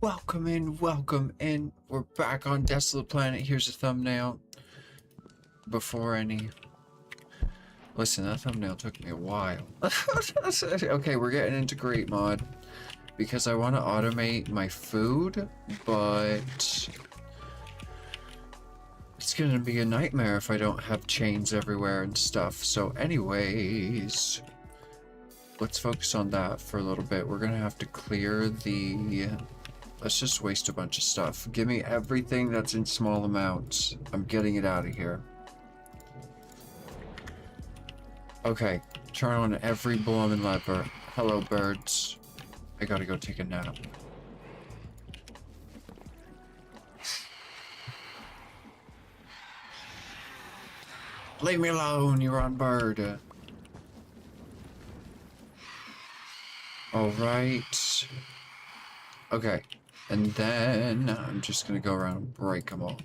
Welcome in. We're back on Desolate Planet. Here's a thumbnail. Before any... Listen, that thumbnail took me a while. Okay, we're getting into Great Mod. Because I want to automate my food, but... It's gonna be a nightmare if I don't have chains everywhere and stuff. So anyways... Let's focus on that for a little bit. We're gonna have to clear the... Let's just waste a bunch of stuff. Give me everything that's in small amounts. I'm getting it out of here. Okay, turn on every bloomin' lever. Hello, birds. I gotta go take a nap. Leave me alone, you're on bird. Alright. Okay. And then I'm just gonna go around and break them all.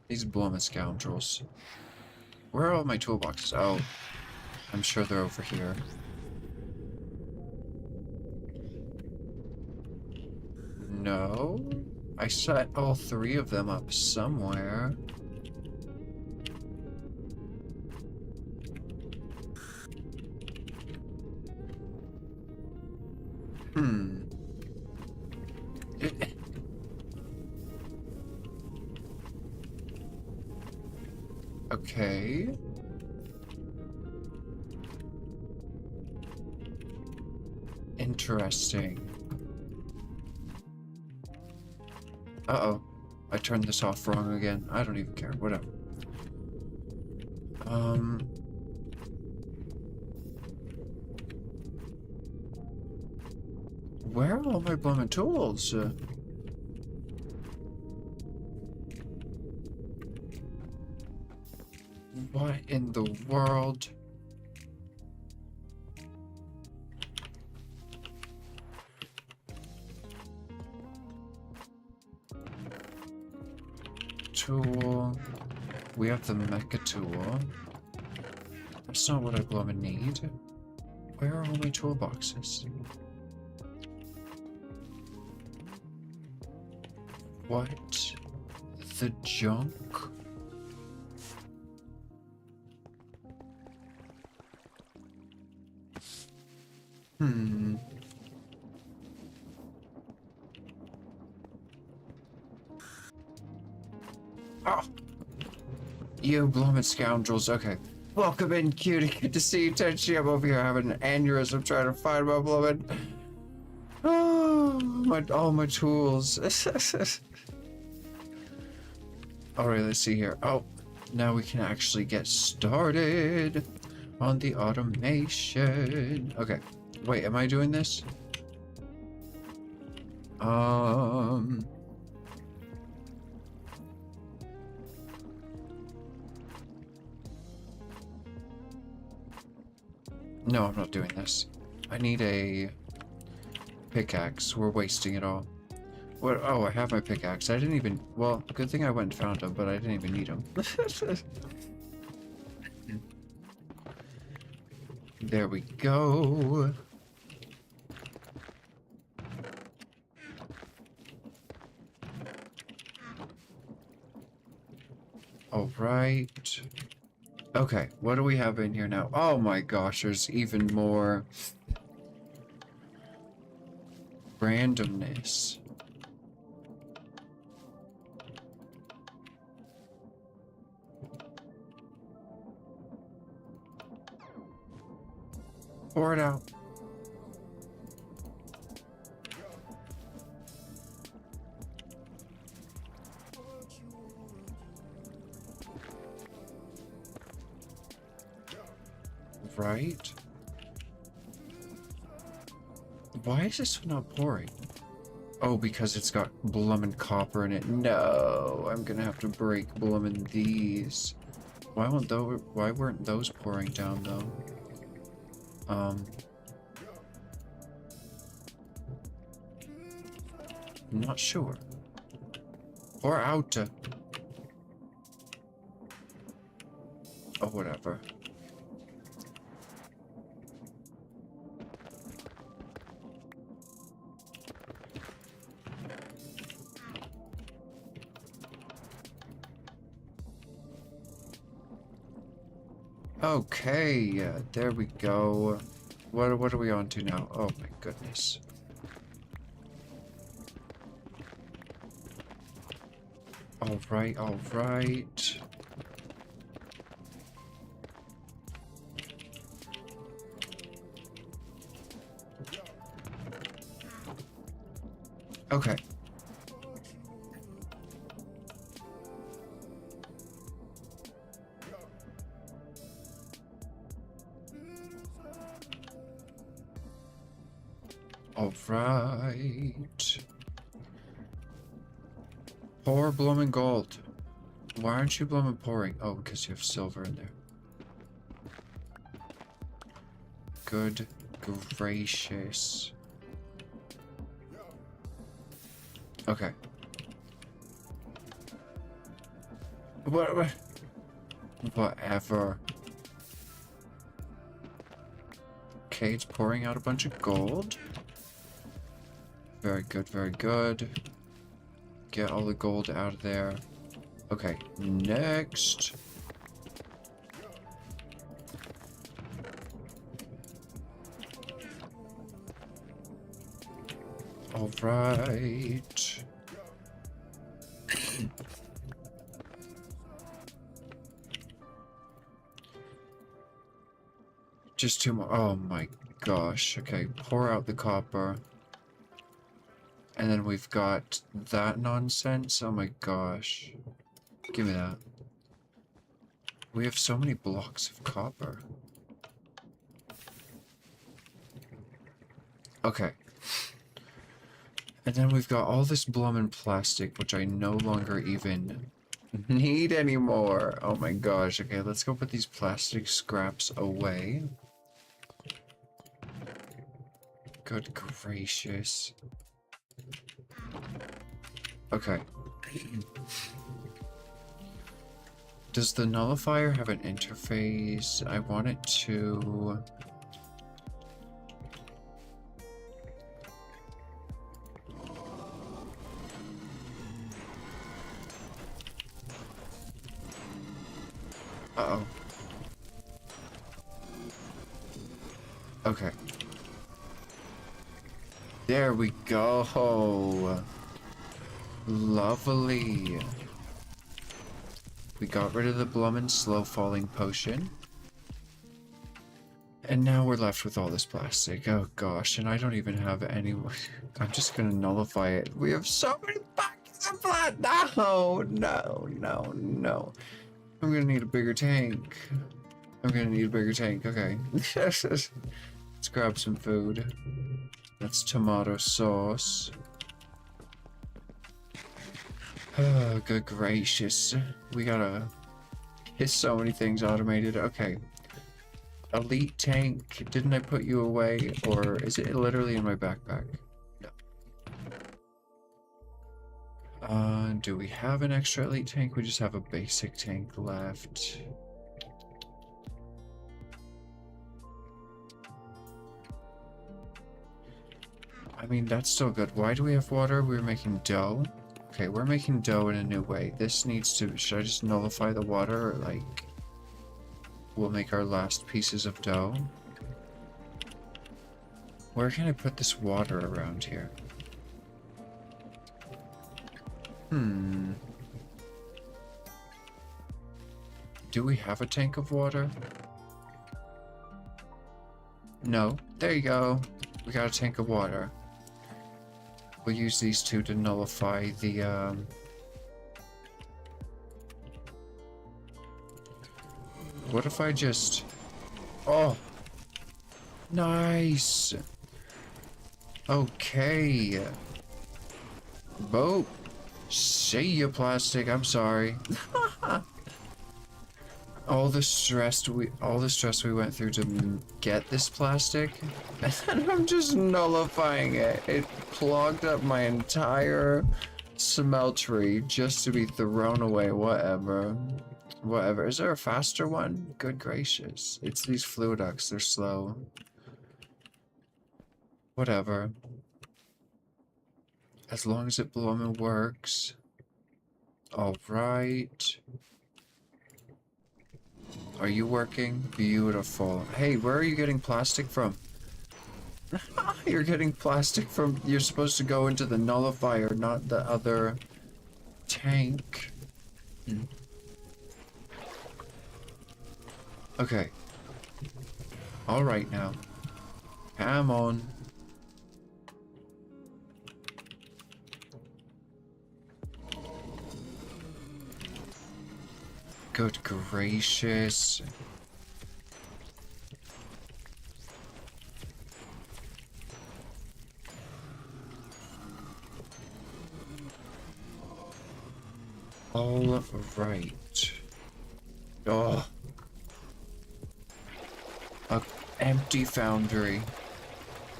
These bloomin' scoundrels. Where are all my toolboxes? Oh, I'm sure they're over here. No? I set all three of them up somewhere. Okay. Interesting. Uh-oh. I turned this off wrong again. I don't even care. Whatever. Where are all my bloomin' tools? What in the world? Tool. We have the mecha tool. That's not what I bloomin' need. Where are all my toolboxes? What the junk? Oh! You bloomin' scoundrels. Okay. Welcome in, cutie. Good to see you, Tenchi. I'm over here having an aneurysm trying to find my bloomin'... Oh, all my tools. Alright, let's see here. Oh, now we can actually get started on the automation. Okay. Wait, am I doing this? No, I'm not doing this. I need a pickaxe. We're wasting it all. What? Oh, I have my pickaxe. I didn't even... Well, good thing I went and found them, but I didn't even need them. There we go. All right. Okay, what do we have in here now? Oh my gosh, there's even more randomness. Pour it out. Right? Why is this not pouring? Oh, because it's got bloomin' copper in it. No, I'm gonna have to break bloomin' these. Why weren't those pouring down though? I'm not sure. Pour out. Oh, whatever. Okay, there we go. What are we on to now? Oh my goodness. Alright, alright. Okay. Alright. Pour blooming gold. Why aren't you blooming pouring? Oh, because you have silver in there. Good gracious. Okay. What? Whatever. Okay, it's pouring out a bunch of gold. Very good, very good. Get all the gold out of there. Okay, next. All right. Just two more. Oh my gosh. Okay, pour out the copper. And then we've got that nonsense. Oh my gosh. Give me that. We have so many blocks of copper. Okay. And then we've got all this bloomin' plastic, which I no longer even need anymore. Oh my gosh. Okay, let's go put these plastic scraps away. Good gracious. Okay. Does the nullifier have an interface? I want it to... Uh-oh. Okay. There we go. Lovely. We got rid of the bloomin' slow falling potion. And now we're left with all this plastic. Oh gosh, and I don't even have any... I'm just gonna nullify it. We have so many buckets of blood! No, no, no, no. I'm gonna need a bigger tank. I'm gonna need a bigger tank, okay. Let's grab some food. That's tomato sauce. Oh, good gracious. We gotta get so many things automated. Okay. Elite tank. Didn't I put you away? Or is it literally in my backpack? No. Do we have an extra elite tank? We just have a basic tank left. I mean, that's still good. Why do we have water? We're making dough. Okay, we're making dough in a new way. This needs to... Should I just nullify the water? Or, like... We'll make our last pieces of dough. Where can I put this water around here? Do we have a tank of water? No. There you go. We got a tank of water. We'll use these two to nullify the, What if I just... Oh! Nice! Okay. Boat. See ya, plastic. I'm sorry. all the stress we went through to get this plastic, and then I'm just nullifying it. It clogged up my entire smeltery just to be thrown away. Whatever. Whatever. Is there a faster one? Good gracious. It's these fluiducts. They're slow. Whatever. As long as it bloomin' works. Alright. Are you working? Beautiful. Hey, where are you getting plastic from? You're getting plastic from... You're supposed to go into the nullifier, not the other tank. Okay. Alright now. Come on. Good gracious. All right. Oh. A empty foundry.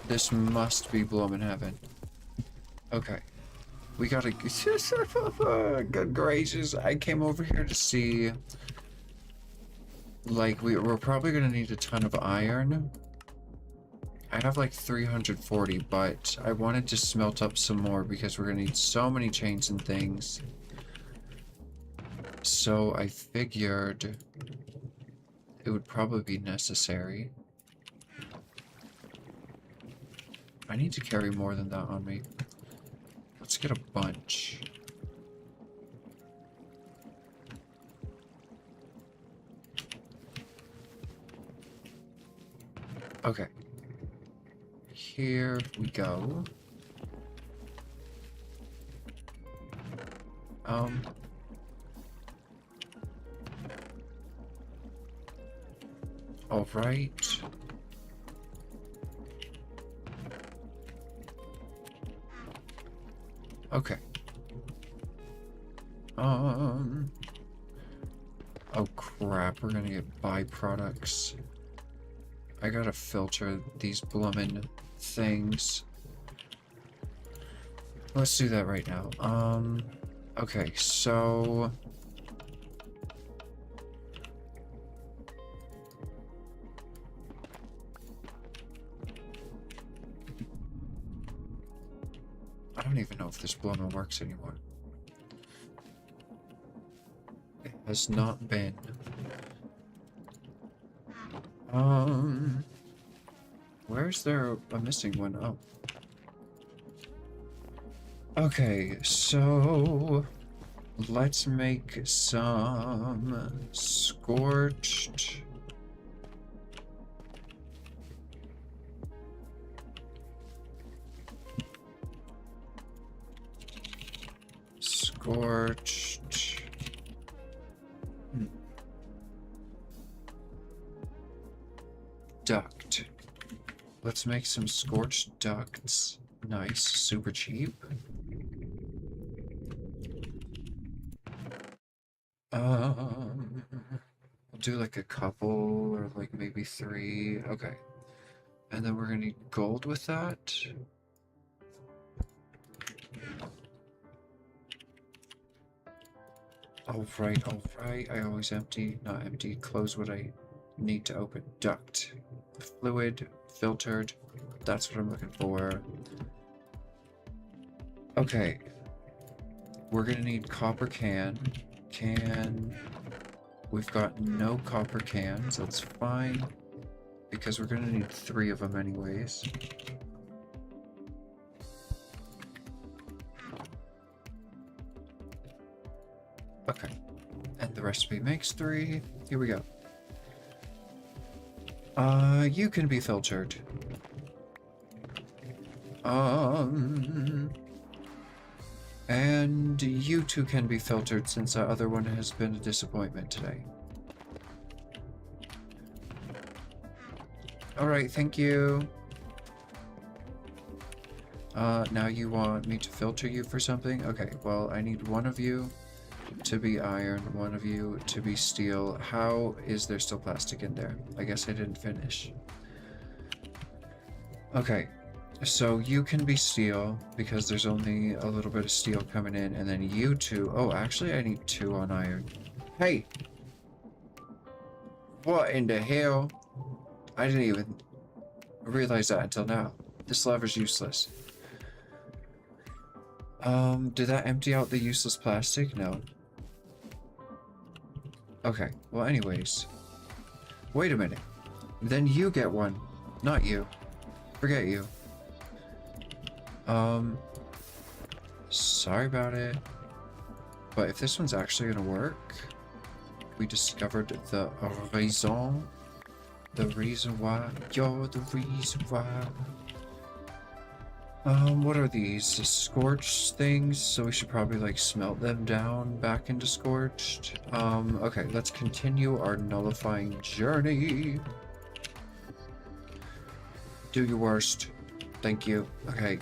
This must be bloomin' heaven. Okay. We gotta... Good gracious. I came over here to see... Like, we're probably gonna need a ton of iron. I have like 340, but I wanted to smelt up some more because we're gonna need so many chains and things. So I figured it would probably be necessary. I need to carry more than that on me. Let's get a bunch. Okay. Here we go. All right. Okay. Oh crap, we're gonna get byproducts. I gotta filter these bloomin' things. Let's do that right now. Okay, so... I don't even know if this bloomin' works anymore. It has not been. Where's there a missing one? Oh. Okay, so let's make some scorched. Scorched. Duct. Let's make some scorched ducts. Nice, super cheap. We'll do like a couple or like maybe 3. Okay. And then we're gonna need gold with that. Alright. I always not empty, close what I need to open. Duct. Fluid, filtered. That's what I'm looking for. Okay. We're gonna need copper can. We've got no copper cans, that's fine. Because we're gonna need 3 of them anyways. Okay. And the recipe makes 3. Here we go. You can be filtered. And you two can be filtered since that other one has been a disappointment today. Alright, thank you. Now you want me to filter you for something? Okay, well, I need one of you to be iron, one of you to be steel. How is there still plastic in there? I guess I didn't finish. Okay, so you can be steel because there's only a little bit of steel coming in, and then you two... Oh, actually I need 2 on iron. Hey! What in the hell? I didn't even realize that until now. This lever's useless. Did that empty out the useless plastic? No. Okay, well anyways. Wait a minute. Then you get one. Not you. Forget you. Sorry about it. But if this one's actually gonna work, we discovered the raison. The reason why. You're the reason why. What are these? Scorched things, so we should probably like smelt them down back into scorched. Okay, let's continue our nullifying journey. Do your worst. Thank you. Okay.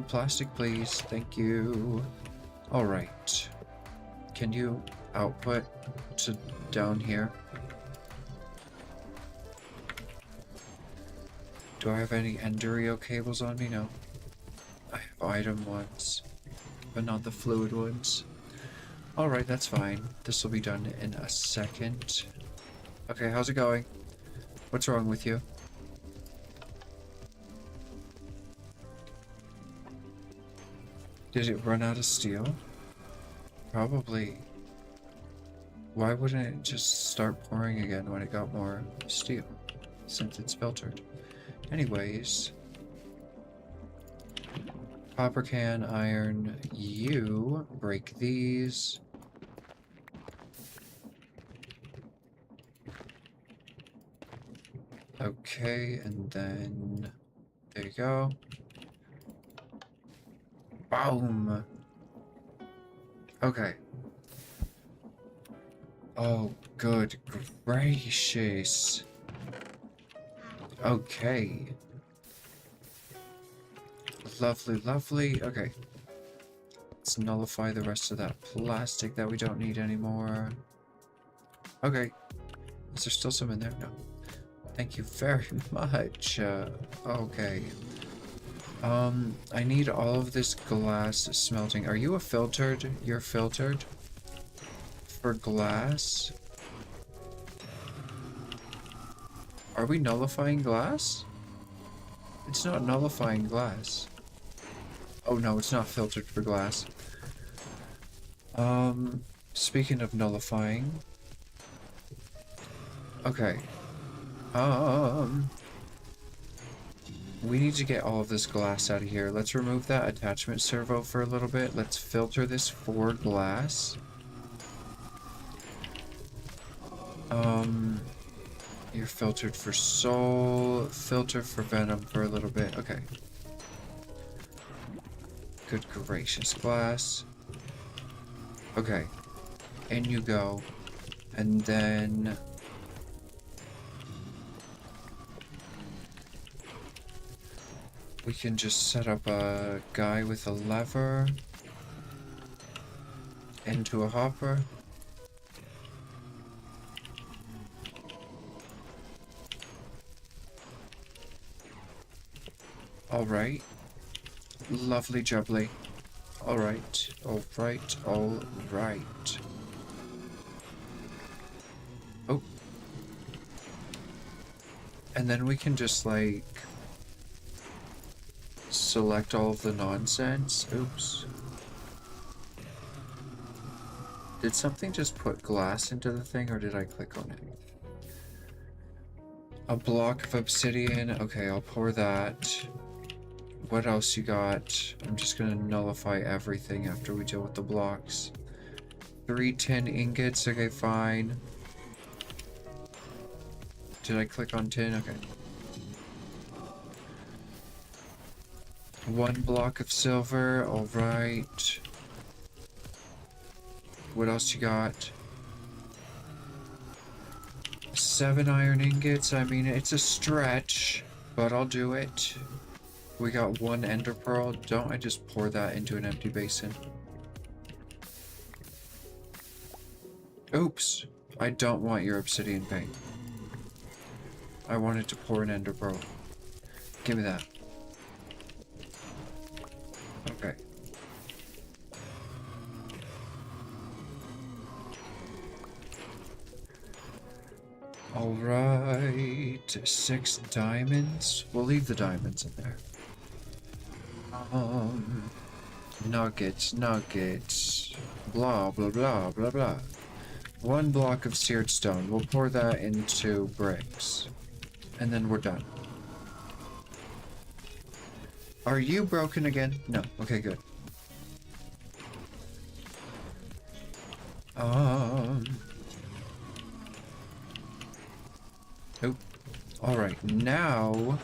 Plastic please. Thank you. Alright. Can you output to down here? Do I have any Endurio cables on me? No. I have item ones, but not the fluid ones. Alright, that's fine. This will be done in a second. Okay, how's it going? What's wrong with you? Did it run out of steel? Probably. Why wouldn't it just start pouring again when it got more steel, since it's filtered? Anyways, copper can, iron, you break these. Okay, and then there you go. Boom. Okay. Oh, good gracious. Okay. Lovely, lovely. Okay. Let's nullify the rest of that plastic that we don't need anymore. Okay. Is there still some in there? No. Thank you very much. Okay. I need all of this glass smelting. Are you a filtered? You're filtered? For glass? Are we nullifying glass? It's not nullifying glass. Oh no, it's not filtered for glass. Speaking of nullifying. Okay. We need to get all of this glass out of here. Let's remove that attachment servo for a little bit. Let's filter this for glass. You're filtered for soul, filter for venom for a little bit. Okay. Good gracious, glass. Okay. In you go. And then... we can just set up a guy with a lever into a hopper. Alright. Lovely jubbly. Alright. Alright. Alright. Oh. And then we can just like select all of the nonsense. Oops. Did something just put glass into the thing, or did I click on it? A block of obsidian. Okay, I'll pour that. What else you got? I'm just gonna nullify everything after we deal with the blocks. 3 tin ingots. Okay, fine. Did I click on tin? Okay. 1 block of silver. Alright. What else you got? 7 iron ingots. I mean, it's a stretch, but I'll do it. We got 1 ender pearl. Don't I just pour that into an empty basin? Oops. I don't want your obsidian paint. I wanted to pour an ender pearl. Give me that. Okay. Alright. 6 diamonds. We'll leave the diamonds in there. Nuggets, nuggets. Blah, blah, blah, blah, blah. 1 block of seared stone. We'll pour that into bricks. And then we're done. Are you broken again? No. Okay, good. Oh. Alright, now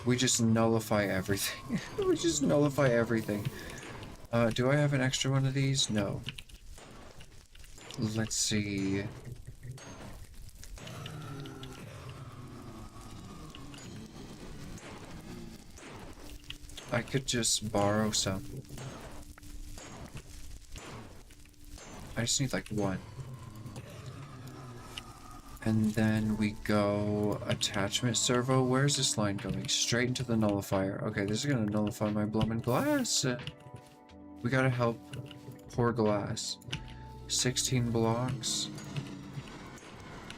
we just nullify everything. We just nullify everything. Do I have an extra one of these? No. Let's see. I could just borrow some. I just need like 1. And then we go attachment servo. Where's this line going? Straight into the nullifier. Okay, this is gonna nullify my blooming glass. We gotta help pour glass. 16 blocks.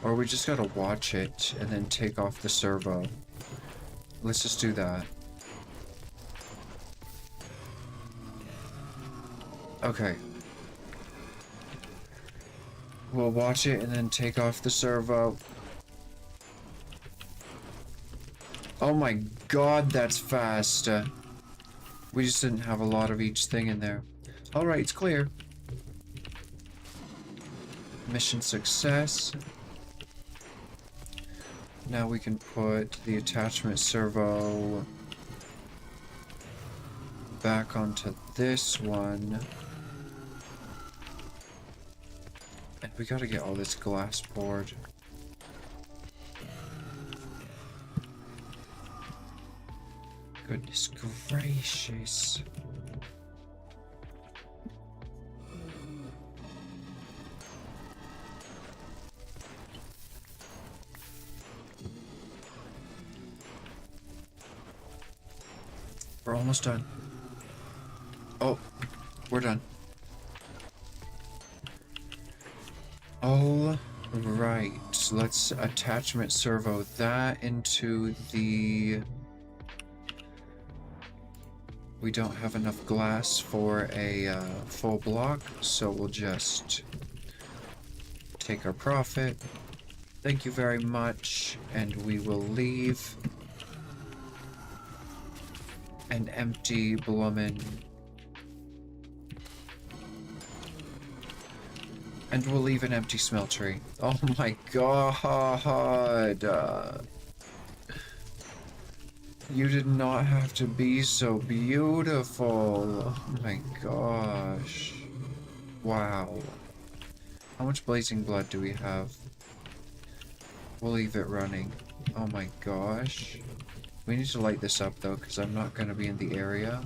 Or we just gotta watch it and then take off the servo. Let's just do that. Okay. We'll watch it and then take off the servo. Oh my god, that's fast. We just didn't have a lot of each thing in there. Alright, it's clear. Mission success. Now we can put the attachment servo back onto this one. And we gotta get all this glass poured. Goodness gracious. We're almost done. Oh, we're done. All right, let's attachment servo that into the... We don't have enough glass for a full block, so we'll just take our profit. Thank you very much, and we will leave an empty bloomin'. And we'll leave an empty smeltery. Oh my god! You did not have to be so beautiful. Oh my gosh. Wow. How much blazing blood do we have? We'll leave it running. Oh my gosh. We need to light this up though, because I'm not going to be in the area.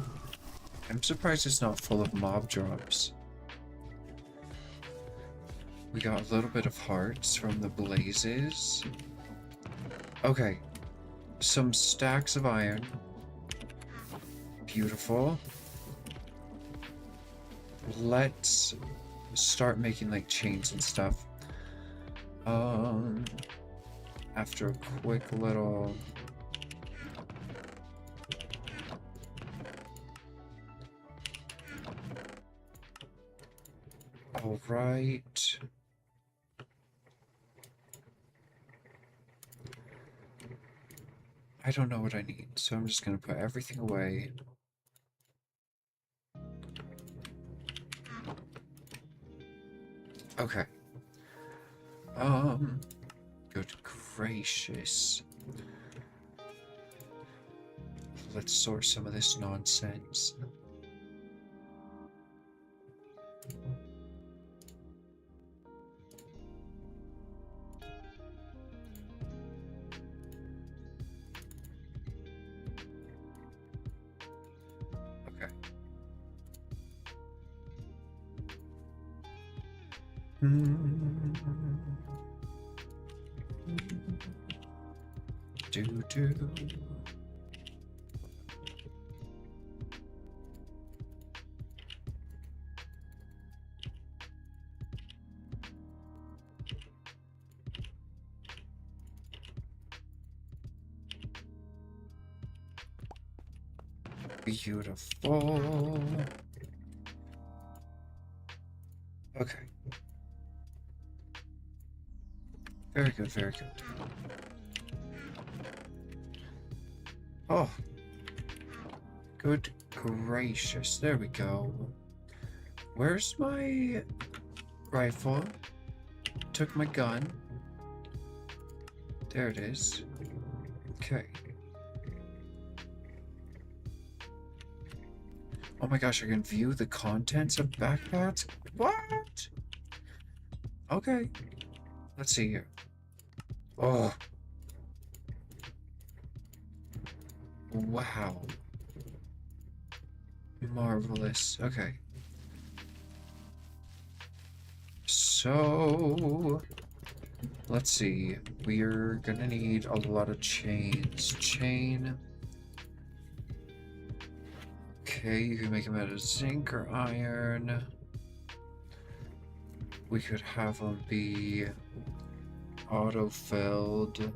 I'm surprised it's not full of mob drops. We got a little bit of hearts from the blazes. Okay. Some stacks of iron. Beautiful. Let's start making like chains and stuff. After a quick little... All right. I don't know what I need, so I'm just gonna put everything away. Okay. Good gracious. Let's sort some of this nonsense. Do. Beautiful. Okay. Very good, very good. Oh, good gracious. There we go. Where's my rifle? Took my gun. There it is. Okay. Oh my gosh, I can view the contents of backpacks? What? Okay. Let's see here. Oh. Wow. Marvelous. Okay. So, let's see. We're gonna need a lot of chains. Chain. Okay, you can make them out of zinc or iron. We could have them be auto-filled.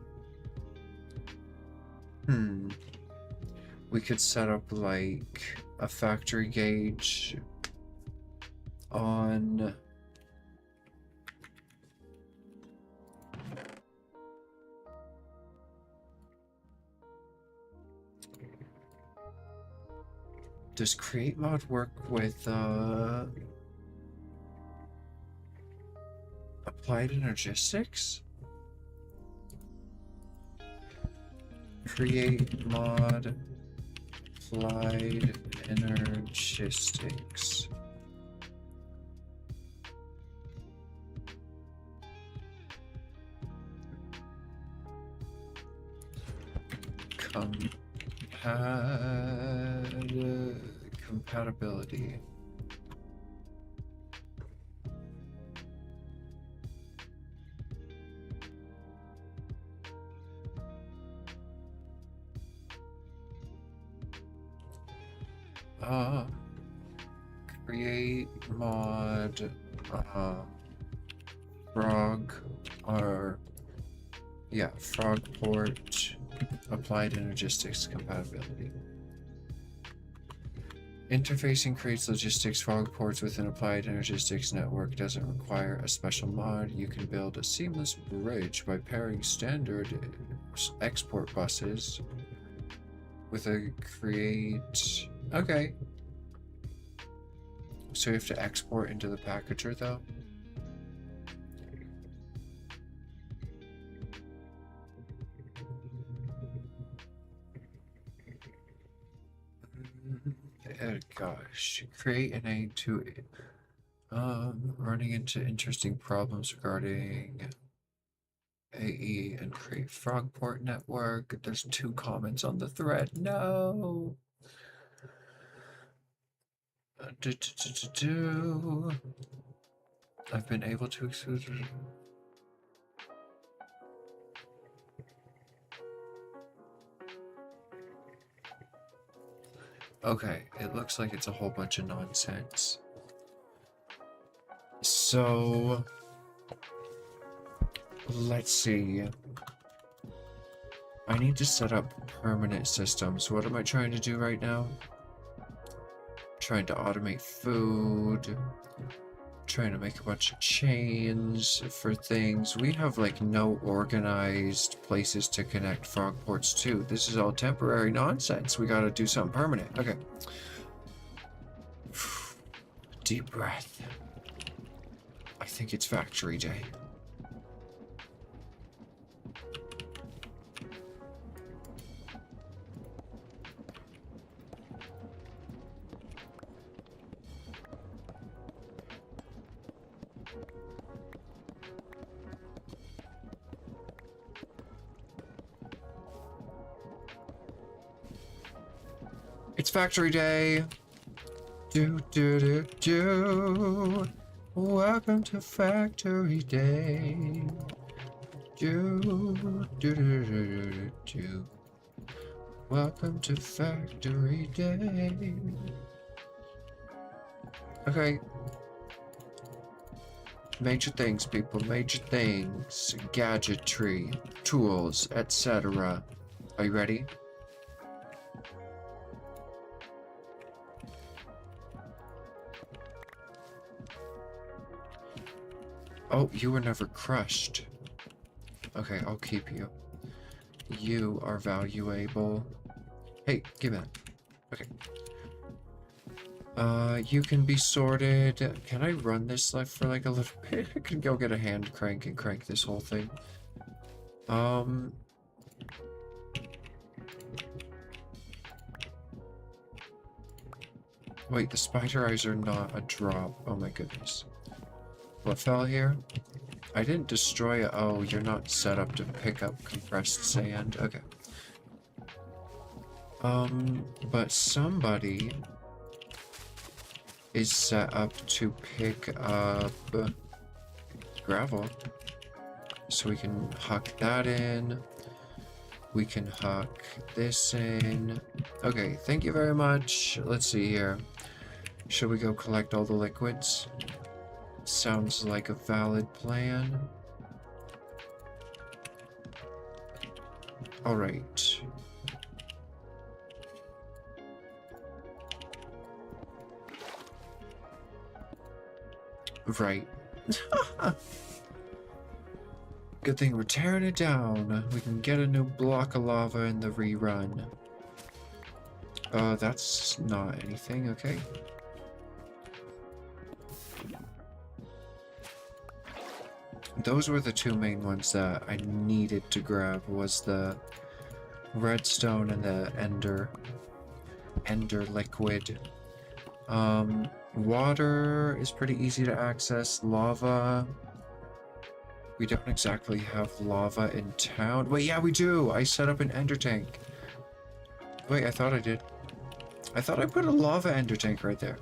We could set up like a factory gauge on does create mod work with applied energistics? Create mod applied energistics. Compatibility. Create mod frog or yeah, frog port applied energistics compatibility. Interfacing creates logistics frog ports with an applied energistics network doesn't require a special mod. You can build a seamless bridge by pairing standard export buses with a create. Okay. So you have to export into the packager though? Gosh, create an aid to running into interesting problems regarding AE and create frogport network. There's 2 comments on the thread. No. I've been able to exclude. Okay, it looks like it's a whole bunch of nonsense. So, let's see. I need to set up permanent systems. What am I trying to do right now? Trying to automate food. Trying to make a bunch of chains for things. We have like no organized places to connect frog ports to. This is all temporary nonsense. We gotta do something permanent. Okay. Deep breath. I think it's factory day. It's factory day. Do do do do. Welcome to factory day. Do do do do do do. Welcome to factory day. Okay. Major things, people. Major things. Gadgetry, tools, etc. Are you ready? Oh, you were never crushed. Okay, I'll keep you. You are valuable. Hey, give it. Okay. You can be sorted. Can I run this life for like a little bit? I can go get a hand crank and crank this whole thing. Wait, the spider eyes are not a drop. Oh my goodness. What fell here? I didn't destroy it. Oh, you're not set up to pick up compressed sand. Okay. But somebody is set up to pick up gravel. So we can huck that in. We can huck this in. Okay, thank you very much. Let's see here. Should we go collect all the liquids? Sounds like a valid plan. Alright. Right. Good thing we're tearing it down. We can get a new block of lava in the rerun. That's not anything, okay. Those were the two main ones that I needed to grab, was the redstone and the ender liquid. Water is pretty easy to access. Lava, we don't exactly have lava in town. Wait, yeah, we do. I set up an ender tank. Wait, I thought I did. I thought I put a lava ender tank right there.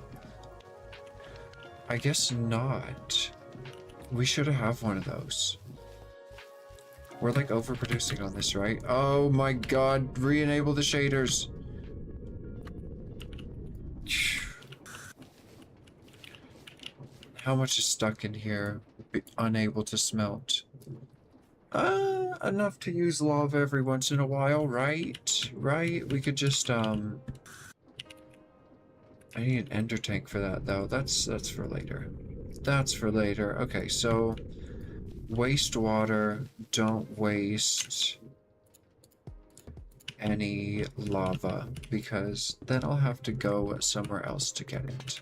I guess not. We should have one of those. We're like overproducing on this, right? Oh my god, re-enable the shaders. How much is stuck in here? Unable to smelt. Enough to use lava every once in a while, right? Right? We could just, I need an ender tank for that, though. That's for later. That's for later. Okay, so wastewater, don't waste any lava, because then I'll have to go somewhere else to get it.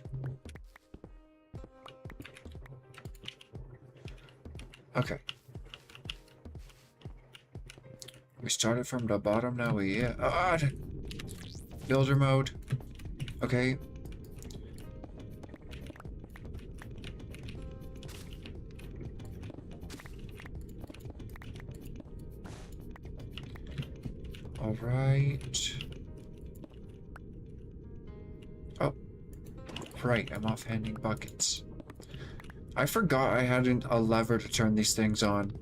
Okay. We started from the bottom, now we... builder mode. Okay. Alright. Oh. Right, I'm offhanding buckets. I forgot I had a lever to turn these things on.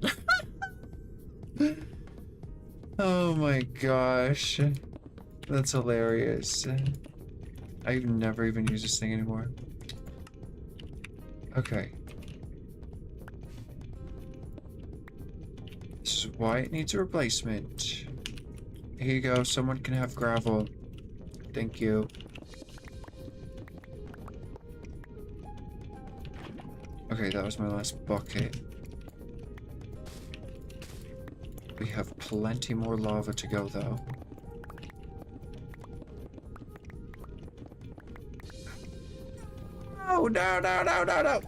Oh my gosh. That's hilarious. I never even use this thing anymore. Okay. This is why it needs a replacement. Here you go, someone can have gravel. Thank you. Okay, that was my last bucket. We have plenty more lava to go, though. Oh, no, no, no, no, no!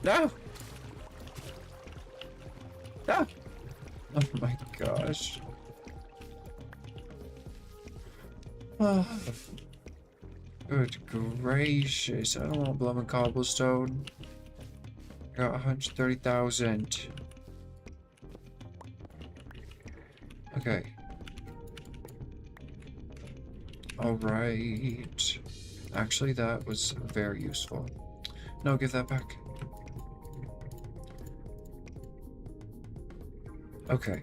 No! No! Oh my gosh. Oh. Good gracious, I don't want blooming cobblestone. I got 130,000. Okay. Alright. Actually, that was very useful. No, give that back. Okay.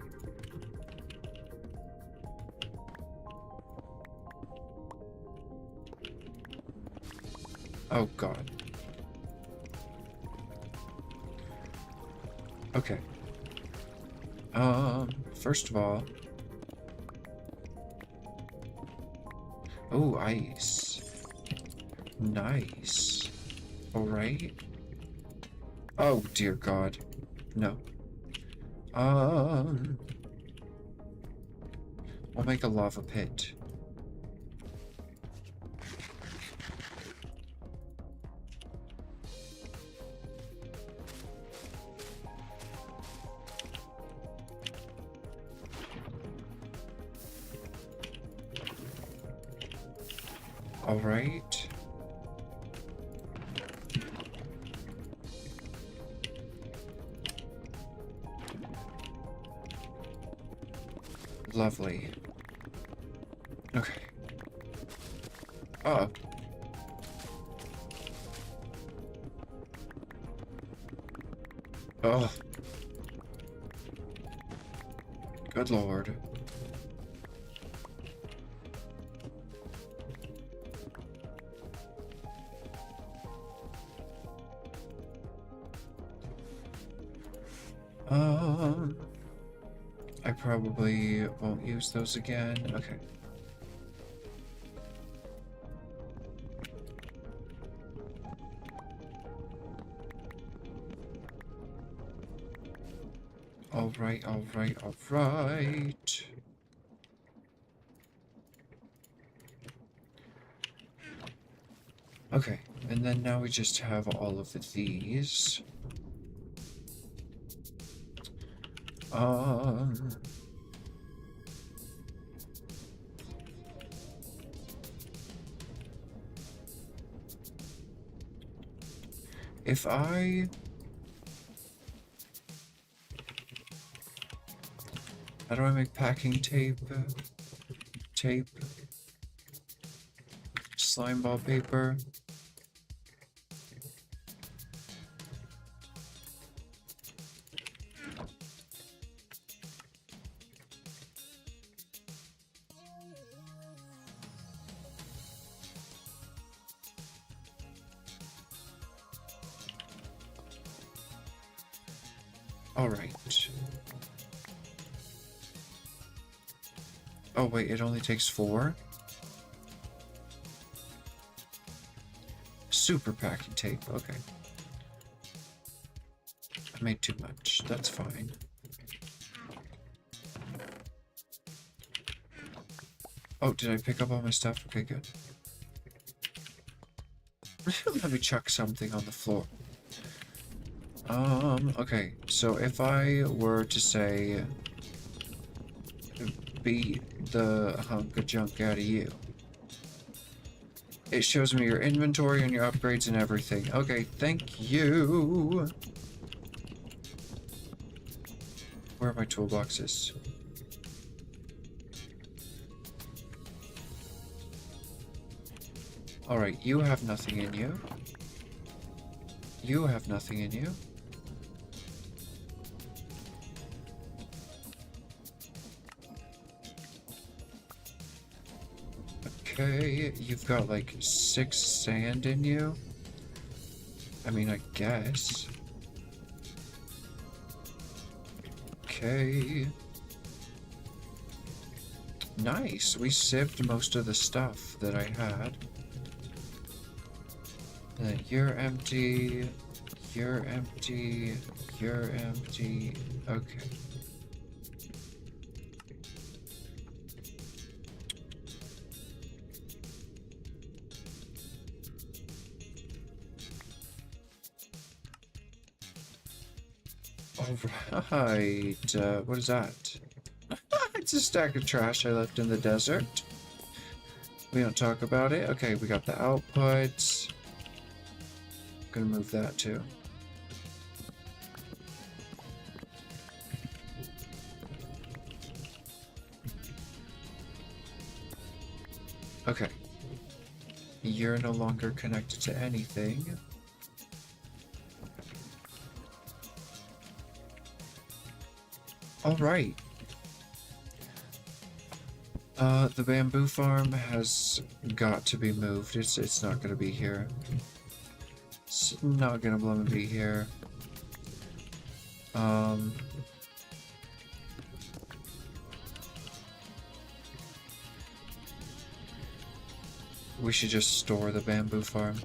Oh god. Okay. First of all... Oh, ice. Nice. Alright. Oh, dear God. No. We'll make a lava pit. All right. Lovely. Okay. Uh-oh. Oh. Good Lord. I probably won't use those again. Okay. Alright, alright, alright. Okay, and then now we just have all of these. If I... How do I make packing tape? Tape. Slime ball paper. Alright. Oh wait, it only takes 4? Super packing tape, okay. I made too much, that's fine. Oh, did I pick up all my stuff? Okay, good. Let me chuck something on the floor. Okay, so if I were to say, beat the hunk of junk out of you, it shows me your inventory and your upgrades and everything. Okay, thank you. Where are my toolboxes? Alright, you have nothing in you. You have nothing in you. Okay, you've got like 6 sand in you. I mean, I guess. Okay. Nice, we sieved most of the stuff that I had. And then you're empty, you're empty, you're empty. Okay. Alright, what is that? It's a stack of trash I left in the desert. We don't talk about it. Okay, we got the outputs. Gonna move that too. Okay. You're no longer connected to anything. Alright. The bamboo farm has got to be moved. It's not gonna be here. It's not gonna bloom be here. We should just store the bamboo farm.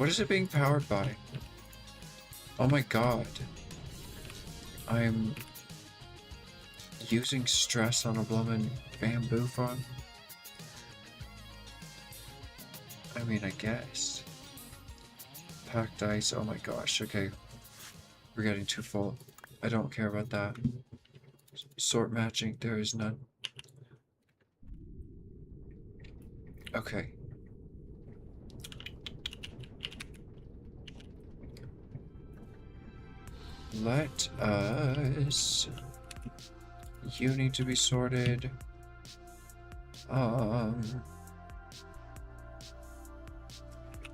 What is it being powered by? Oh my god. I'm using stress on a bloomin' bamboo farm? I mean, I guess. Packed ice, oh my gosh, okay. We're getting too full. I don't care about that. Sort matching, there is none. Okay. Let us... You need to be sorted.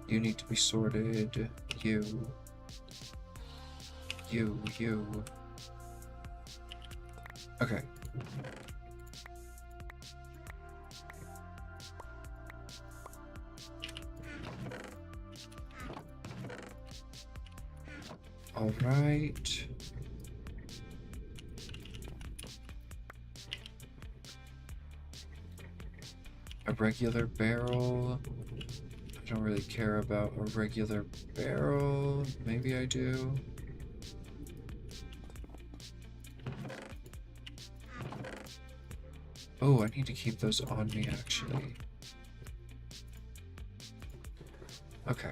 You need to be sorted. You. Okay. All right. A regular barrel. I don't really care about a regular barrel. Maybe I do. Oh, I need to keep those on me, actually. Okay.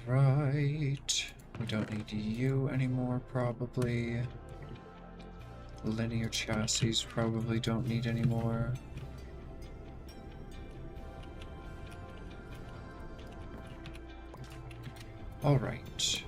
Right. We don't need you anymore, probably. Linear chassis probably don't need anymore. All right.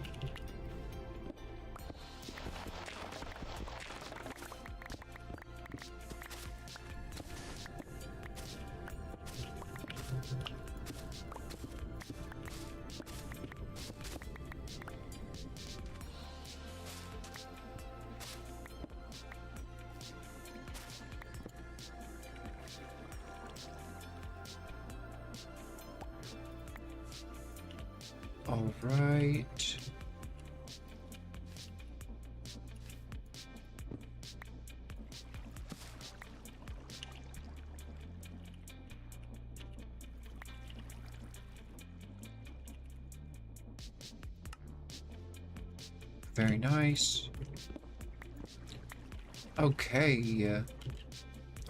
All right. Very nice. Okay.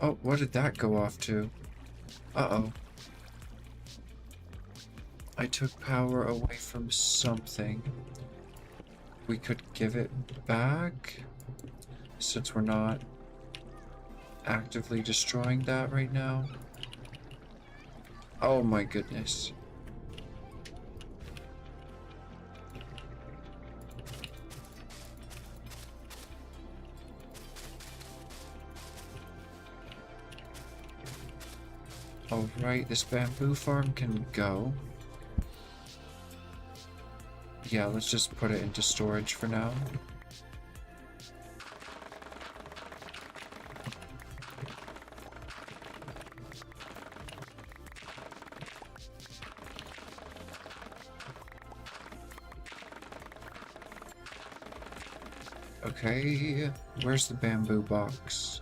Oh, what did that go off to? Uh-oh. I took power away from something. We could give it back, since we're not actively destroying that right now. Oh my goodness. Alright, this bamboo farm can go. Yeah, let's just put it into storage for now. Okay, where's the bamboo box?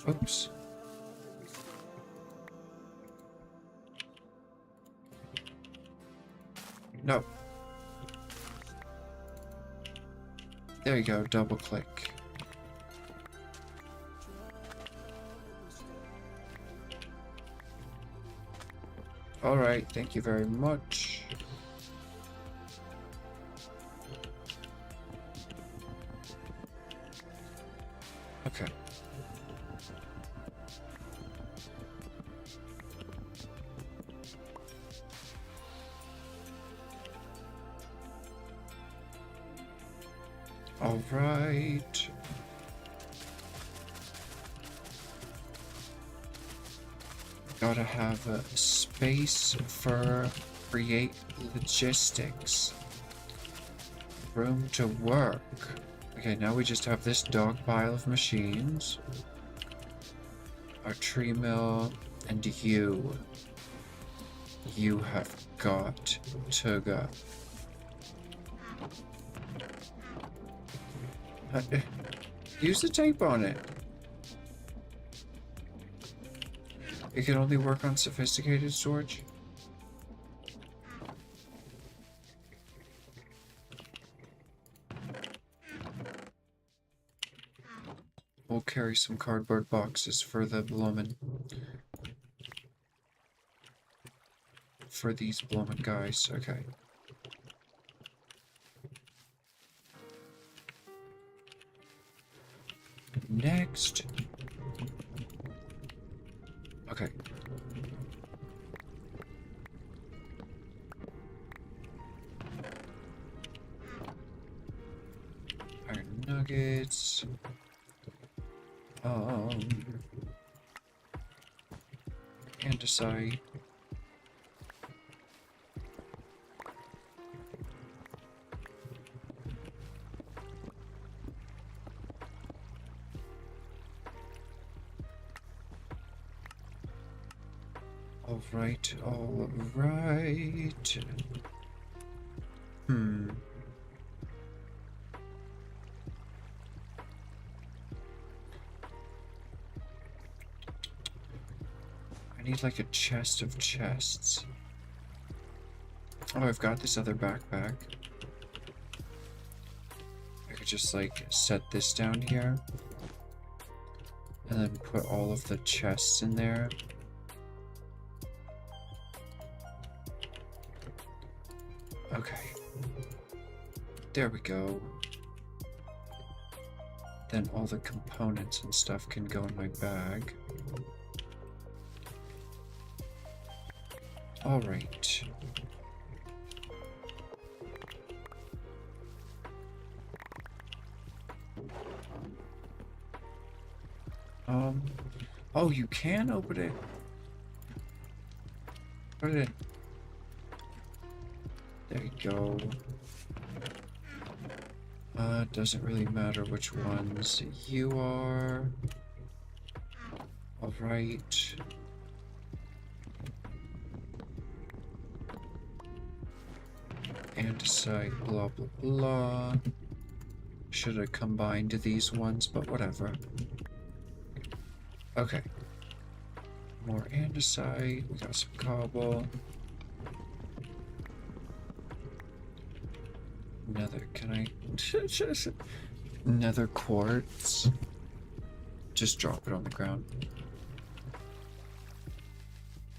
Oops. No. There you go, double click. Alright, thank you very much. Okay. All right. Gotta have a space for create logistics. Room to work. Okay, now we just have this dog pile of machines. a tree mill, and you have got to go. Use the tape on it. It can only work on sophisticated storage. We'll carry some cardboard boxes for the bloomin'. For these bloomin' guys, okay. Next. Okay. Iron nuggets. Andesite. All right. I need like a chest of chests. Oh, I've got this other backpack. I could just like set this down here. And then put all of the chests in there. Okay. There we go. Then all the components and stuff can go in my bag. All right. Oh, you can open it. Put it in. There you go. Doesn't really matter which ones you are. All right. Andesite, blah, blah, blah. Should have combined these ones, but whatever. Okay. More andesite. We got some cobble. Nether, can I... Nether quartz. Just drop it on the ground.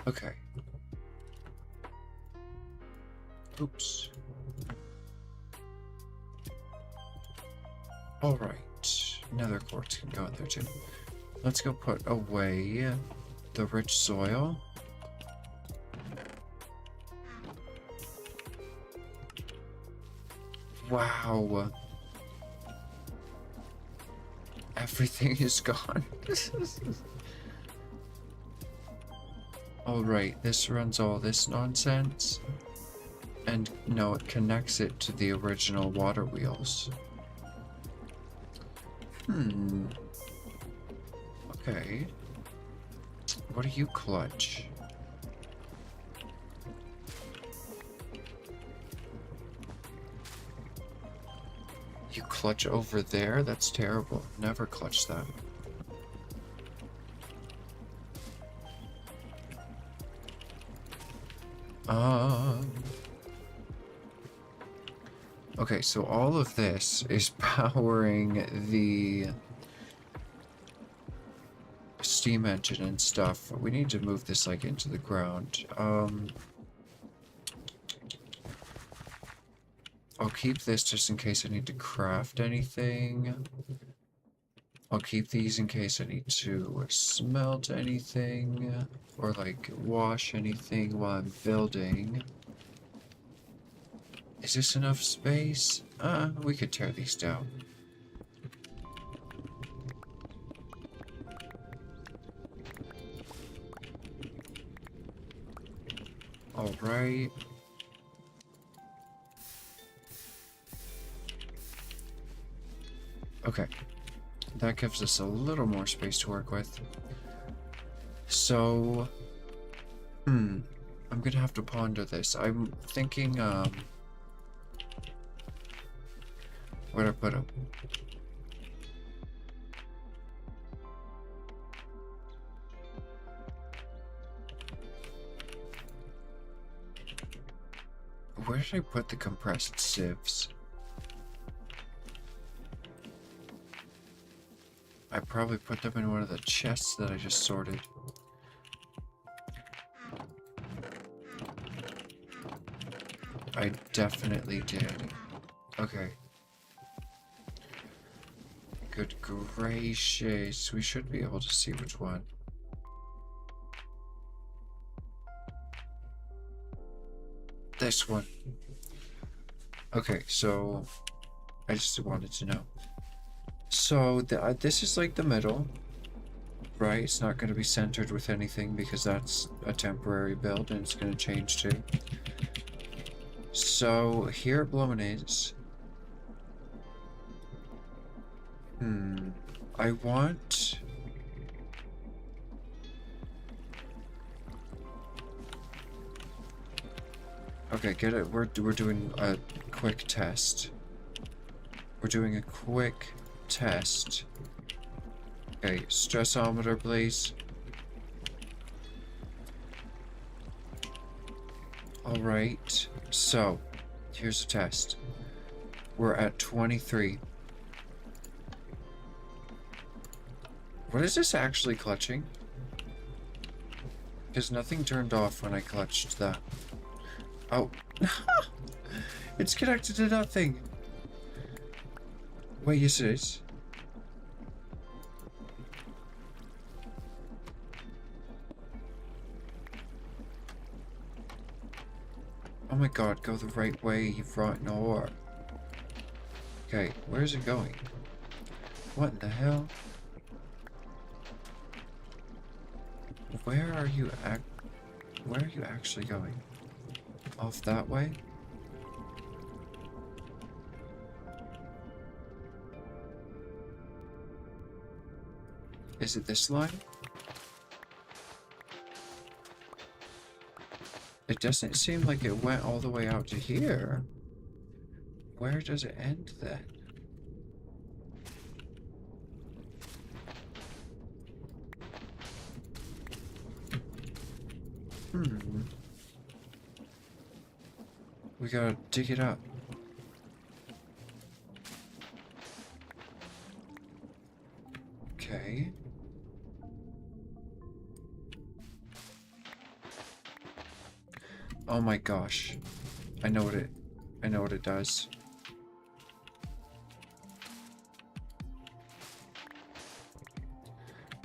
Okay. Oops. Alright. Nether quartz can go in there too. Let's go put away the rich soil. Wow. Everything is gone. Alright, this runs all this nonsense. And no, it connects it to the original water wheels. Okay. What do you clutch? You clutch over there? That's terrible. Never clutch that. Okay, so all of this is powering the steam engine and stuff. We need to move this like into the ground. I'll keep this just in case I need to craft anything. I'll keep these in case I need to smelt anything or like wash anything while I'm building. Is this enough space? We could tear these down. All right. Okay. That gives us a little more space to work with. So, I'm gonna have to ponder this. I'm thinking, where'd I put him? Where did I put the compressed sieves? I probably put them in one of the chests that I just sorted. I definitely did. Okay. Good gracious. We should be able to see which one. This one. Okay, so I just wanted to know. So this is like the middle, right? It's not going to be centered with anything because that's a temporary build and it's going to change too. So here Blooming is. I want... Okay, get it. We're doing a quick test. We're doing a quick test. Okay, stressometer, please. Alright, so here's a test. We're at 23. What is this actually clutching? Because nothing turned off when I clutched that. Oh. It's connected to nothing. Wait, yes it is. Oh my god, go the right way, you rotten whore. Okay, where's it going? What in the hell? Where are you actually going? Off that way? Is it this line? It doesn't seem like it went all the way out to here. Where does it end then? We gotta dig it up. Okay. Oh my gosh. I know what it does.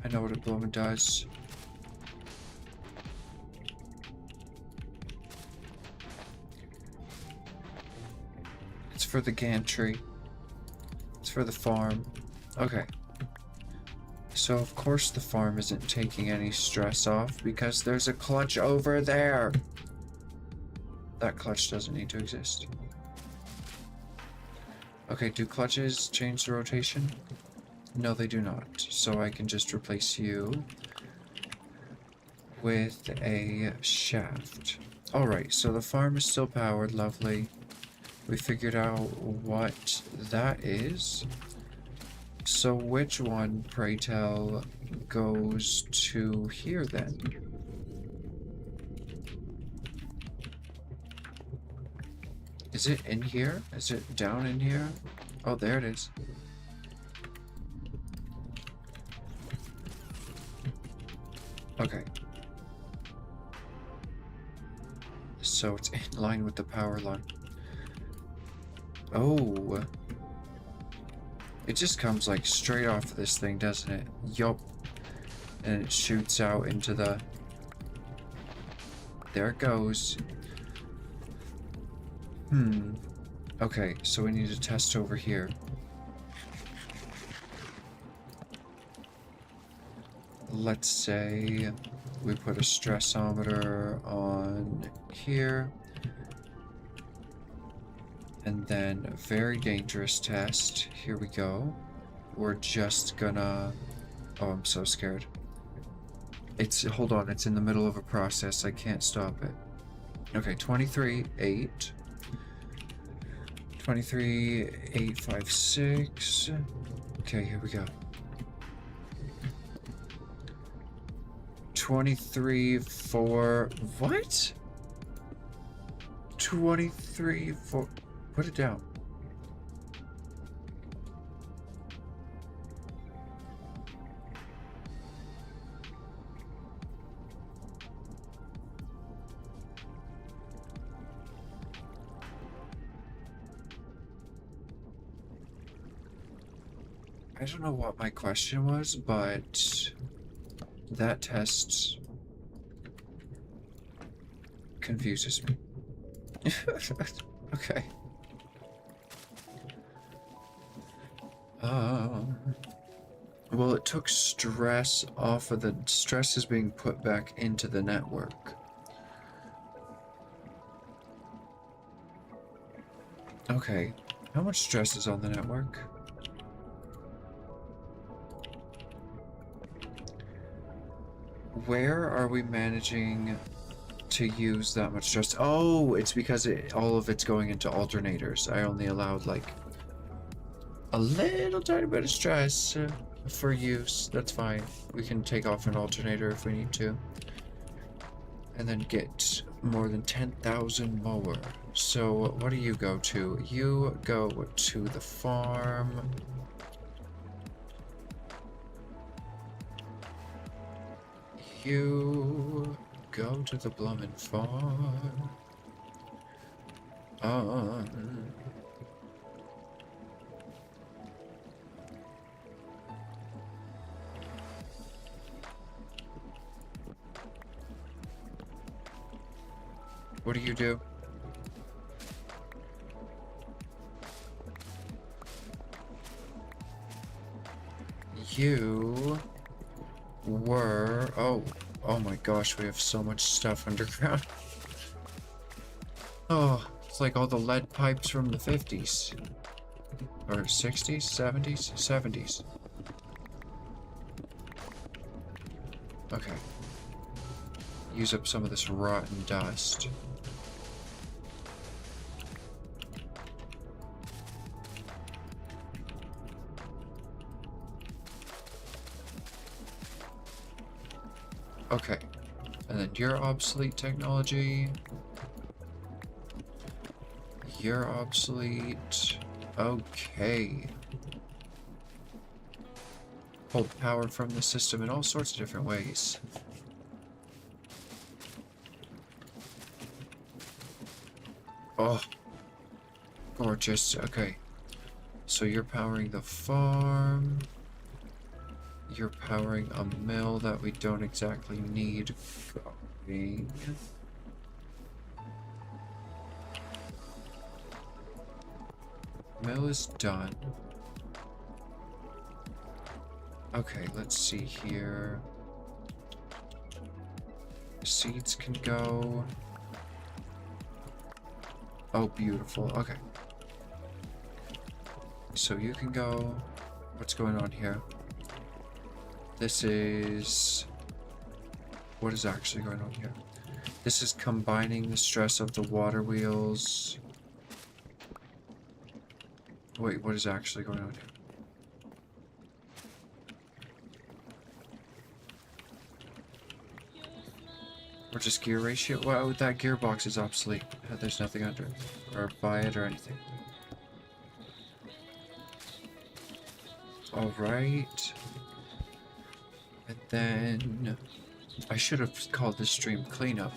I know what a blooming does. It's for the gantry. It's for the farm. Okay. So of course the farm isn't taking any stress off because there's a clutch over there. That clutch doesn't need to exist. Okay, do clutches change the rotation? No, they do not. So I can just replace you with a shaft. Alright, so the farm is still powered, lovely. We figured out what that is. So which one, pray tell, goes to here then? Is it in here? Is it down in here? Oh, there it is. Okay. So it's in line with the power line. Oh. It just comes like straight off of this thing, doesn't it? Yup. And it shoots out into the... There it goes. Okay, so we need to test over here. Let's say we put a stressometer on here. And then a very dangerous test. Here we go. We're just gonna... Oh, I'm so scared. hold on, it's in the middle of a process. I can't stop it. Okay, 23.8. 23.856. Okay, here we go. 23.4. What? 23.4. Put it down. I don't know what my question was, but that test confuses me. Okay. Well, it took stress off of the... Stress is being put back into the network. Okay. How much stress is on the network? Where are we managing to use that much stress? Oh, it's because all of it's going into alternators. I only allowed like a little tiny bit of stress for use. That's fine. We can take off an alternator if we need to. And then get more than 10,000 more. So what do you go to? You go to the farm. You go to the Blummin farm. What do you do? You were... Oh my gosh, we have so much stuff underground. Oh, it's like all the lead pipes from the 50s. Or 60s? 70s? 70s. Okay. Use up some of this rotten dust. Okay, and then your obsolete technology. You're obsolete. Okay. Pulled power from the system in all sorts of different ways. Oh, gorgeous. Okay, so you're powering the farm. You're powering a mill that we don't exactly need going. Mill is done. Okay, let's see here. Seeds can go. Oh, beautiful. Okay. So you can go. What's going on here? This is... What is actually going on here? This is combining the stress of the water wheels. Wait, what is actually going on here? Or just gear ratio? Wow, that gearbox is obsolete. There's nothing under it, or by it, or anything. Alright. And then... I should have called this stream cleanup.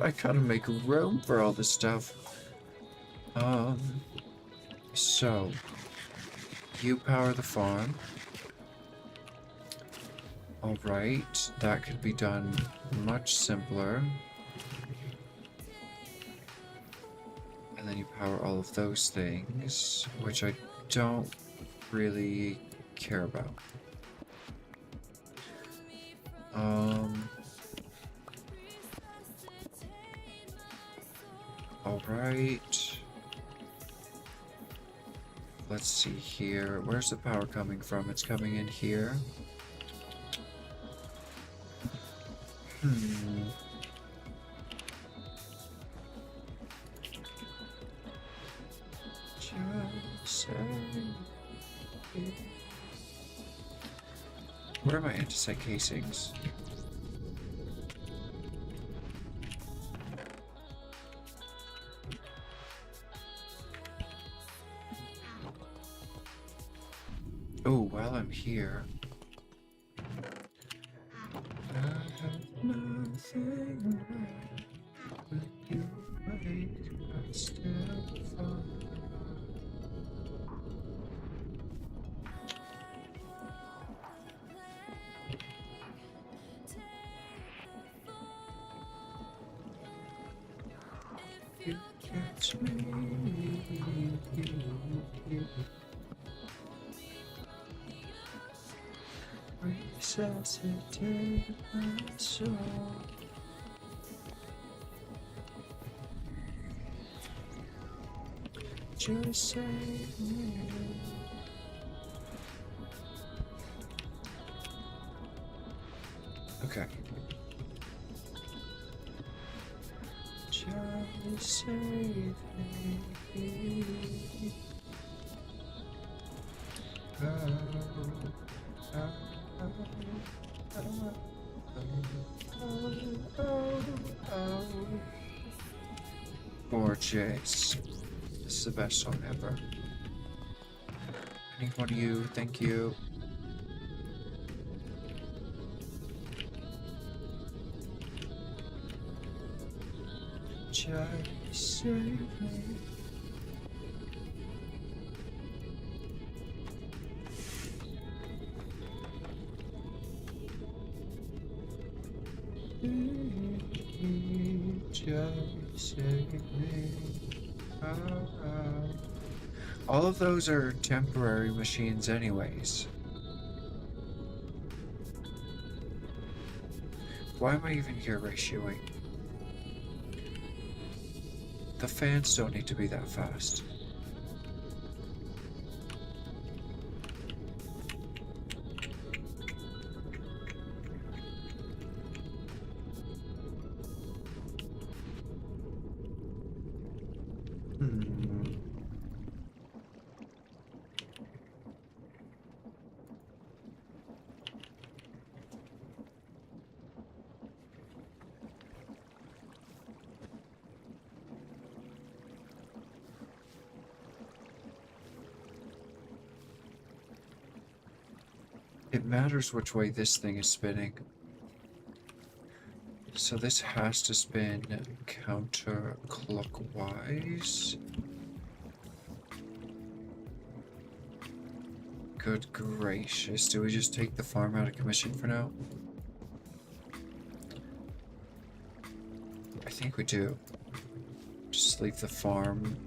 I gotta make room for all this stuff. So... You power the farm. Alright, that could be done much simpler. And then you power all of those things, which I don't really care about. Alright. Let's see here. Where's the power coming from? It's coming in here. Hmm. Just say it. What are my anti-site casings? Oh, while I'm here, I have nothing left with you awake, I still fall. You catch me, resuscitate my soul. Just save me. Okay. Just save me. Oh, oh, oh, oh, oh, oh. Gorgeous. This is the best song ever. I need one of you, thank you. Just save me. Just save me. All of those are temporary machines anyways. Why am I even gear ratioing? The fans don't need to be that fast. It matters which way this thing is spinning. So this has to spin counterclockwise. Good gracious, do we just take the farm out of commission for now? I think we do. Just leave the farm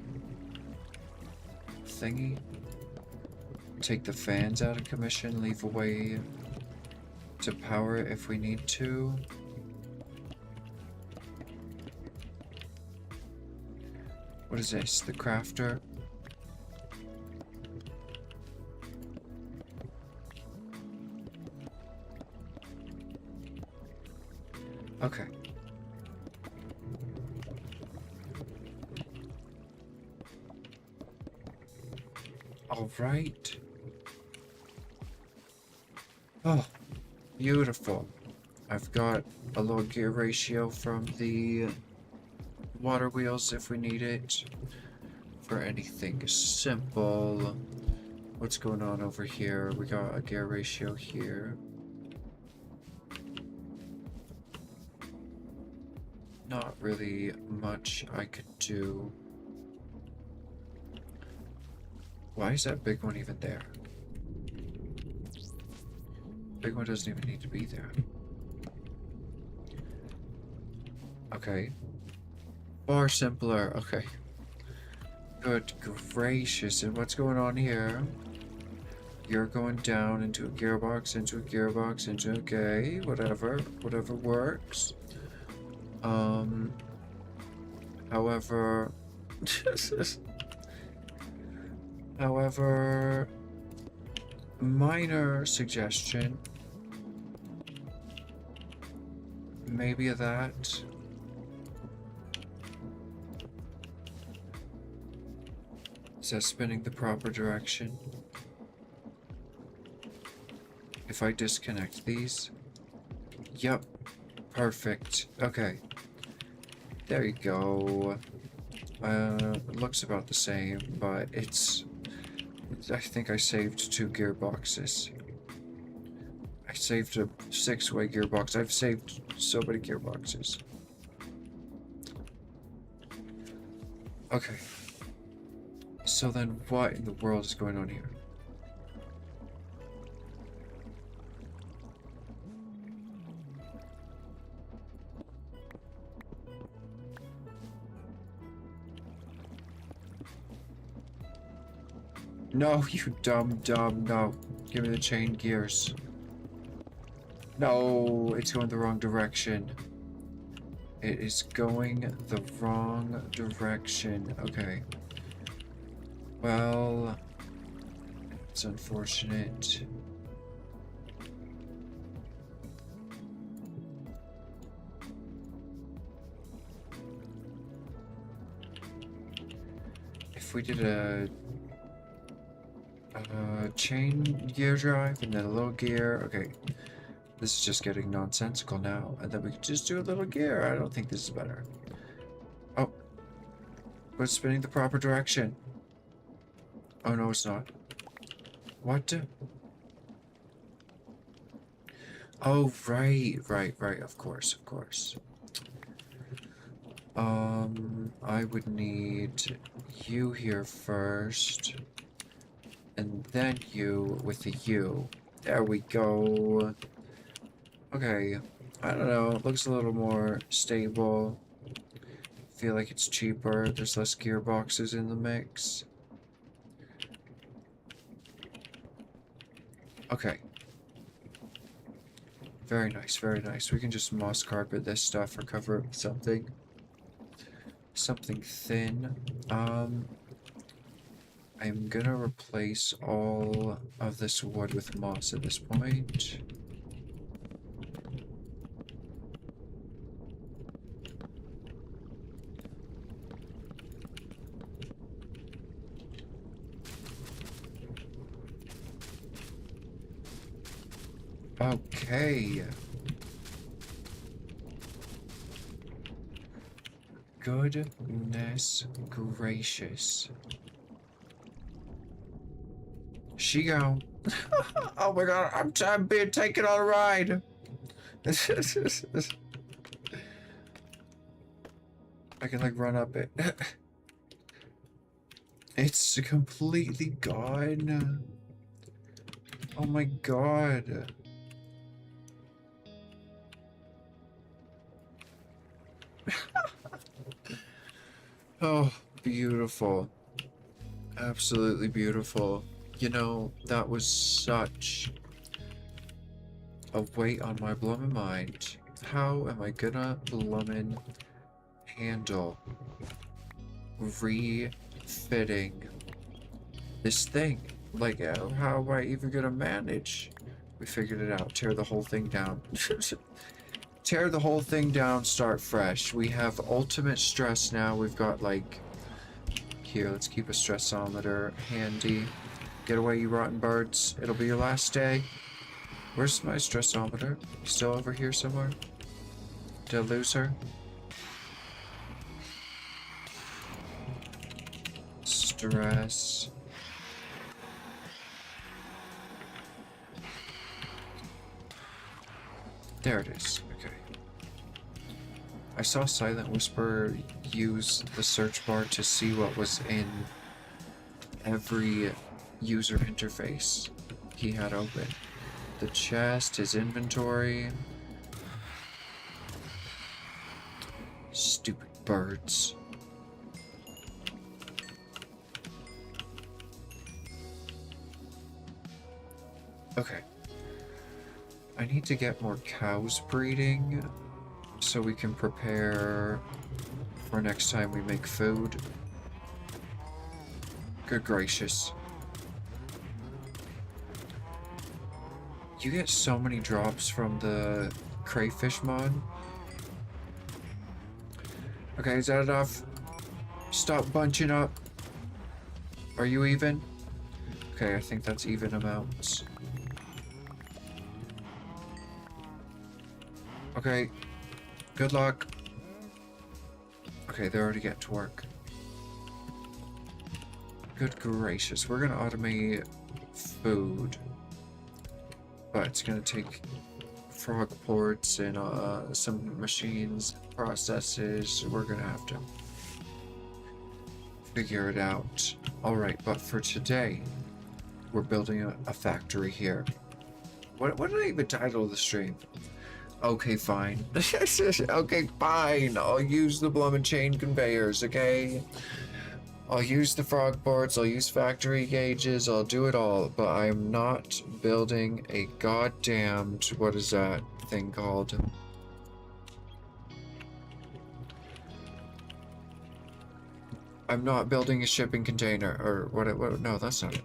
thingy. Take the fans out of commission, leave a way to power it if we need to. What is this? The crafter? Okay. All right. Oh, beautiful. I've got a low gear ratio from the water wheels if we need it for anything simple. What's going on over here? We got a gear ratio here. Not really much I could do. Why is that big one even there? Big one doesn't even need to be there. Okay. Far simpler. Okay. Good gracious. And what's going on here? You're going down into a gearbox, into a gearbox, into... Okay, whatever. Whatever works. However... However... Minor suggestion. maybe of that. Is that spinning the proper direction? If I disconnect these? Yep. Perfect. Okay. There you go. It looks about the same, but I think I saved 2 gearboxes. I saved a 6-way gearbox. I've saved so many gearboxes. Okay. So then what in the world is going on here? No, you dumb, no. Give me the chain gears. No, it's going the wrong direction. It is going the wrong direction. Okay. Well, it's unfortunate. If we did a chain gear drive and then a little gear, okay. This is just getting nonsensical now. And then we could just do a little gear. I don't think this is better. Oh. But it's spinning the proper direction. Oh, no, it's not. What? Oh, right. Of course. I would need you here first. And then you with the U. There we go. Okay, I don't know, it looks a little more stable. Feel like it's cheaper, there's less gearboxes in the mix. Okay. Very nice, very nice. We can just moss carpet this stuff or cover it with something. Something thin. I'm gonna replace all of this wood with moss at this point. Okay. Goodness gracious. She go. Oh my god, I'm being taken on a ride. I can like run up it. It's completely gone. Oh my god. Oh, beautiful. Absolutely beautiful. You know, that was such a weight on my bloomin' mind. How am I gonna bloomin' handle refitting this thing? Like, how am I even gonna manage? We figured it out. Tear the whole thing down. Tear the whole thing down, start fresh. We have ultimate stress now. We've got, like... Here, let's keep a stressometer handy. Get away, you rotten birds. It'll be your last day. Where's my stressometer? Still over here somewhere? Did I lose her? Stress. There it is. Okay. I saw Silent Whisper use the search bar to see what was in every user interface he had open. The chest, his inventory. Stupid birds. Okay. I need to get more cows breeding so we can prepare for next time we make food. Good gracious. You get so many drops from the crayfish mod. Okay, is that enough? Stop bunching up. Are you even? Okay, I think that's even amounts. Okay, good luck. Okay, they're already getting to work. Good gracious, we're gonna automate food. But it's gonna take frog ports and some machines, processes. We're gonna have to figure it out. Alright, but for today, we're building a factory here. What did I even title the stream? Okay, fine. Okay, fine. I'll use the blooming chain conveyors, okay? I'll use the frog ports, I'll use factory gauges, I'll do it all, but I'm not building a goddamned, what is that thing called? I'm not building a shipping container, or what, no, that's not it.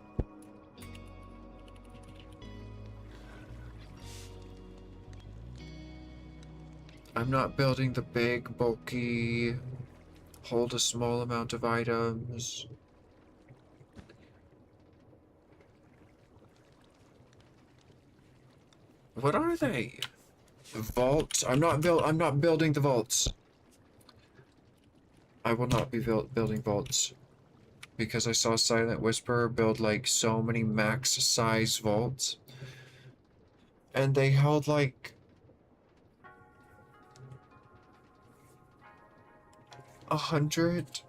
I'm not building the big, bulky, hold a small amount of items. What are they? Vaults? I'm not building the vaults. I will not be building vaults. Because I saw Silent Whisperer build like so many max size vaults. And they held like 100,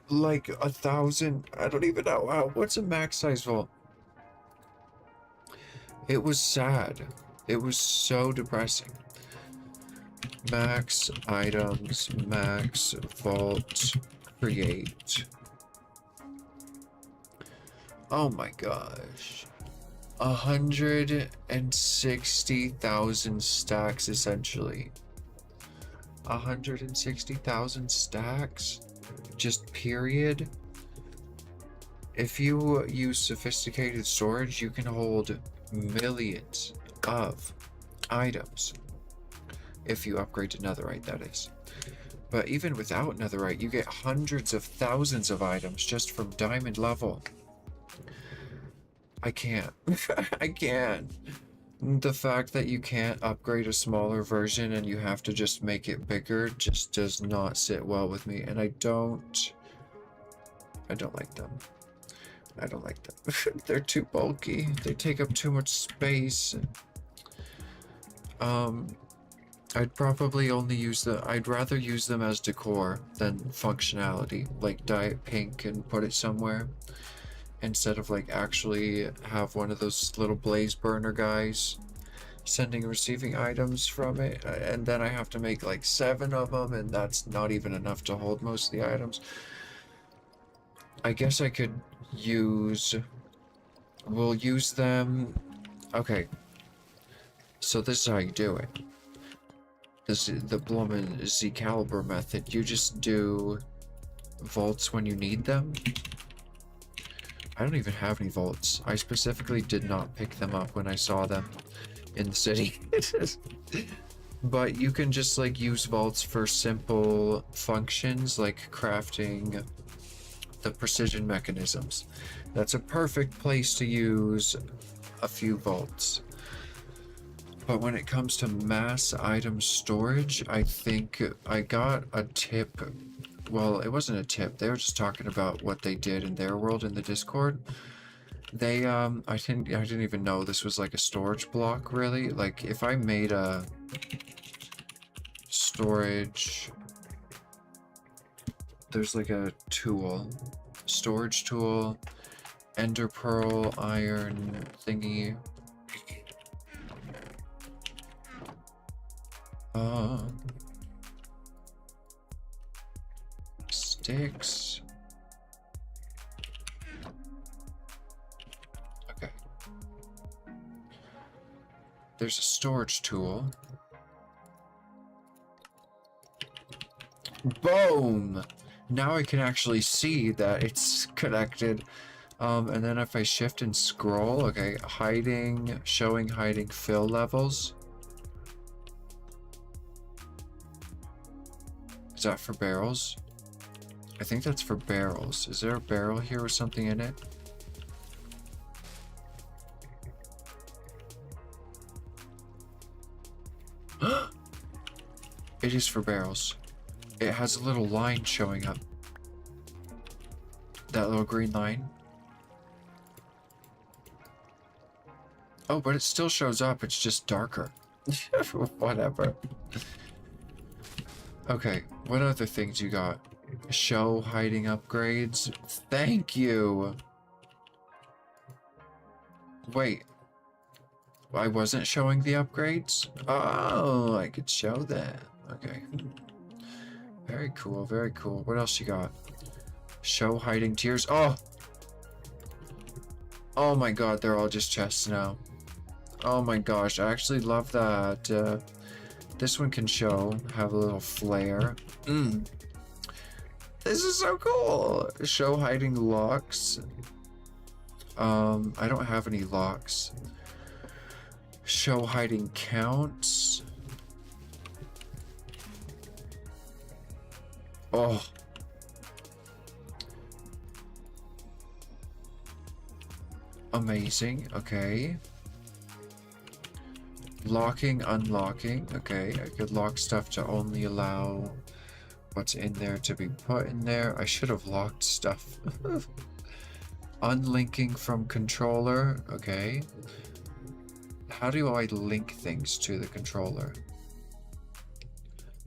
like 1,000. I don't even know. What's a max size vault? It was sad. It was so depressing. Max items, max vault, create. Oh my gosh. 160,000 stacks essentially. 160,000 stacks? Just period? If you use sophisticated storage, you can hold millions of items. If you upgrade to netherite, that is. But even without netherite, you get hundreds of thousands of items just from diamond level. I can't. I can't. The fact that you can't upgrade a smaller version and you have to just make it bigger just does not sit well with me, and I don't like them. I don't like them. They're too bulky. They take up too much space. I'd probably only use I'd rather use them as decor than functionality, like dye it pink and put it somewhere, instead of like actually have one of those little blaze burner guys sending and receiving items from it, and then I have to make like 7 of them, and that's not even enough to hold most of the items. I guess I could we'll use them. Okay, so this is how you do it. This is the Bloomin' Z Caliber method. You just do vaults when you need them. I don't even have any vaults. I specifically did not pick them up when I saw them in the city. But you can just like use vaults for simple functions like crafting the precision mechanisms. That's a perfect place to use a few vaults. But when it comes to mass item storage, I think I got a tip. Well, it wasn't a tip. They were just talking about what they did in their world in the Discord. They I didn't even know this was like a storage block, really. Like if I made a storage, there's like a tool, storage tool, ender pearl, iron thingy. Sticks. Okay. There's a storage tool. Boom! Now I can actually see that it's connected. And then if I shift and scroll, okay, hiding, showing hiding fill levels. that for barrels? I think that's for barrels. Is there a barrel here with something in it? It is for barrels. It has a little line showing up. That little green line. Oh, but it still shows up. It's just darker. Whatever. Okay, what other things you got? Show hiding upgrades. Thank you. Wait. I wasn't showing the upgrades? Oh, I could show that. Okay. Very cool, very cool. What else you got? Show hiding tiers. Oh! Oh my god, they're all just chests now. Oh my gosh, I actually love that. This one can show, have a little flare. This is so cool! Show hiding locks. I don't have any locks. Show hiding counts. Oh. Amazing, okay. Locking, unlocking, okay. I could lock stuff to only allow what's in there to be put in there. I should have locked stuff. Unlinking from controller, okay. How do I link things to the controller?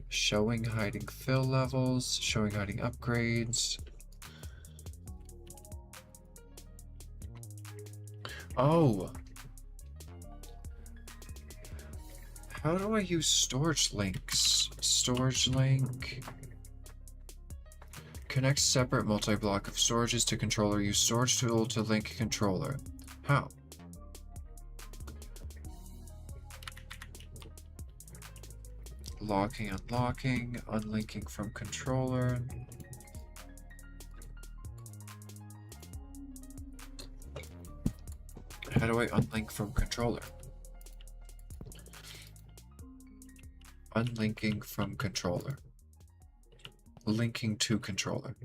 Showing hiding fill levels, showing hiding upgrades. Oh! How do I use storage links? Storage link. Connect separate multi-block of storages to controller. Use storage tool to link controller. How? Locking, unlocking, unlinking from controller. How do I unlink from controller? Unlinking from controller. Linking to controller.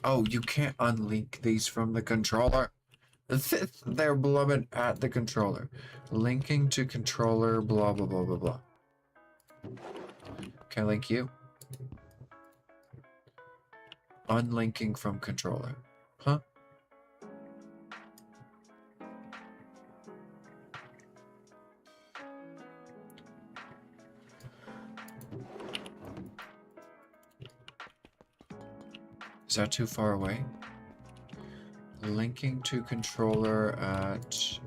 Oh, you can't unlink these from the controller. They're blubbing at the controller. Linking to controller, blah, blah, blah, blah, blah. Can I link you? Unlinking from controller. Huh? Is that too far away? Linking to controller at...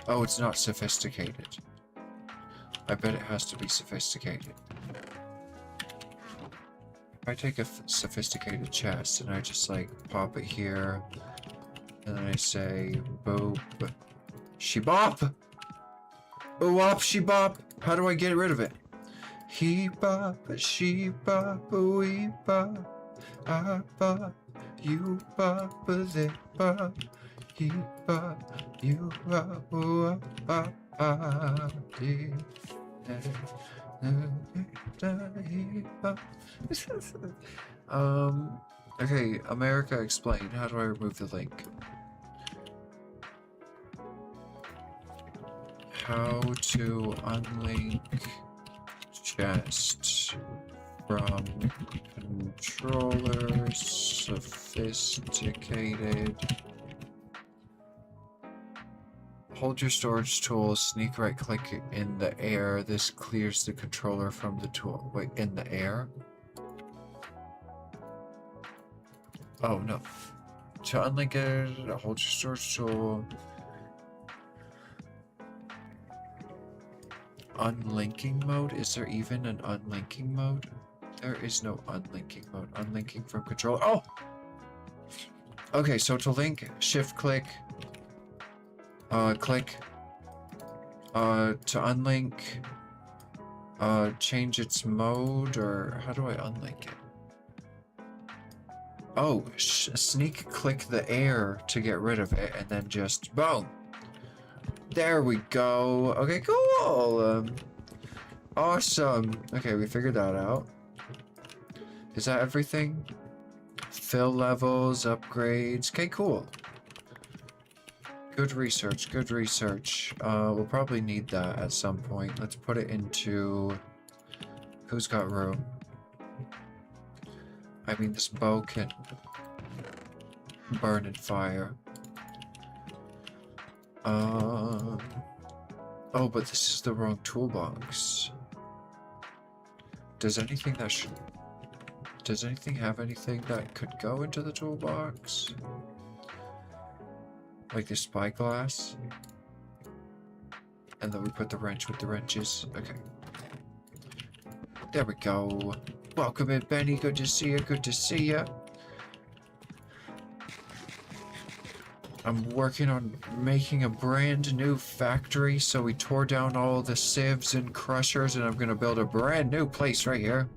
Oh, it's not sophisticated. I bet it has to be sophisticated. If I take a sophisticated chest and I just like pop it here, and then I say boop, she-bop! Wop, she-bop! How do I get rid of it? He bop, she bop, we bop, I bop, you bop, they bop, he bop, you bop, bop, bop, okay, America, explain. How do I remove the link? How to unlink chest from controller sophisticated. Hold your storage tool, sneak right click in the air. This clears the controller from the tool. Wait, in the air? Oh no. To unlink it, hold your storage tool. Unlinking mode? Is there even an unlinking mode? There is no unlinking mode. Unlinking from controller. Oh! Okay, so to link, shift click. Click. To unlink. Change its mode, or how do I unlink it? Oh, sneak click the air to get rid of it, and then just boom. There we go. Okay, cool. Awesome. Okay, we figured that out. Is that everything? Fill levels, upgrades. Okay, cool. Good research, good research. We'll probably need that at some point. Let's put it into... Who's got room? I mean, this bow can burn in fire. Oh, but this is the wrong toolbox. Does anything have anything that could go into the toolbox? Like the spyglass? And then we put the wrench with the wrenches. Okay. There we go. Welcome in, Benny. Good to see you. Good to see you. I'm working on making a brand new factory, so we tore down all the sieves and crushers, and I'm gonna build a brand new place right here.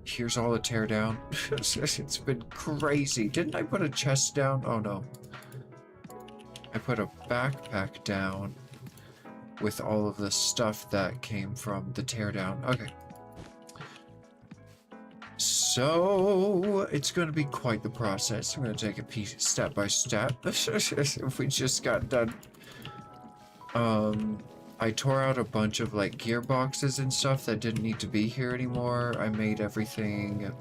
Here's all the tear down. It's been crazy. Didn't I put a chest down? Oh no. I put a backpack down with all of the stuff that came from the teardown. Okay. So, it's going to be quite the process. I'm going to take a piece step by step. We just got done. I tore out a bunch of like gearboxes and stuff that didn't need to be here anymore. I made everything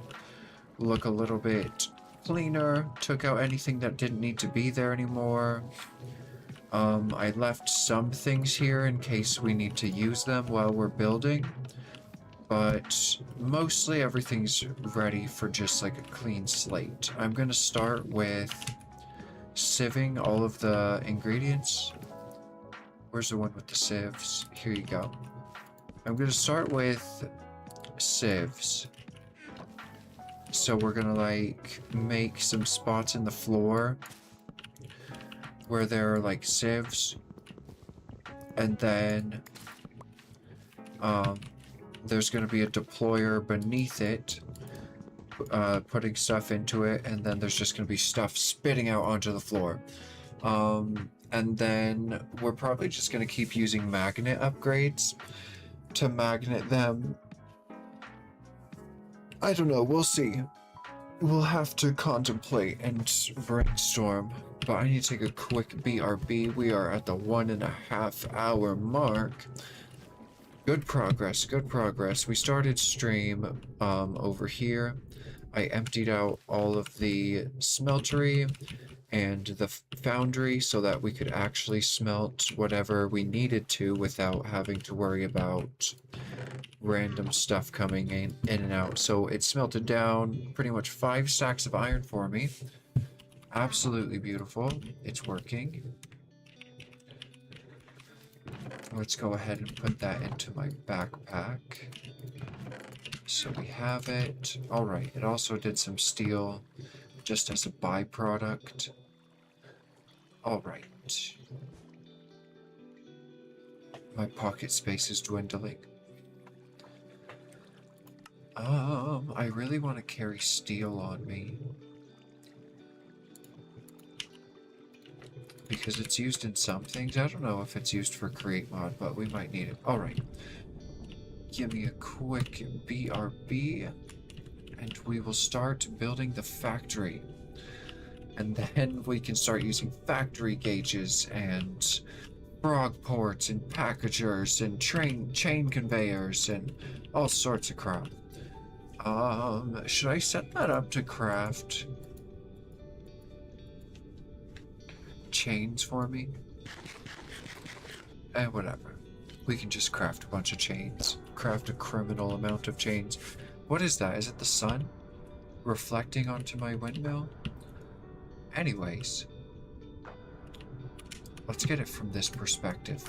look a little bit cleaner. Took out anything that didn't need to be there anymore. I left some things here in case we need to use them while we're building. But mostly everything's ready for just like a clean slate. I'm gonna start with sieving all of the ingredients. Where's the one with the sieves? Here you go. I'm gonna start with sieves. So we're gonna like make some spots in the floor where there are like sieves. And then there's going to be a deployer beneath it, putting stuff into it, and then there's just going to be stuff spitting out onto the floor. And then we're probably just going to keep using magnet upgrades to magnet them. I don't know, we'll see. We'll have to contemplate and brainstorm, but I need to take a quick BRB. We are at the 1.5 hour mark. Good progress, good progress. We started stream over here. I emptied out all of the smeltery and the foundry so that we could actually smelt whatever we needed to without having to worry about random stuff coming in and out. So it smelted down pretty much 5 stacks of iron for me. Absolutely beautiful. It's working. Let's go ahead and put that into my backpack. So we have it. Alright, it also did some steel just as a byproduct. Alright. My pocket space is dwindling. I really want to carry steel on me. Because it's used in some things. I don't know if it's used for create mod, but we might need it. Alright. Give me a quick BRB, and we will start building the factory. And then we can start using factory gauges and frog ports and packagers and chain conveyors and all sorts of crap. Should I set that up to craft chains for me? Whatever. We can just craft a bunch of chains. Craft a criminal amount of chains. What is that? Is it the sun reflecting onto my windmill? Anyways, let's get it from this perspective.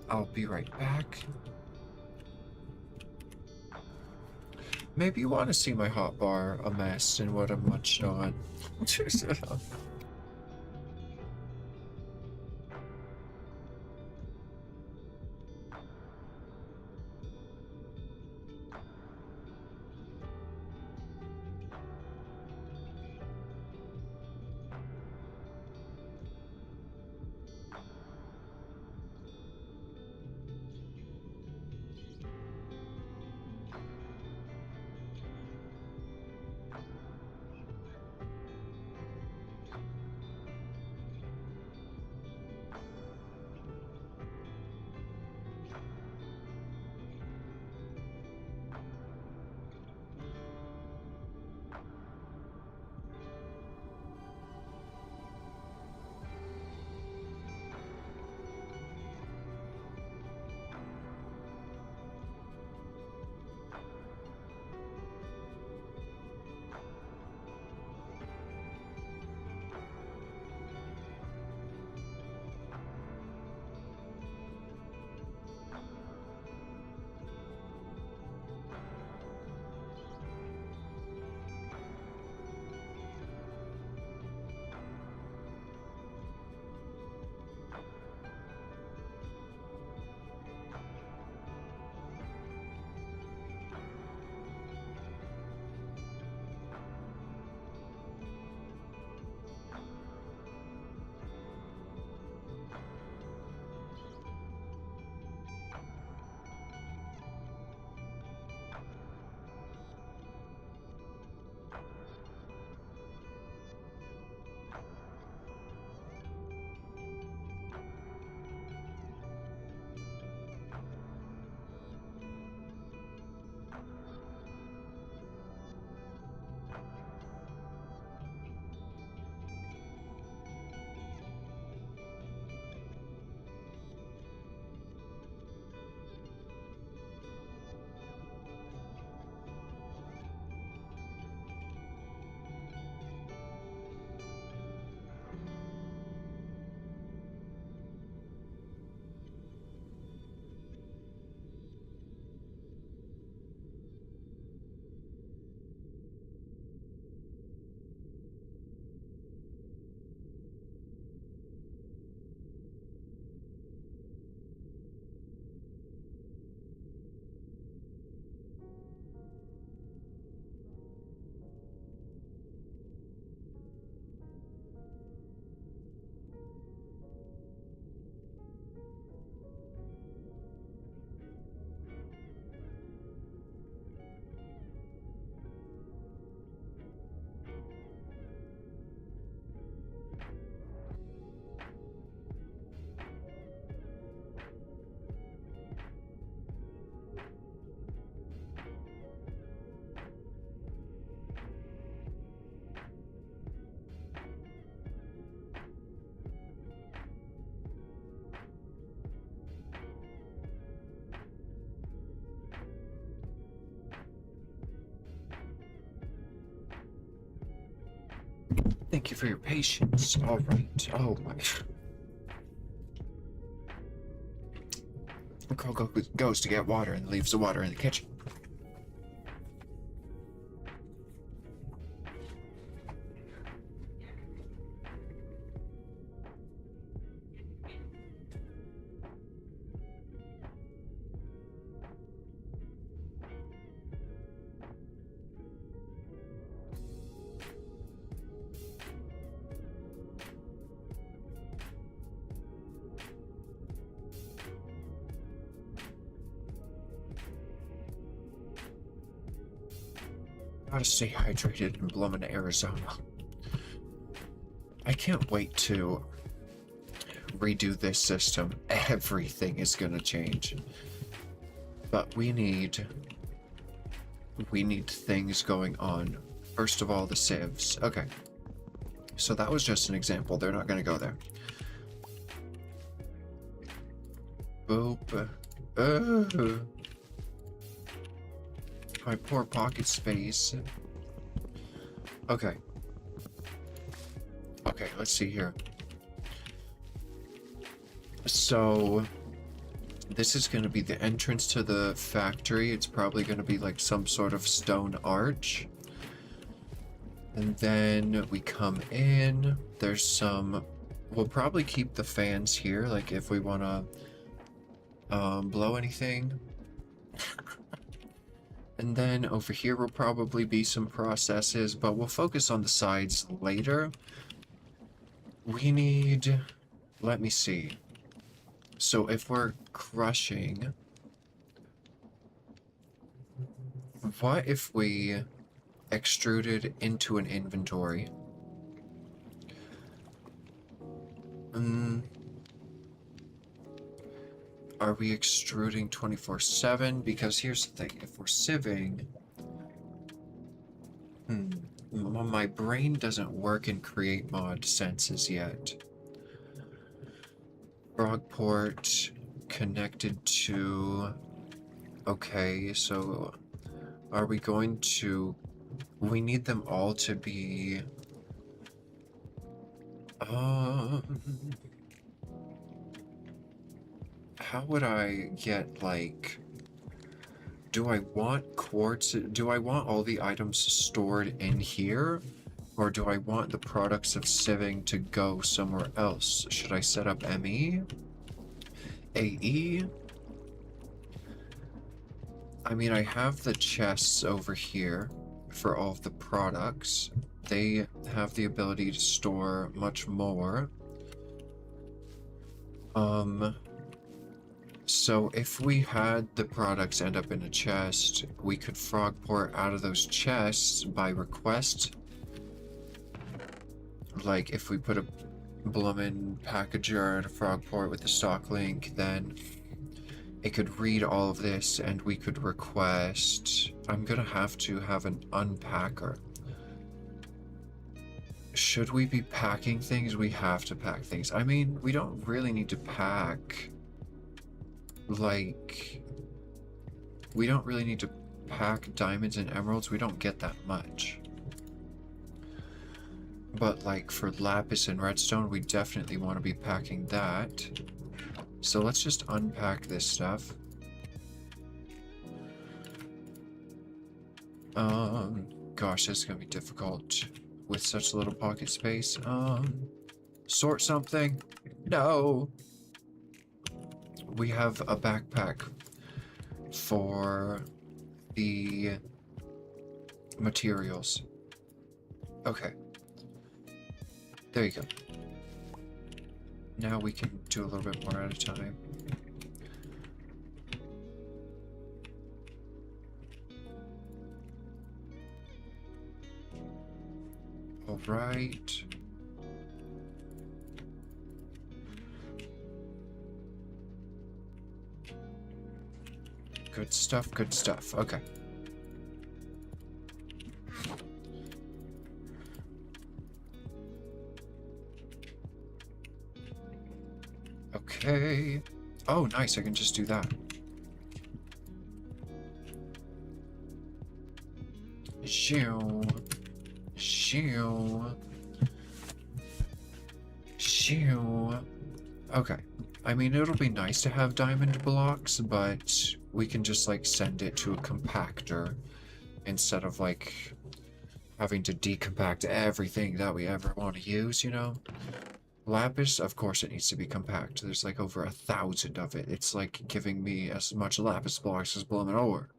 I'll be right back. Maybe you want to see my hotbar a mess and what I'm munching on. Thank you for your patience. All right. Oh my. Coco goes to get water and leaves the water in the kitchen. Gotta stay hydrated in Blooming, Arizona. I can't wait to redo this system. Everything is gonna change. But we need things going on. First of all, the sieves. Okay. So that was just an example. They're not gonna go there. Boop. My poor pocket space. Okay. Okay, let's see here. So, this is going to be the entrance to the factory. It's probably going to be like some sort of stone arch. And then we come in. There's some... We'll probably keep the fans here, like if we want to blow anything. And then over here will probably be some processes, but we'll focus on the sides later. We need... Let me see. So if we're crushing... What if we extruded into an inventory? Are we extruding 24/7? Because here's the thing, if we're sieving... my brain doesn't work in create mod senses yet. Frogport connected to... Okay, so are we going to... We need them all to be... How would I get, like... Do I want quartz? Do I want all the items stored in here? Or do I want the products of sieving to go somewhere else? Should I set up M.A.? A.E.? I mean, I have the chests over here for all of the products. They have the ability to store much more. So if we had the products end up in a chest, we could frogport out of those chests by request. Like if we put a bloomin' packager and a frogport with the stock link, then it could read all of this and we could request... I'm gonna have to have an unpacker. Should we be packing things? We have to pack things. I mean, we don't really need to pack... Like... We don't really need to pack diamonds and emeralds. We don't get that much. But like for lapis and redstone, we definitely want to be packing that. So let's just unpack this stuff. Gosh, this is gonna be difficult with such little pocket space. Sort something? No! We have a backpack for the materials. Okay. There you go. Now we can do a little bit more at a time. All right. Good stuff, good stuff. Okay. Okay. Oh, nice. I can just do that. Shoo. Shoo. Phew. Okay. I mean, it'll be nice to have diamond blocks, but we can just, like, send it to a compactor instead of, like, having to decompact everything that we ever want to use, you know? Lapis, of course it needs to be compact. There's, like, over 1,000 of it. It's like giving me as much lapis blocks as blooming ore.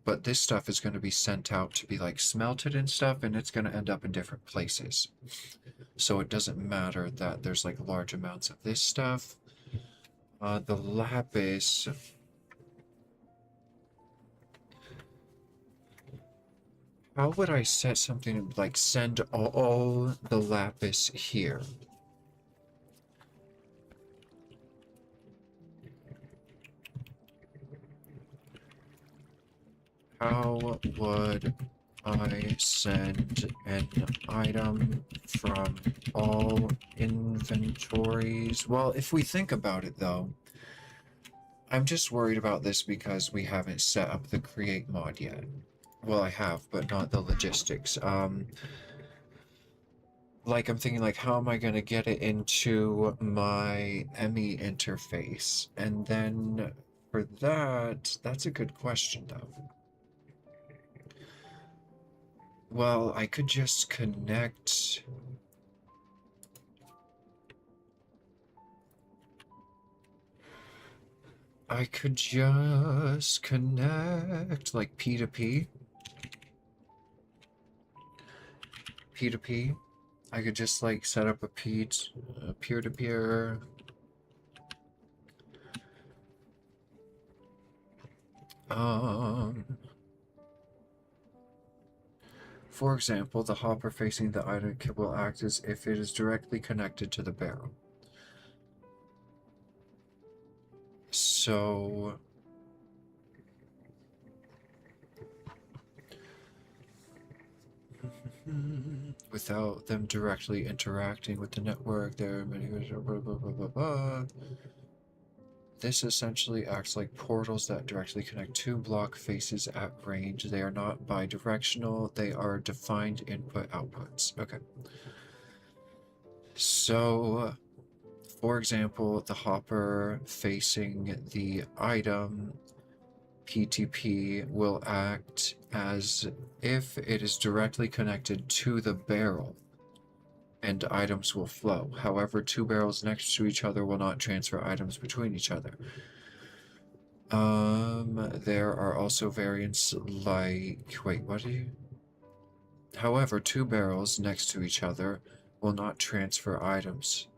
But this stuff is going to be sent out to be, like, smelted and stuff, and it's going to end up in different places. So it doesn't matter that there's, like, large amounts of this stuff. The lapis... How would I set something like send all the lapis here? How would I send an item from all inventories? Well, if we think about it though, I'm just worried about this because we haven't set up the create mod yet. Well, I have, but not the logistics. Like, I'm thinking, like, how am I going to get it into my M.A.T interface? And then, for that, that's a good question, though. Well, I could just connect... I could just connect, like, P2P. P2P. I could just, like, set up a peer-to-peer. For example, the hopper facing the item will act as if it is directly connected to the barrel. So... without them directly interacting with the network, there are many... blah, blah, blah, blah, blah. This essentially acts like portals that directly connect two block faces at range. They are not bidirectional, they are defined input-outputs. Okay. So, for example, the hopper facing the item PTP will act as if it is directly connected to the barrel, and items will flow. However, two barrels next to each other will not transfer items between each other. There are also variants like... Wait, what do you... However, two barrels next to each other will not transfer items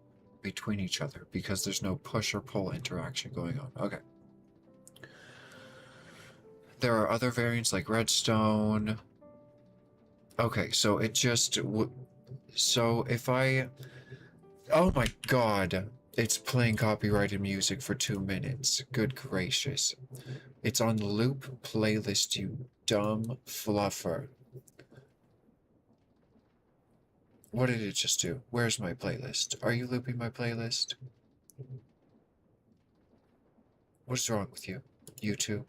between each other because there's no push or pull interaction going on. Okay. There are other variants like redstone. Okay, so it just... So if I... Oh my god! It's playing copyrighted music for 2 minutes. Good gracious. It's on loop playlist, you dumb fluffer. What did it just do? Where's my playlist? Are you looping my playlist? What's wrong with you, YouTube?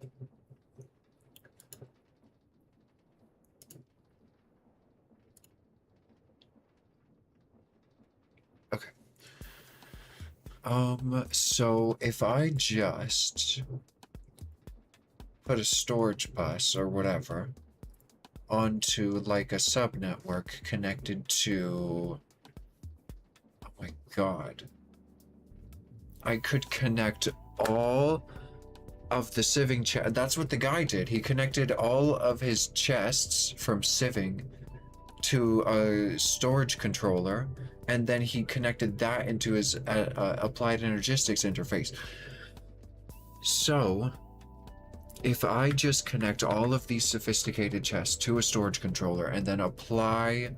Okay. So if I just put a storage bus or whatever onto like a subnetwork connected to... Oh my god. I could connect all of the sieving chest. That's what the guy did. He connected all of his chests from sieving to a storage controller, and then he connected that into his applied energistics interface. So, if I just connect all of these sophisticated chests to a storage controller and then apply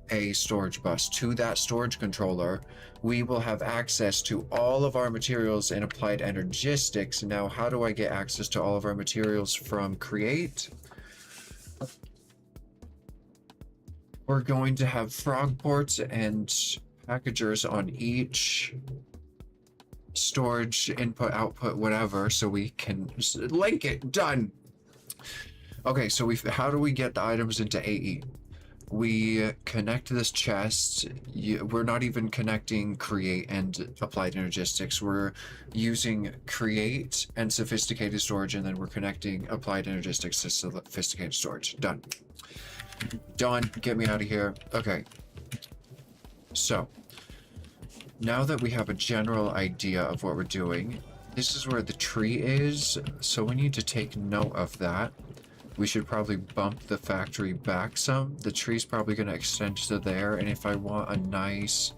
a storage bus to that storage controller, we will have access to all of our materials in applied energistics. Now, how do I get access to all of our materials from Create? We're going to have frog ports and packagers on each storage input, output, whatever, so we can link it. Done. Okay, so how do we get the items into AE? we connect this chest. We're not even connecting create and applied energistics. We're using create and sophisticated storage, and then we're connecting applied energistics to sophisticated storage. Done. Done. Get me out of here. Okay. So, now that we have a general idea of what we're doing, this is where the tree is, so we need to take note of that. We should probably bump the factory back some. The tree's probably going to extend to there, and if I want a nice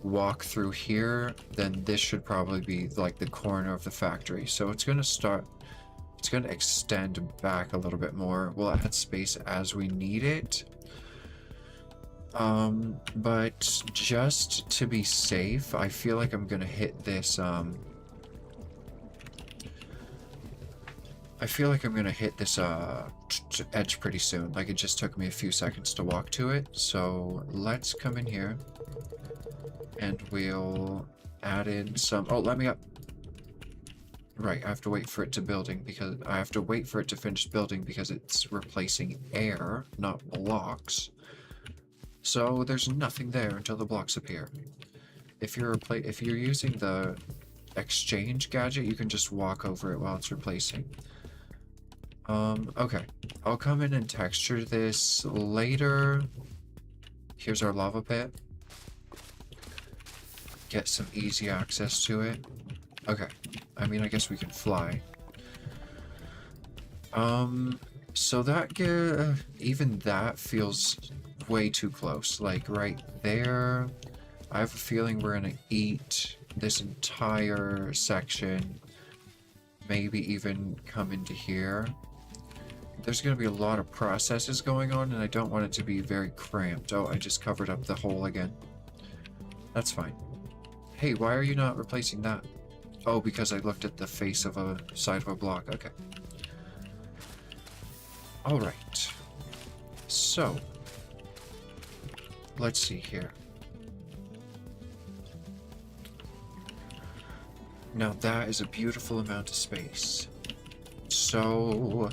walk through here, then this should probably be like the corner of the factory. So it's going to extend back a little bit more. We'll add space as we need it. But just to be safe, I feel like I'm going to hit this, edge pretty soon. Like, it just took me a few seconds to walk to it. So let's come in here and we'll add in some... Oh, let me up. Right, I have to wait for it to finish building because it's replacing air, not blocks. So there's nothing there until the blocks appear. If you're using the exchange gadget, you can just walk over it while it's replacing. Okay. I'll come in and texture this later. Here's our lava pit. Get some easy access to it. Okay. I mean, I guess we can fly. So that even that feels way too close. Like, right there. I have a feeling we're gonna eat this entire section. Maybe even come into here. There's going to be a lot of processes going on, and I don't want it to be very cramped. Oh, I just covered up the hole again. That's fine. Hey, why are you not replacing that? Oh, because I looked at the face of a side of a block. Okay. Alright. So, let's see here. Now that is a beautiful amount of space. So...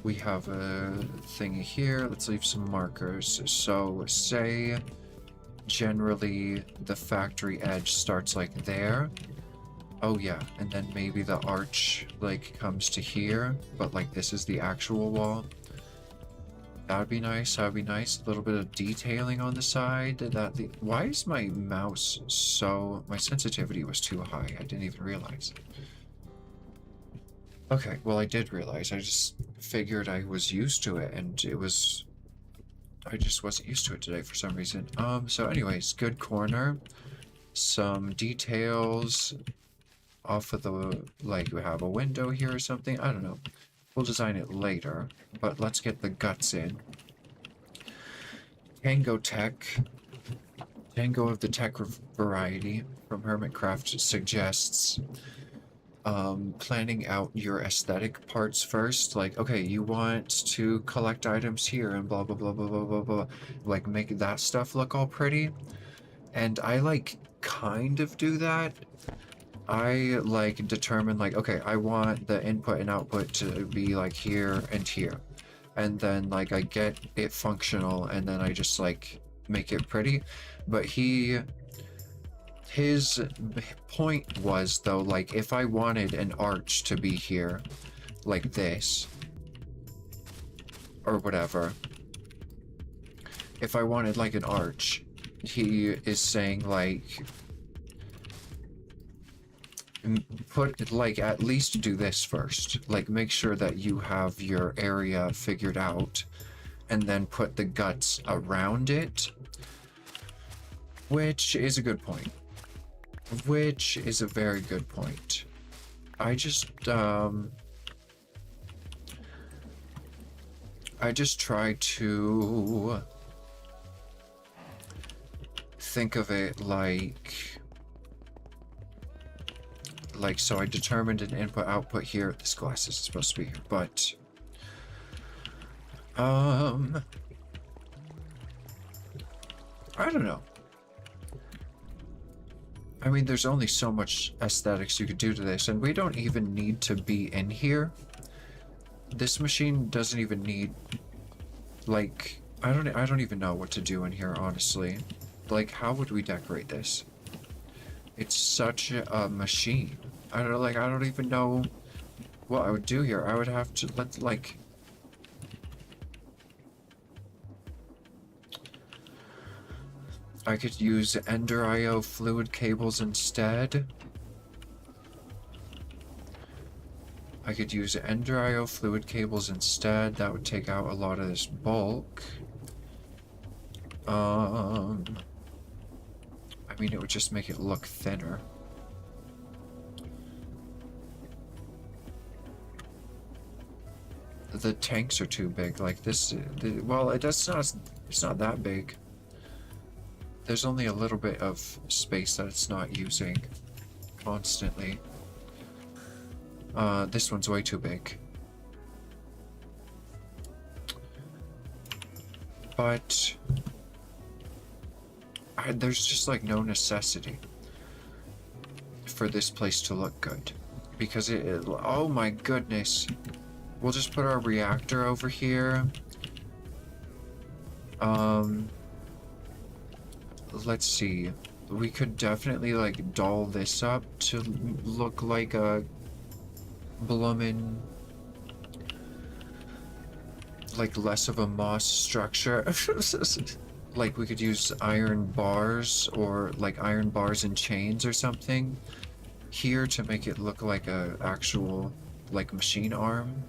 we have a thingy here. Let's leave some markers. So, say generally the factory edge starts like there. Oh yeah, and then maybe the arch like comes to here, but like this is the actual wall. That'd be nice. That'd be nice. A little bit of detailing on the side. Why is my mouse so... my sensitivity was too high. I didn't even realize. Okay, well, I did realize. I just figured I was used to it, and it was... I just wasn't used to it today for some reason. So anyways, good corner. Some details off of the... like, we have a window here or something. I don't know. We'll design it later, but let's get the guts in. Tango Tech. Tango of the Tech variety from Hermitcraft suggests... planning out your aesthetic parts first. Like, okay, you want to collect items here and blah blah blah blah blah blah blah, like make that stuff look all pretty. And I like kind of do that. I like determine like, okay, I want the input and output to be like here and here, and then like I get it functional, and then I just like make it pretty. But his point was, though, like, if I wanted an arch to be here, like this, or whatever, if I wanted, like, an arch, he is saying, like, at least do this first. Like, make sure that you have your area figured out, and then put the guts around it, which is a good point. Which is a very good point. I just try to think of it like, so I determined an input output here. This glass is supposed to be here, but I don't know. I mean, there's only so much aesthetics you could do to this, and we don't even need to be in here. This machine doesn't even need, like, I don't even know what to do in here, honestly. Like, how would we decorate this? It's such a machine. I don't even know what I would do here. I would have to like I could use Ender IO fluid cables instead. I could use Ender IO fluid cables instead. That would take out a lot of this bulk. I mean, it would just make it look thinner. The tanks are too big. Like this, well, it's not that big. There's only a little bit of space that it's not using constantly. This one's way too big. But there's just like no necessity for this place to look good. Because oh my goodness. We'll just put our reactor over here. Let's see. We could definitely like doll this up to look like a bloomin', like less of a moss structure. Like we could use iron bars or like iron bars and chains or something here to make it look like a actual like machine arm.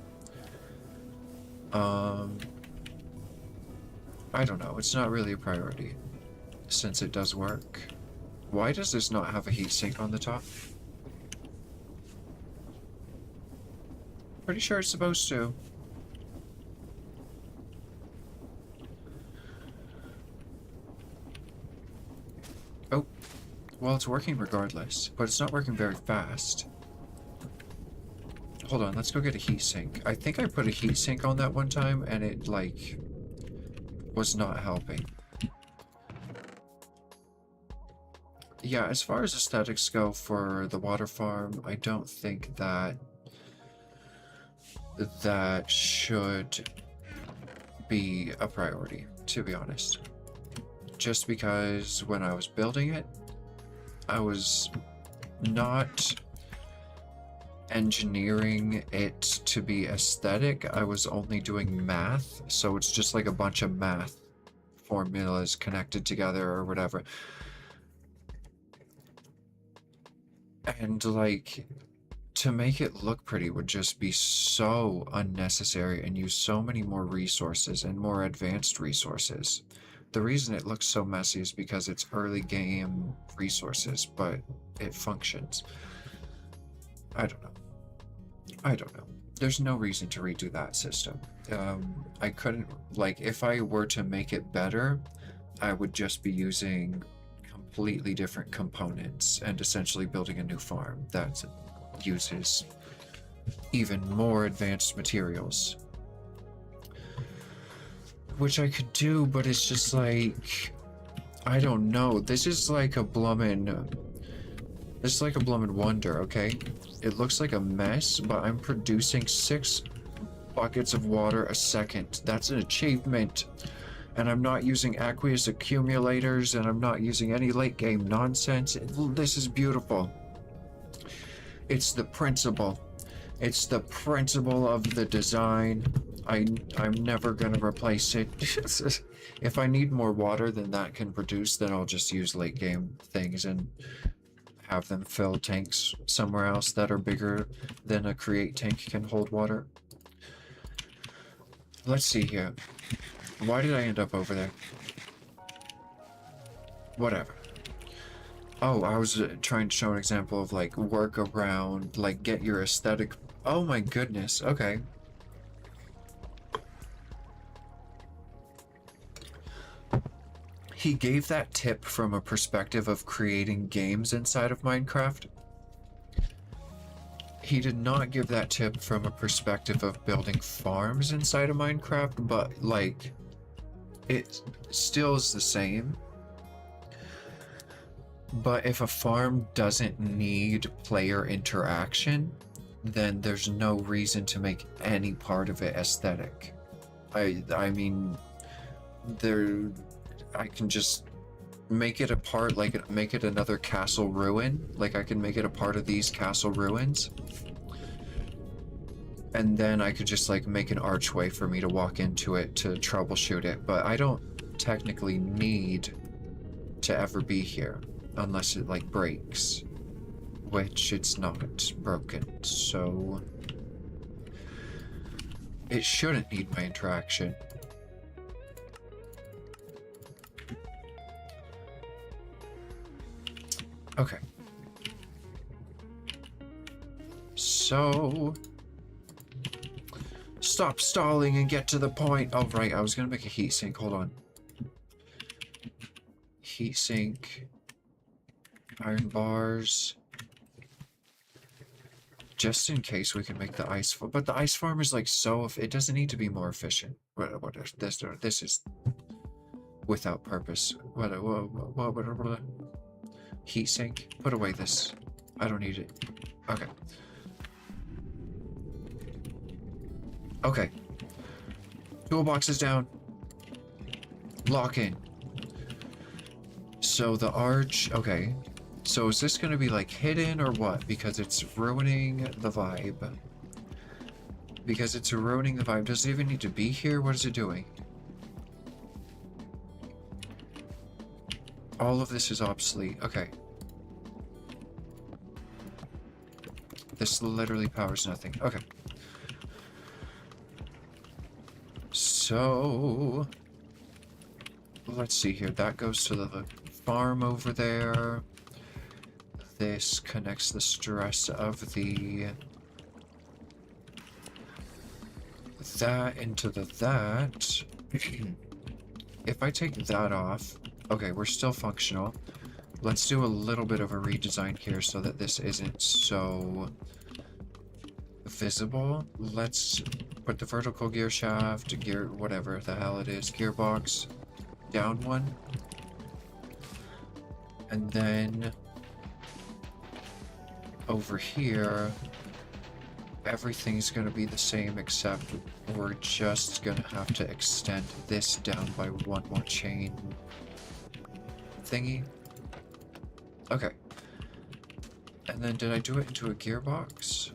I don't know, it's not really a priority since it does work. Why does this not have a heatsink on the top? Pretty sure it's supposed to. Oh, well, it's working regardless, but it's not working very fast. Hold on, let's go get a heatsink. I think I put a heatsink on that one time and it, like, was not helping. Yeah, as far as aesthetics go for the water farm, I don't think that that should be a priority, to be honest. Just because when I was building it, I was not engineering it to be aesthetic. I was only doing math, so it's just like a bunch of math formulas connected together or whatever. And like, to make it look pretty would just be so unnecessary and use so many more resources and more advanced resources. The reason it looks so messy is because it's early game resources, but it functions. I don't know. I don't know. There's no reason to redo that system. I couldn't, like, if I were to make it better, I would just be using completely different components and essentially building a new farm that uses even more advanced materials. Which I could do, but it's just like, I don't know. This is like a bloomin' wonder, okay? It looks like a mess, but I'm producing 6 buckets of water a second. That's an achievement. And I'm not using aqueous accumulators, and I'm not using any late game nonsense. This is beautiful. It's the principle. It's the principle of the design. I'm never gonna replace it. If I need more water than that can produce, then I'll just use late game things and have them fill tanks somewhere else that are bigger than a create tank can hold water. Let's see here. Why did I end up over there? Whatever. Oh, I was trying to show an example of like work around, like get your aesthetic. Oh my goodness, okay. He gave that tip from a perspective of creating games inside of Minecraft. He did not give that tip from a perspective of building farms inside of Minecraft, but like, it still is the same. But if a farm doesn't need player interaction, then there's no reason to make any part of it aesthetic. I mean, there, I can just make it a part, like make it another castle ruin. Like I can make it a part of these castle ruins. And then I could just like make an archway for me to walk into it to troubleshoot it. But I don't technically need to ever be here unless it like breaks, which it's not broken. So it shouldn't need my interaction. Okay. So stop stalling and get to the point. Oh, right. I was going to make a heat sink. Hold on. Heat sink. Iron bars. Just in case we can make the ice farm. But the ice farm is like so... It doesn't need to be more efficient. This is without purpose. What? Heat sink. Put away this. I don't need it. Okay. Okay. Toolbox is down. Lock in. So the arch... Okay. So is this going to be like hidden or what? Because it's ruining the vibe. Because it's ruining the vibe. Does it even need to be here? What is it doing? All of this is obsolete. Okay. This literally powers nothing. Okay. So... let's see here. That goes to the farm over there. This connects the stress of the... that into the that. If I take that off... Okay, we're still functional. Let's do a little bit of a redesign here so that this isn't so visible. Let's put the vertical gear shaft, gear, whatever the hell it is, gearbox, down one. And then over here, everything's going to be the same except we're just going to have to extend this down by one more chain thingy. Okay. And then did I do it into a gearbox?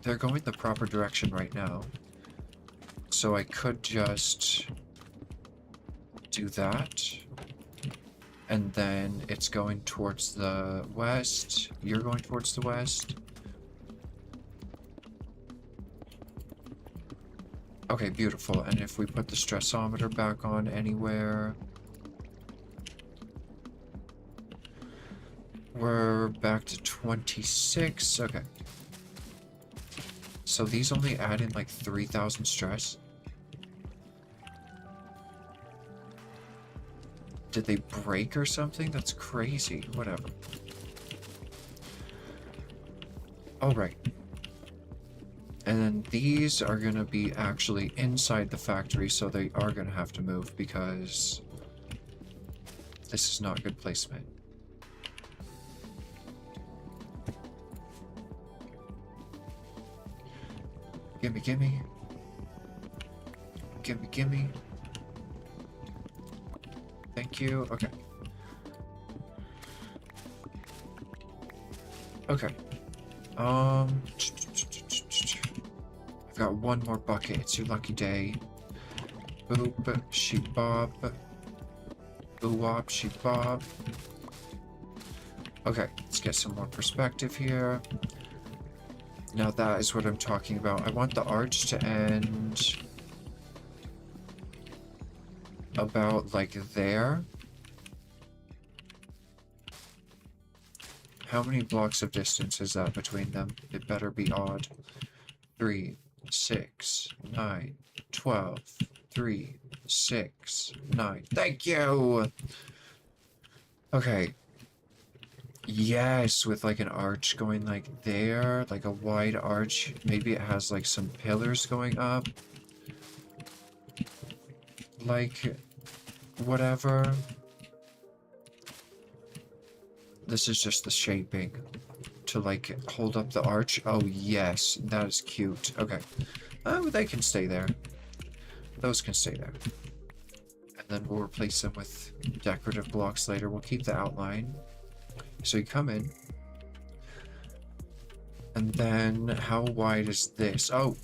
They're going the proper direction right now. So I could just do that. And then it's going towards the west. You're going towards the west. Okay, beautiful. And if we put the stressometer back on anywhere, we're back to 26. Okay. So these only add in like 3,000 stress. Did they break or something? That's crazy. Whatever. All right. And then these are going to be actually inside the factory, so they are going to have to move because this is not good placement. Gimme, gimme. Gimme, gimme. Thank you. Okay. Okay. I've got one more bucket. It's your lucky day. Boop, she bob. Boo wop, she bob. Okay, let's get some more perspective here. Now that is what I'm talking about. I want the arch to end about like there. How many blocks of distance is that between them? It better be odd. 3, 6, 9, 12, 3, 6, 9. Thank you! Okay. Yes, with like an arch going like there, like a wide arch. Maybe it has like some pillars going up. Like, whatever. This is just the shaping to like hold up the arch. Oh yes, that is cute. Okay, Oh, they can stay there. Those can stay there. And then we'll replace them with decorative blocks later. We'll keep the outline. So you come in. And then how wide is this? Oh,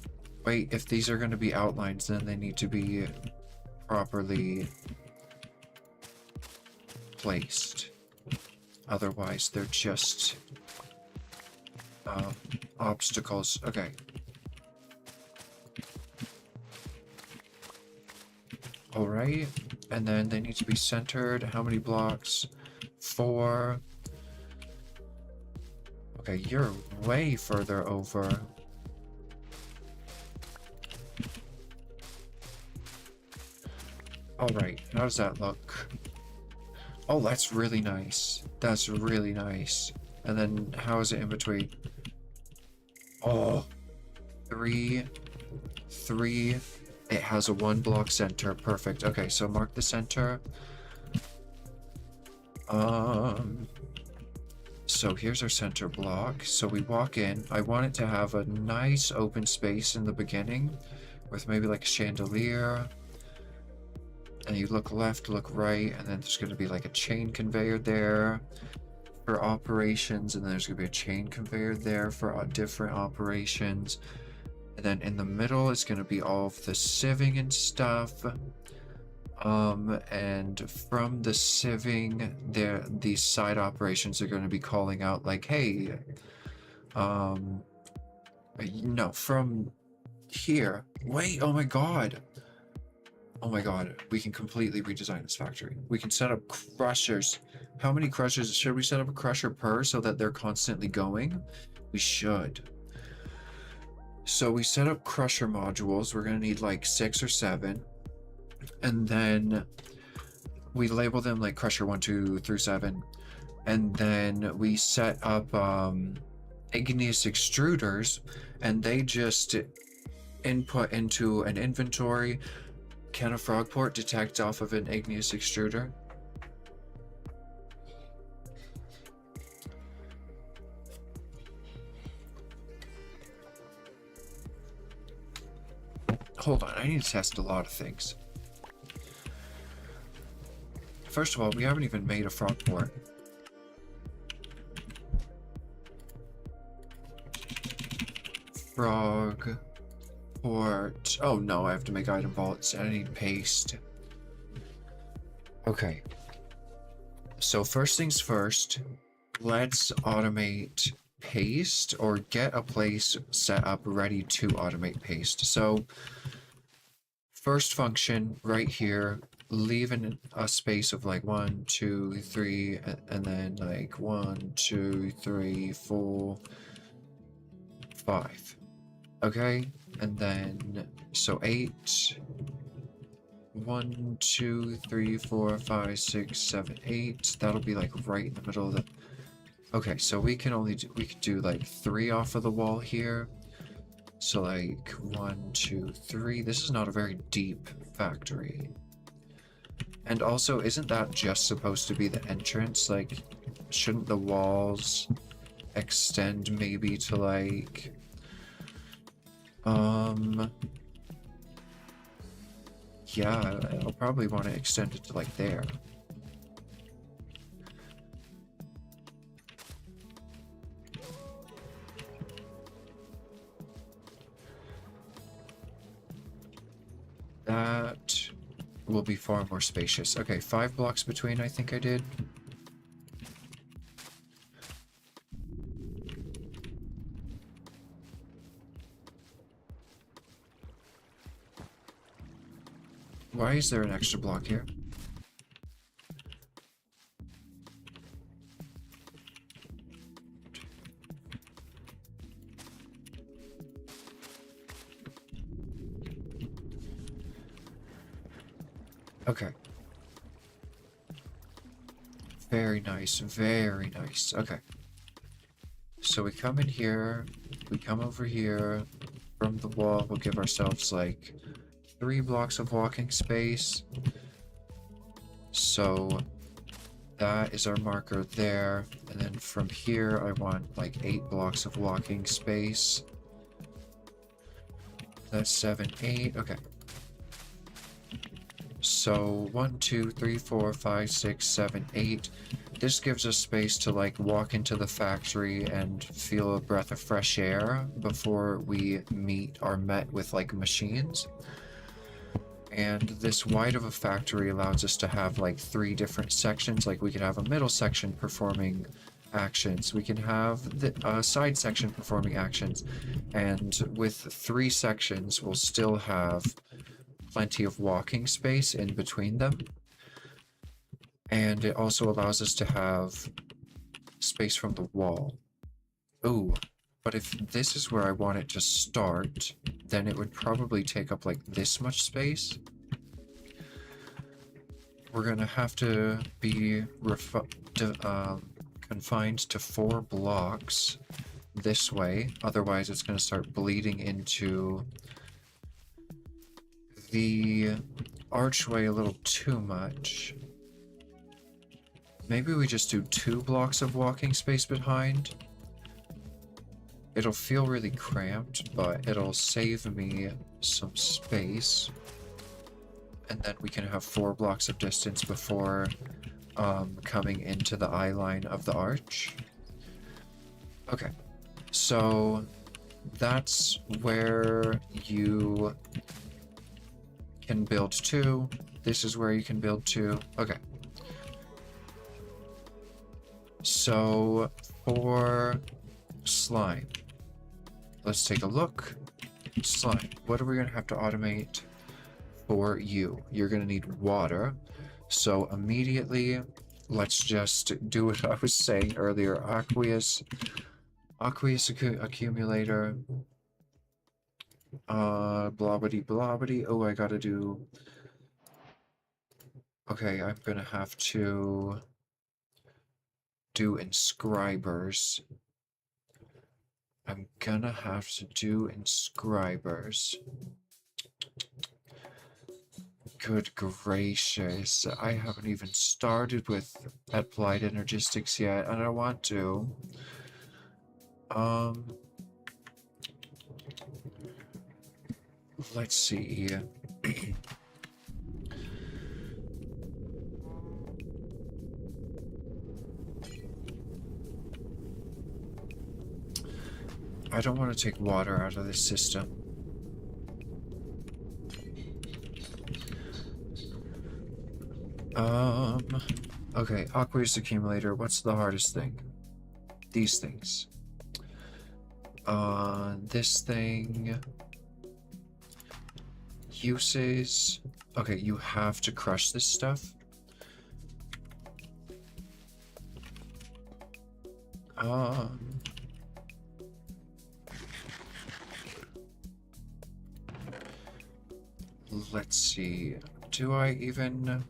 wait, if these are going to be outlines, then they need to be properly placed. Otherwise, they're just obstacles. Okay. Alright, and then they need to be centered. How many blocks? 4. Okay, you're way further over. Alright, how does that look? Oh, that's really nice. That's really nice. And then how is it in between? Oh, 3. It has a 1 block center. Perfect. Okay, so mark the center. So here's our center block. So we walk in. I want it to have a nice open space in the beginning with maybe like a chandelier. And you look left, look right, and then there's going to be like a chain conveyor there for operations, and then there's going to be a chain conveyor there for different operations. And then in the middle is going to be all of the sieving and stuff. And from the sieving, these side operations are going to be calling out like, hey, no, from here. Wait, oh my god. Oh my god, we can completely redesign this factory. We can set up crushers. How many crushers? Should we set up a crusher per so that they're constantly going? We should. So we set up crusher modules. We're going to need like 6 or 7. And then we label them like crusher 1, 2 through 7. And then we set up igneous extruders, and they just input into an inventory. Can a frogport detect off of an igneous extruder? Hold on, I need to test a lot of things. First of all, we haven't even made a frogport. Frog port. Oh no, I have to make item vaults and I need paste. Okay. So first things first, let's automate paste or get a place set up ready to automate paste. So first function right here, leave a space of like 1, 2, 3, and then like 1, 2, 3, 4, 5. Okay, and then so 8, 1, 2, 3, 4, 5, 6, 7, 8. That'll be like right in the middle of the. Okay, so we could do like 3 off of the wall here. So like 1, 2, 3. This is not a very deep factory. And also, isn't that just supposed to be the entrance? Like, shouldn't the walls extend maybe to like yeah, I'll probably want to extend it to like there. That will be far more spacious. Okay, 5 blocks between, I think I did. Why is there an extra block here? Okay. Very nice, very nice. Okay. So we come in here, we come over here, from the wall, we'll give ourselves like 3 blocks of walking space. So that is our marker there. And then from here, I want like 8 blocks of walking space. That's 7, 8. Okay. So 1, 2, 3, 4, 5, 6, 7, 8. This gives us space to like walk into the factory and feel a breath of fresh air before we are met with like machines. And this wide of a factory allows us to have like 3 different sections. Like we could have a middle section performing actions. We can have a side section performing actions. And with 3 sections, we'll still have plenty of walking space in between them. And it also allows us to have space from the wall. Ooh, but if this is where I want it to start, then it would probably take up like this much space. We're gonna have to be confined to 4 blocks this way, otherwise it's gonna start bleeding into the archway a little too much. Maybe we just do 2 blocks of walking space behind. It'll feel really cramped, but it'll save me some space. And then we can have 4 blocks of distance before coming into the eye line of the arch. Okay, so that's where you can build 2. This is where you can build 2. Okay. So for slime, let's take a look. Slime, what are we gonna have to automate for you? You're gonna need water. So immediately, let's just do what I was saying earlier. Aqueous accumulator. Blobbity blobbity. Oh, I gotta do... Okay, I'm gonna have to do inscribers. I'm gonna have to do inscribers. Good gracious, I haven't even started with Applied Energistics yet, and I want to. Let's see. I don't want to take water out of this system. Okay, aqueous accumulator, what's the hardest thing? These things. This thing... Uses... Okay, you have to crush this stuff. Let's see. Do I even...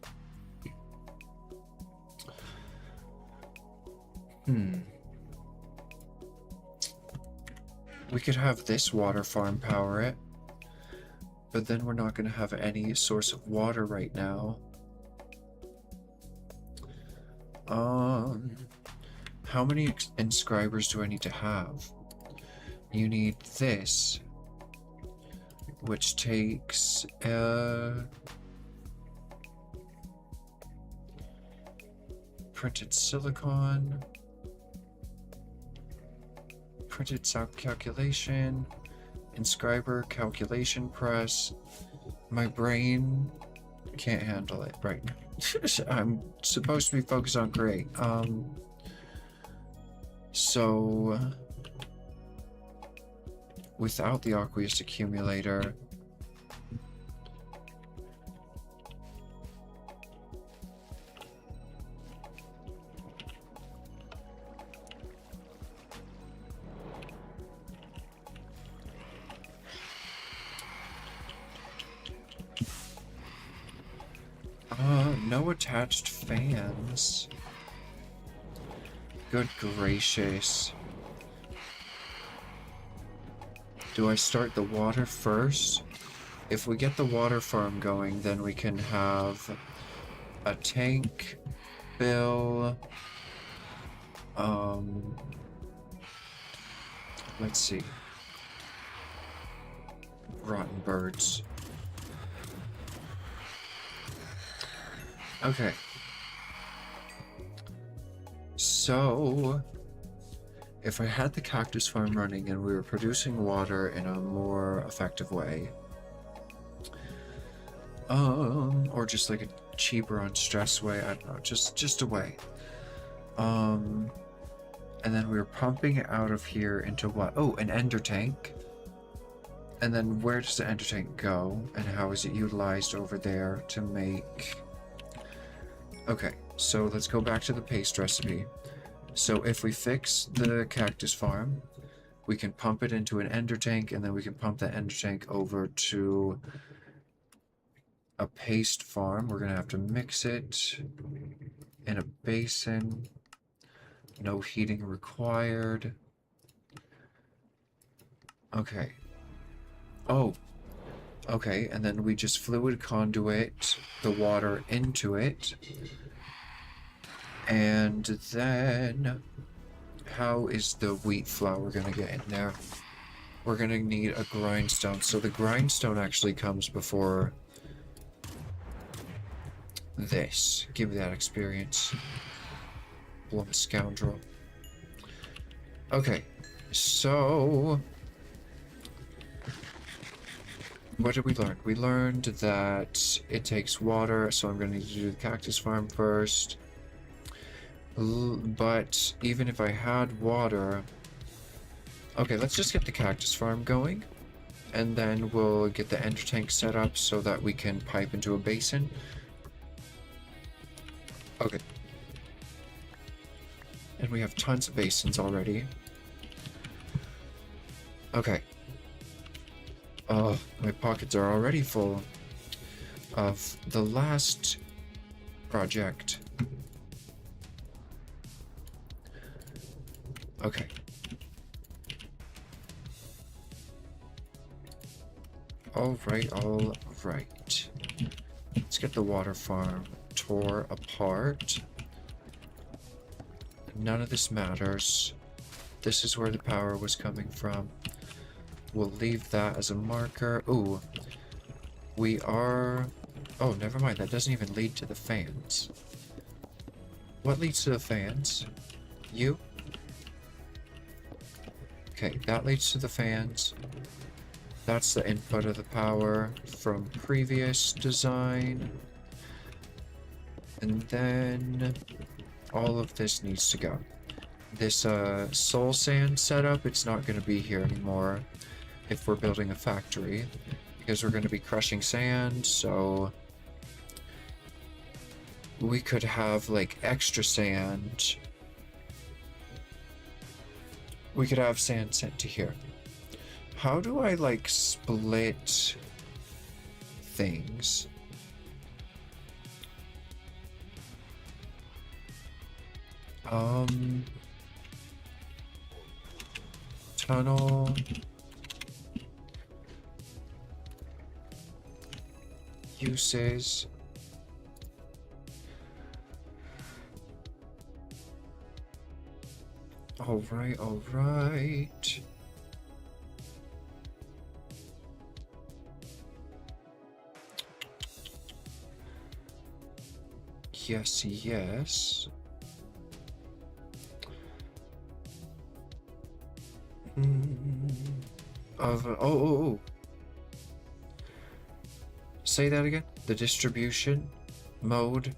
We could have this water farm power it, but then we're not going to have any source of water right now. How many inscribers do I need to have? You need this, which takes, printed silicon, printed sound calculation, inscriber calculation press. My brain can't handle it right now. I'm supposed to be focused on great. So without the aqueous accumulator, no attached fans. Good gracious. Do I start the water first? If we get the water farm going, then we can have a tank, bill, let's see. rotten birds. Okay. So, if I had the cactus farm running and we were producing water in a more effective way, or just like a cheaper on stress way, I don't know, just a way. And then we were pumping it out of here into what? Oh, an ender tank. And then where does the ender tank go? And how is it utilized over there to make... Okay, so let's go back to the paste recipe. So if we fix the cactus farm, we can pump it into an ender tank, and then we can pump the ender tank over to a paste farm. We're gonna have to mix it in a basin. No heating required. Okay. Oh. Okay, and then we just fluid conduit the water into it. And then, how is the wheat flour gonna get in there? We're gonna need a grindstone. So the grindstone actually comes before this. Give me that experience. Blunt scoundrel. Okay, so... what did we learn? We learned that it takes water, so I'm going to need to do the cactus farm first. But even if I had water... Okay, let's just get the cactus farm going. And then we'll get the ender tank set up so that we can pipe into a basin. Okay. And we have tons of basins already. Okay. Oh, my pockets are already full of the last project. Okay. Alright, alright. Let's get the water farm tore apart. None of this matters. This is where the power was coming from. We'll leave that as a marker. Ooh. We are... oh, never mind. That doesn't even lead to the fans. What leads to the fans? You? Okay, that leads to the fans. That's the input of the power from previous design. And then all of this needs to go. This soul sand setup, it's not going to be here anymore if we're building a factory, because we're going to be crushing sand, so we could have like extra sand. We could have sand sent to here. How do I like split things? Tunnel. Uses. Alright, alright. Yes, yes. Oh. Say that again. The distribution mode.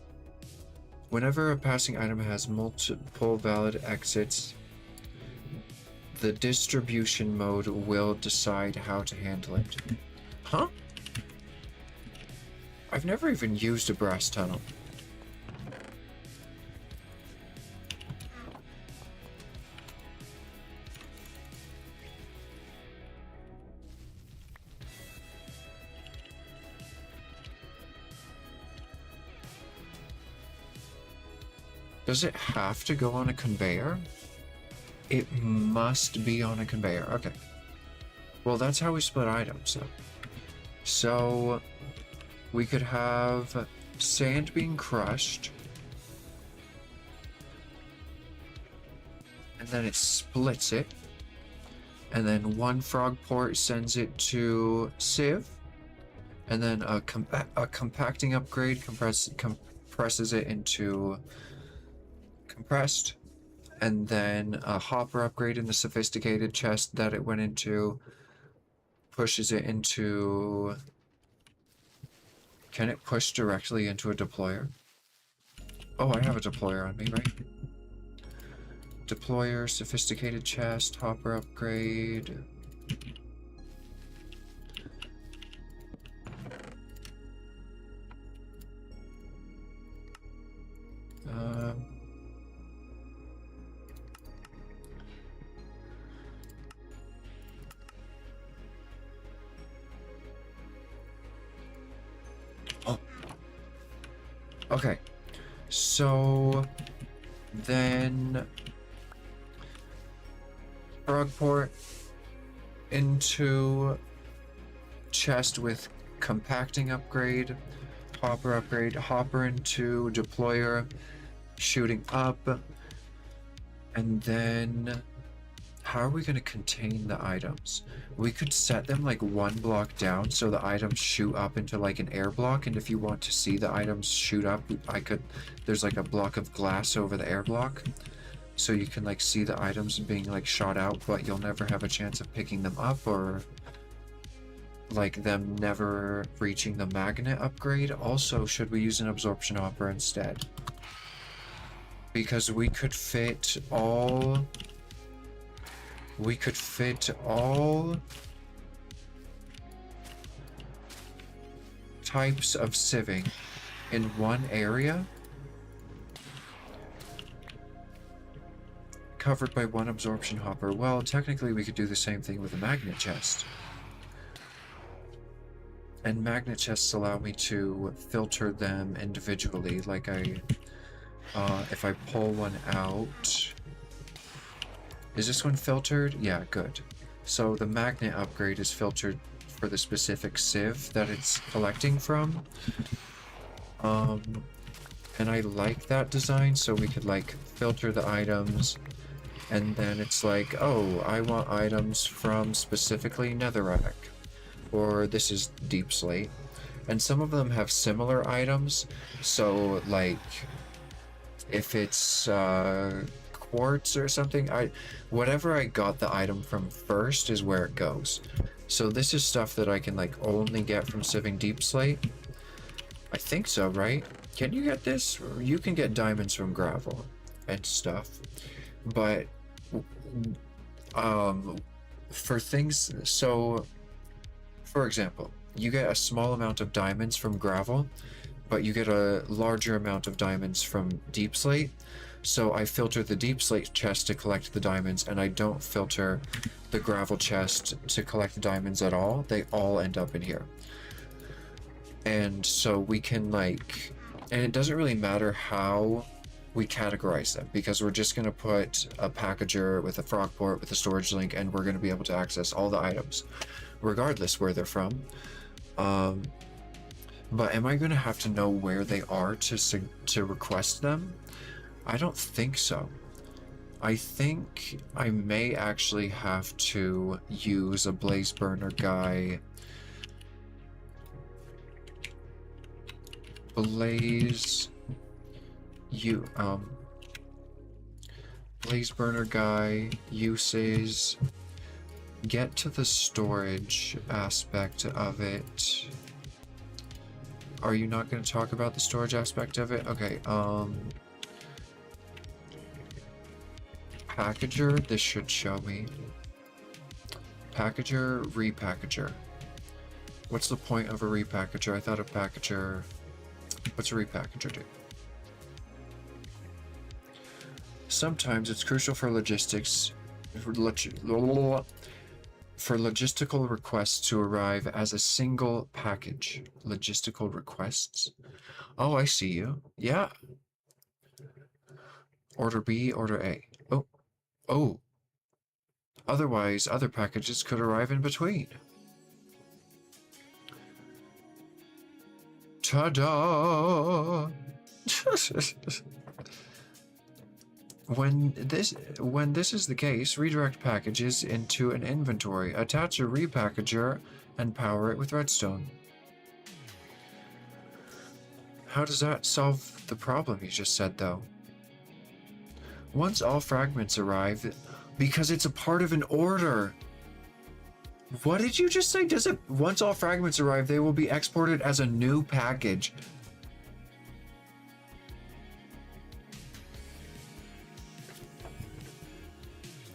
Whenever a passing item has multiple valid exits, the distribution mode will decide how to handle it. Huh? I've never even used a brass tunnel. Does it have to go on a conveyor? It must be on a conveyor. Okay. Well, that's how we split items, though. So, we could have sand being crushed. And then it splits it. and then one frog port sends it to Sieve, and then a compacting upgrade compresses it into compressed, and then a hopper upgrade in the sophisticated chest that it went into pushes it into... Can it push directly into a deployer? Oh, I have a deployer on me, right? Deployer, sophisticated chest, hopper upgrade. Oh. Okay. So then frogport into chest with compacting upgrade, hopper into deployer, shooting up, and then how are we going to contain the items? We could set them like one block down so the items shoot up into like an air block, and if you want to see the items shoot up, there's like a block of glass over the air block, so you can like see the items being like shot out, but you'll never have a chance of picking them up, or like them never reaching the magnet upgrade. Also, should we use an absorption hopper instead? Because we could fit all types of sieving in one area, covered by one absorption hopper. Well, technically we could do the same thing with a magnet chest. And magnet chests allow me to filter them individually, like if I pull one out... Is this one filtered? Yeah, good. So the magnet upgrade is filtered for the specific sieve that it's collecting from. And I like that design, so we could like filter the items, and then it's like, oh, I want items from specifically netherrack, or this is deep slate. And some of them have similar items, so like if it's quartz or something, whatever I got the item from first is where it goes. So this is stuff that I can like only get from sieving deep slate. I think so, right? Can you get this? You can get diamonds from gravel and stuff, but for things, so for example, you get a small amount of diamonds from gravel, but you get a larger amount of diamonds from deep slate. So I filter the deep slate chest to collect the diamonds, and I don't filter the gravel chest to collect the diamonds at all. They all end up in here. And so we can like, and it doesn't really matter how we categorize them, because we're just going to put a packager with a frog port with a storage link, and we're going to be able to access all the items regardless where they're from. But am I going to have to know where they are to request them? I don't think so. I think I may actually have to use a blaze burner guy. Blaze burner guy uses, get to the storage aspect of it. Are you not going to talk about the storage aspect of it? Okay, packager, this should show me. Packager, repackager. What's the point of a repackager? I thought a packager... What's a repackager do? Sometimes it's crucial for logistics... For logistical requests to arrive as a single package. Logistical requests? Oh, I see you. Yeah. Order B, order A. Oh. Oh. Otherwise, other packages could arrive in between. Ta-da! When this is the case, redirect packages into an inventory, attach a repackager, and power it with redstone. How does that solve the problem you just said, though? Once all fragments arrive, because it's a part of an order. What did you just say? Does it? Once all fragments arrive, they will be exported as a new package.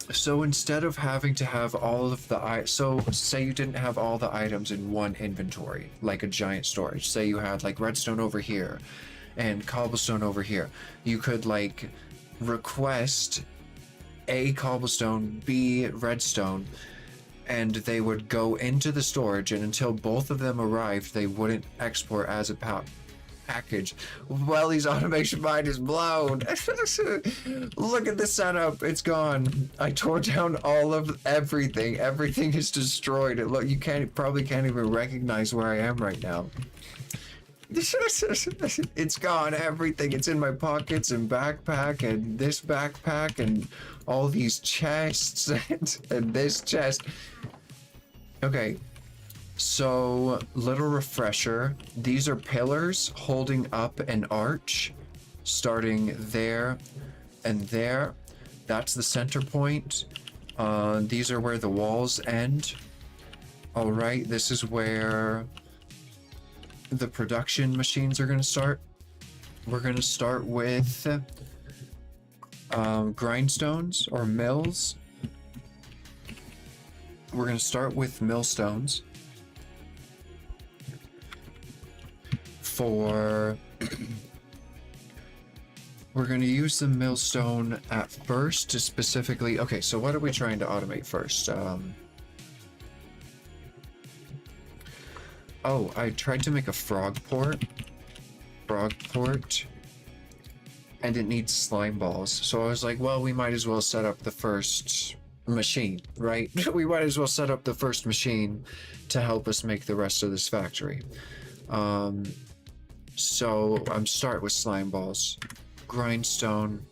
So instead of having to have all of the so say you didn't have all the items in one inventory, like a giant storage. Say you had like redstone over here and cobblestone over here. You could like request A cobblestone, B redstone, and they would go into the storage, and until both of them arrived, they wouldn't export as a package. Well, his automation mind is blown. Look at the setup. It's gone. I tore down all of everything. Everything is destroyed. Look, you probably can't even recognize where I am right now. It's gone. Everything. It's in my pockets and backpack and this backpack and all these chests and this chest. Okay. So, little refresher, these are pillars holding up an arch, starting there and there. That's the center point. These are where the walls end. All right, this is where the production machines are going to start. We're going to start with grindstones or mills. We're going to start with millstones. We're going to use the millstone at first to specifically... Okay, so what are we trying to automate first? Oh, I tried to make a frog port, and it needs slime balls. So I was like, well, we might as well set up the first machine, right? We might as well set up the first machine to help us make the rest of this factory. So I'm start with slime balls, grindstone.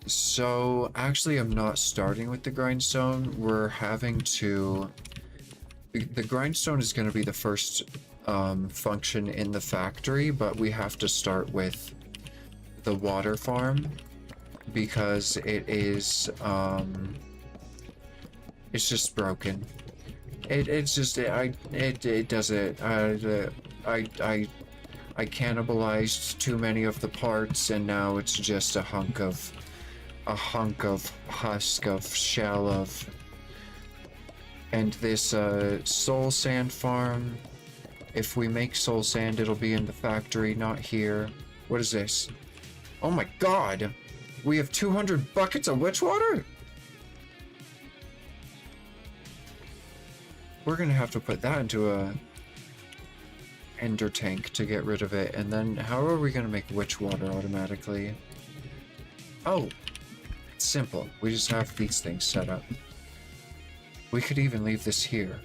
So actually I'm not starting with the grindstone. We're having to, the grindstone is going to be the first function in the factory, but we have to start with the water farm because it is, it's just broken. It's just, it does it. I cannibalized too many of the parts, and now it's just a hunk of husk of shell of. And this soul sand farm, if we make soul sand, it'll be in the factory, not here. What is this? Oh my god! We have 200 buckets of witch water? We're gonna have to put that into a ender tank to get rid of it, and then how are we gonna make witch water automatically? Oh, it's simple. We just have these things set up. We could even leave this here.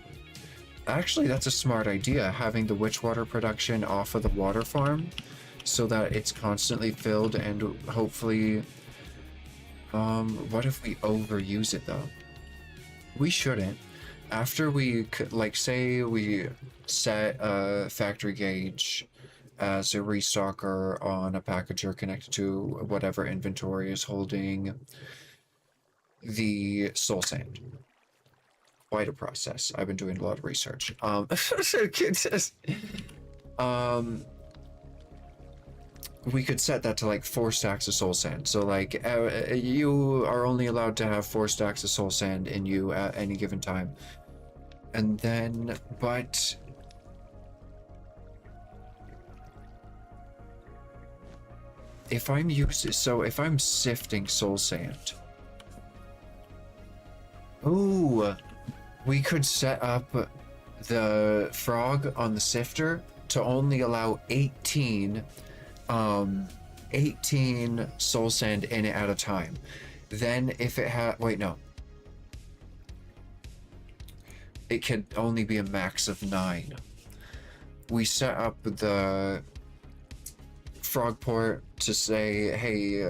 Actually, that's a smart idea, having the witch water production off of the water farm so that it's constantly filled, and hopefully what if we overuse it though? We shouldn't. After we, like, say we set a factory gauge as a restocker on a packager connected to whatever inventory is holding the soul sand. Quite a process. I've been doing a lot of research. We could set that to like 4 stacks of soul sand. So like you are only allowed to have 4 stacks of soul sand in you at any given time. And then, but if I'm if I'm sifting soul sand, ooh, we could set up the frog on the sifter to only allow 18 soul sand in it at a time. Then if it wait, no. It can only be a max of 9. We set up the Frogport to say, hey,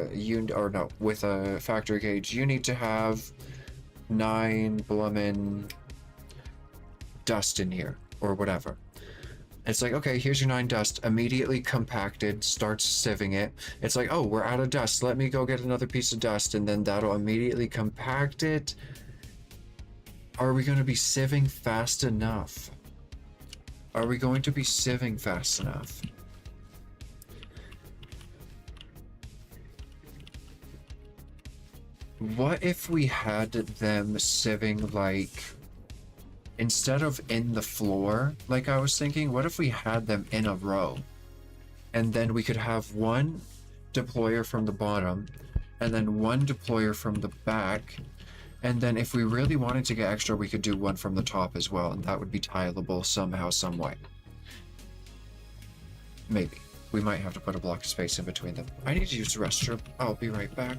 with a factory gauge, you need to have 9 bloomin' dust in here, or whatever. It's like, okay, here's your 9 dust, immediately compacted, starts sieving it. It's like, oh, we're out of dust, let me go get another piece of dust, and then that'll immediately compact it. Are we going to be sieving fast enough? Are we going to be sieving fast enough? What if we had them sieving, like, instead of in the floor, like I was thinking, what if we had them in a row? And then we could have one deployer from the bottom, and then one deployer from the back, and then if we really wanted to get extra, we could do one from the top as well, and that would be tileable somehow, some way. Maybe. We might have to put a block of space in between them. I need to use the restroom. I'll be right back.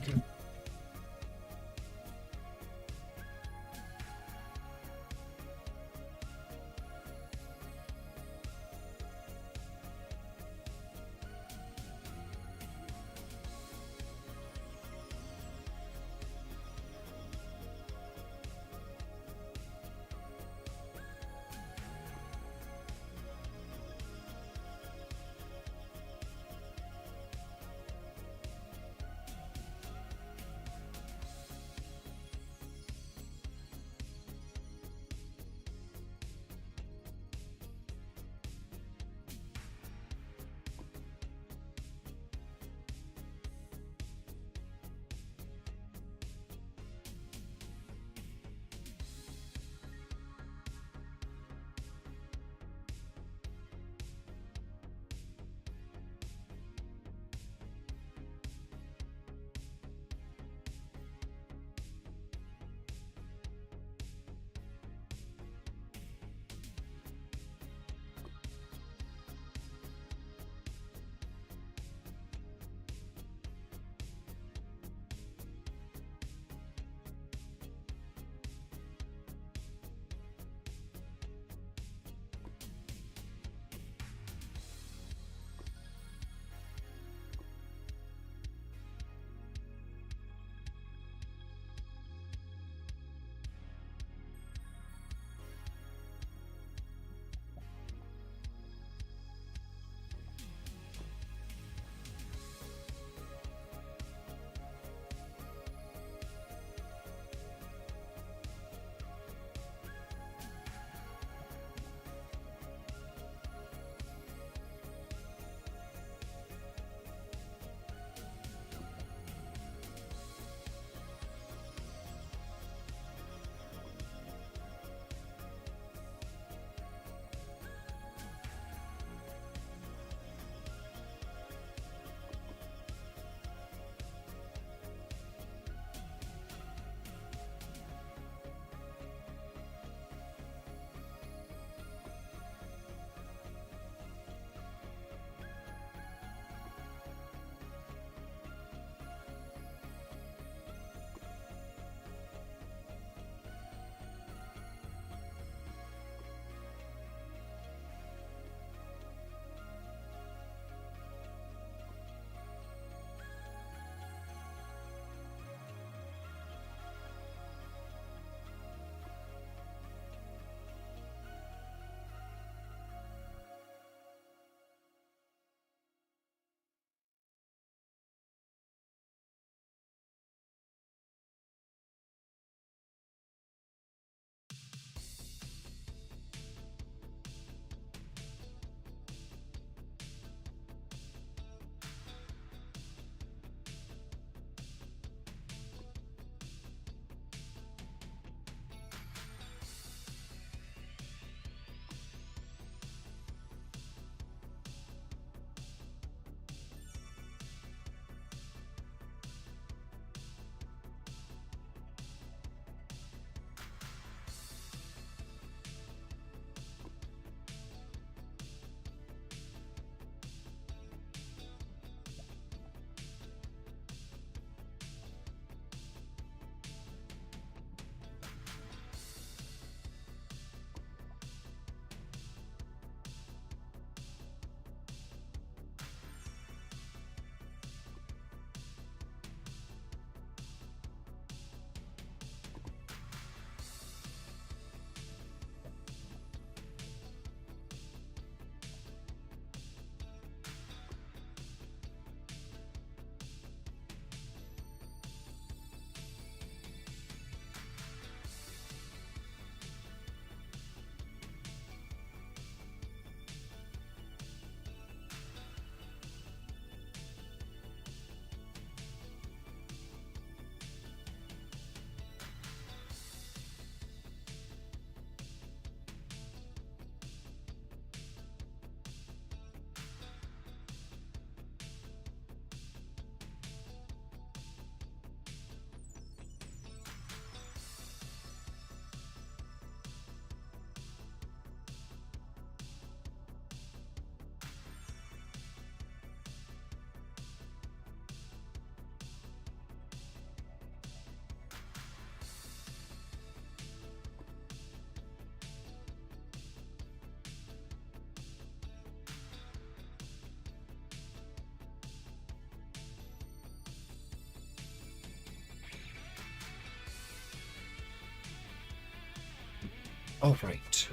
Alright.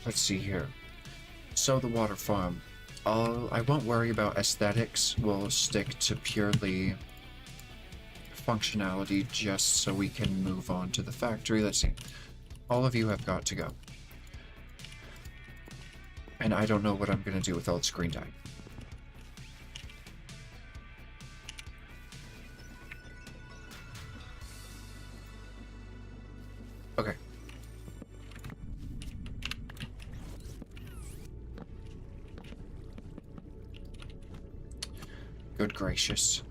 Let's see here. So the water farm. I won't worry about aesthetics. We'll stick to purely functionality just so we can move on to the factory. Let's see. All of you have got to go. And I don't know what I'm going to do with all the screen time. Okay. Good gracious.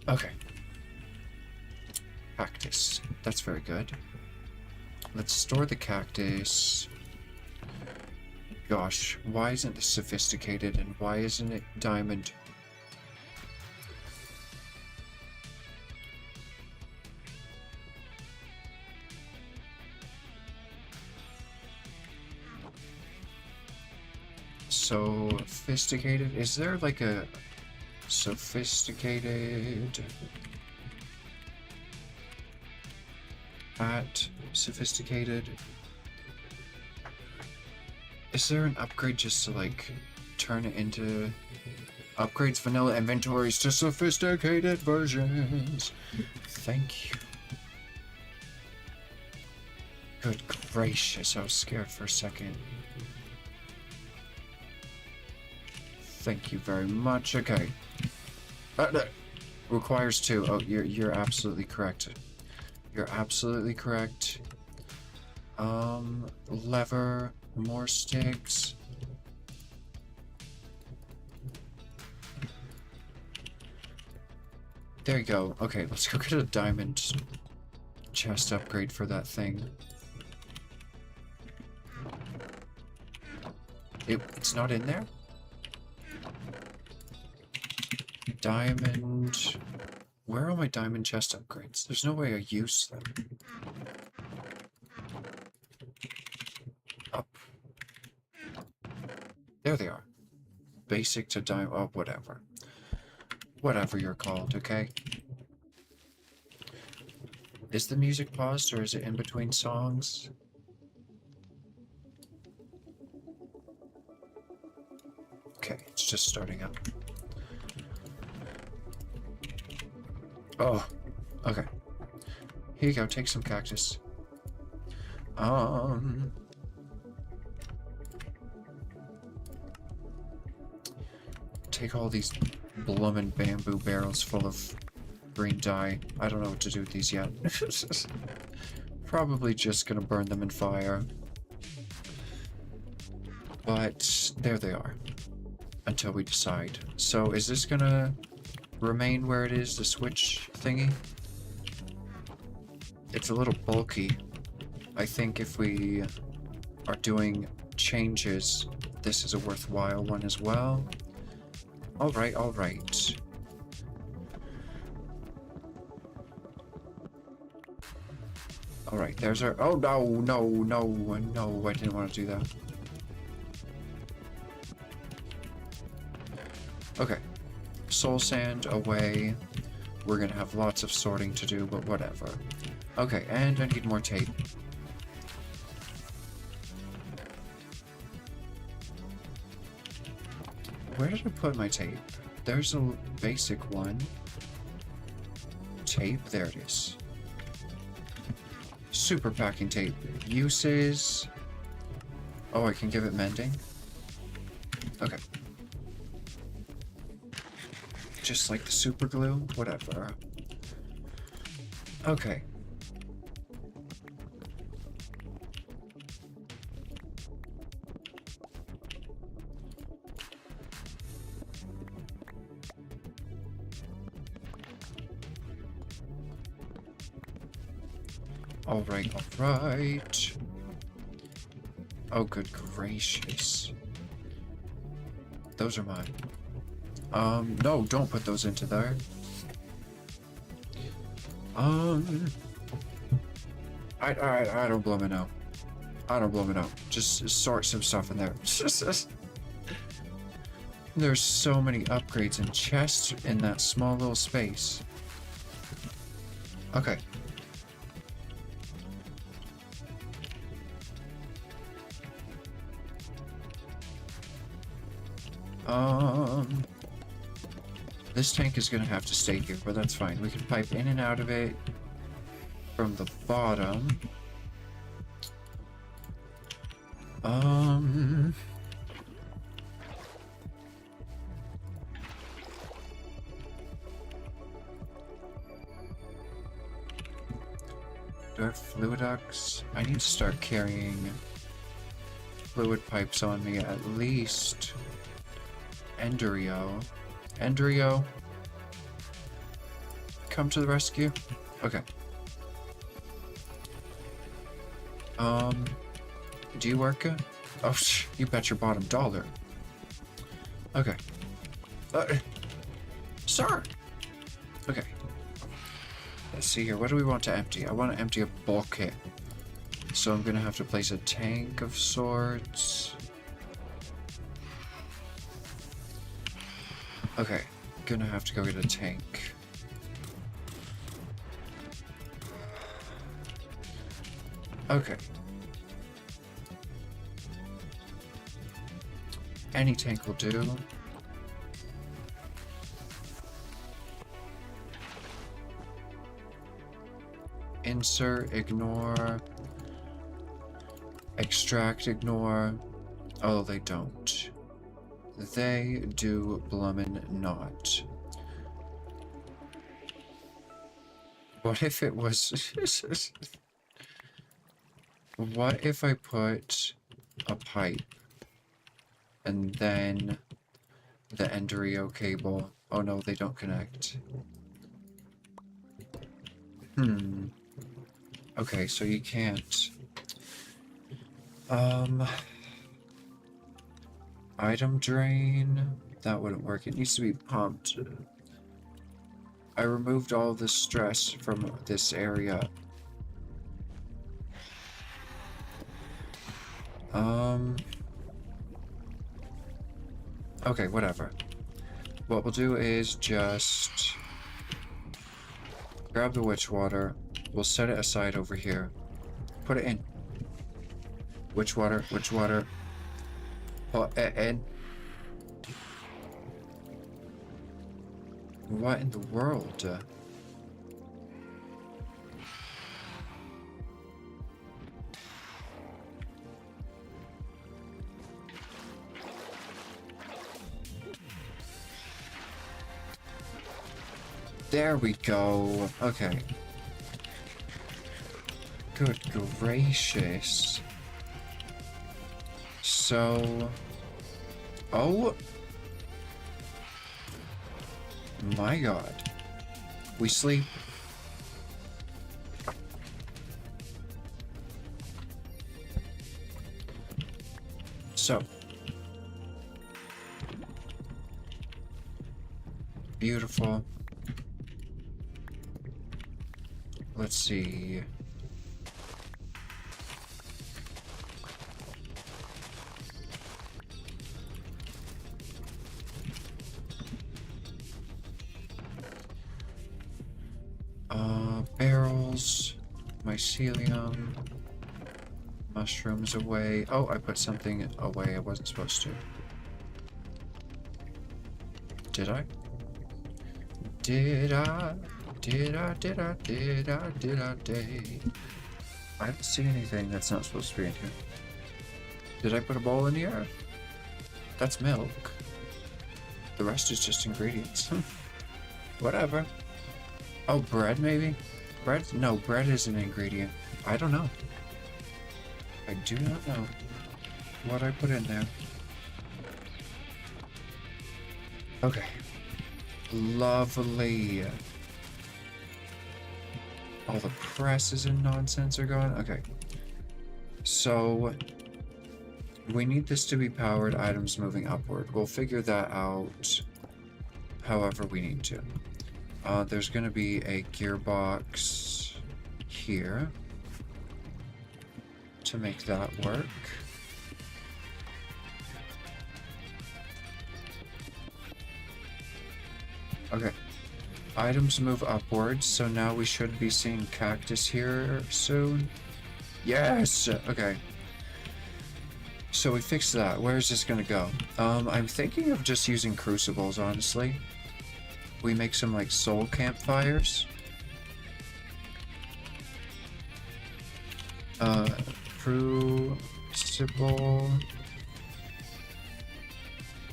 Okay. Cactus. That's very good. Let's store the cactus. Gosh, why isn't this sophisticated and why isn't it diamond? Sophisticated? Is there like a sophisticated at sophisticated? Is there an upgrade just to like turn it into upgrades vanilla inventories to sophisticated versions? Thank you. Good gracious, I was scared for a second. Thank you very much. Okay. Requires 2. Oh, you're absolutely correct. You're absolutely correct. Lever, more sticks. There you go. Okay, let's go get a diamond chest upgrade for that thing. It's not in there? Diamond... Where are my diamond chest upgrades? There's no way I use them. Up. There they are. Basic to diamond... Oh, whatever. Whatever you're called, okay? Is the music paused or is it in between songs? Okay, it's just starting up. Oh, okay. Here you go, take some cactus. Take all these bloomin' bamboo barrels full of green dye. I don't know what to do with these yet. Probably just gonna burn them in fire. But there they are. Until we decide. So is this gonna remain where it is, the switch thingy? It's a little bulky. I think if we are doing changes, this is a worthwhile one as well. Alright, alright. Alright, there's our... Oh, no, no, no, no, I didn't want to do that. Okay. Soul sand away. We're gonna have lots of sorting to do, but whatever. Okay, and I need more tape. Where did I put my tape? There's a basic one. Tape, there it is. Super packing tape. Uses... Oh, I can give it mending? Okay. Just like the super glue? Whatever. Okay. Alright, alright. Oh, good gracious. Those are mine. No, don't put those into there. I don't blame it now. I don't blame it out. Just sort some stuff in there. There's so many upgrades and chests in that small little space. Okay. Um, this tank is gonna have to stay here, but that's fine. We can pipe in and out of it from the bottom. Do I have fluid ducts? I need to start carrying fluid pipes on me at least. Enderio. Enderio? Come to the rescue? Okay. Do you work? Oh, you bet your bottom dollar. Okay. Sir! Okay. Let's see here. What do we want to empty? I want to empty a bulkhead. So I'm going to have to place a tank of sorts. Okay. Gonna have to go get a tank. Okay. Any tank will do. Insert, ignore, extract, ignore. Oh, they don't. They do blummin' not. What if it was... What if I put a pipe and then the Enderio cable? Oh no, they don't connect. Okay, so you can't. Item drain? That wouldn't work. It needs to be pumped. I removed all the stress from this area. Okay, whatever. What we'll do is just grab the witch water. We'll set it aside over here. Put it in. Witch water, witch water. Put it in. What in the world? There we go. Okay. Good gracious. So... Oh! My god. We sleep. So. Beautiful. Let's see. Barrels, mycelium, mushrooms away. Oh, I put something away I wasn't supposed to. Did I? Did I? Did I? Did I? Did I? Did I? I don't see anything that's not supposed to be in here. Did I put a bowl in here? That's milk. The rest is just ingredients. Whatever. Oh, bread maybe? Bread? No, bread is an ingredient. I don't know. I do not know what I put in there. Okay. Lovely. All the presses and nonsense are gone. Okay. So, we need this to be powered, items moving upward. We'll figure that out however we need to. There's going to be a gearbox here to make that work. Okay. Items move upwards, so now we should be seeing cactus here soon. Yes! Okay. So we fixed that. Where is this gonna go? I'm thinking of just using crucibles, honestly. We make some, like, soul campfires. Crucible...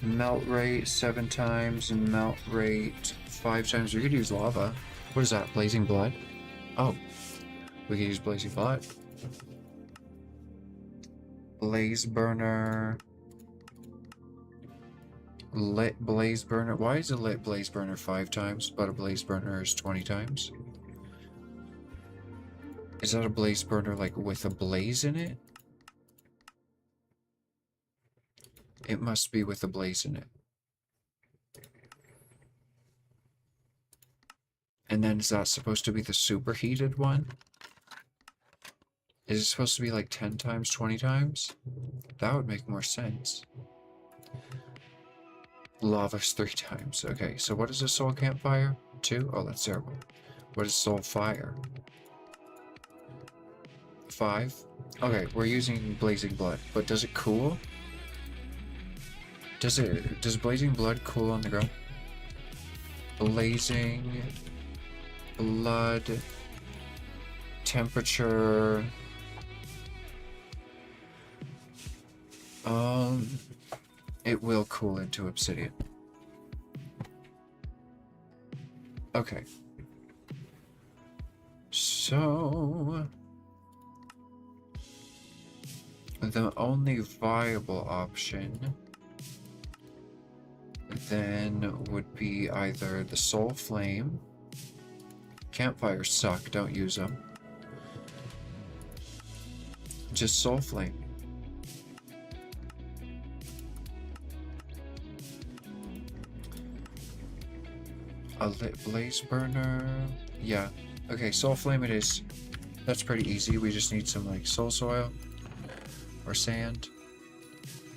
Melt rate 7 times and melt rate 5 times. We could use lava. What is that? Blazing blood? Oh. We could use blazing blood. Blaze burner. Lit blaze burner. Why is a lit blaze burner 5 times, but a blaze burner is 20 times? Is that a blaze burner, like, with a blaze in it? It must be with a blaze in it. And then is that supposed to be the superheated one? Is it supposed to be like 10 times, 20 times? That would make more sense. Lava's 3 times. Okay, so what is a soul campfire? 2? Oh, that's terrible. What is soul fire? 5? Okay, we're using blazing blood, but does it cool? Does blazing blood cool on the ground? Blazing blood temperature. It will cool into obsidian. Okay. So the only viable option then would be either the soul flame. Campfires suck, don't use them. Just soul flame. A lit blaze burner. Yeah. Okay, soul flame it is. That's pretty easy. We just need some like soul soil or sand,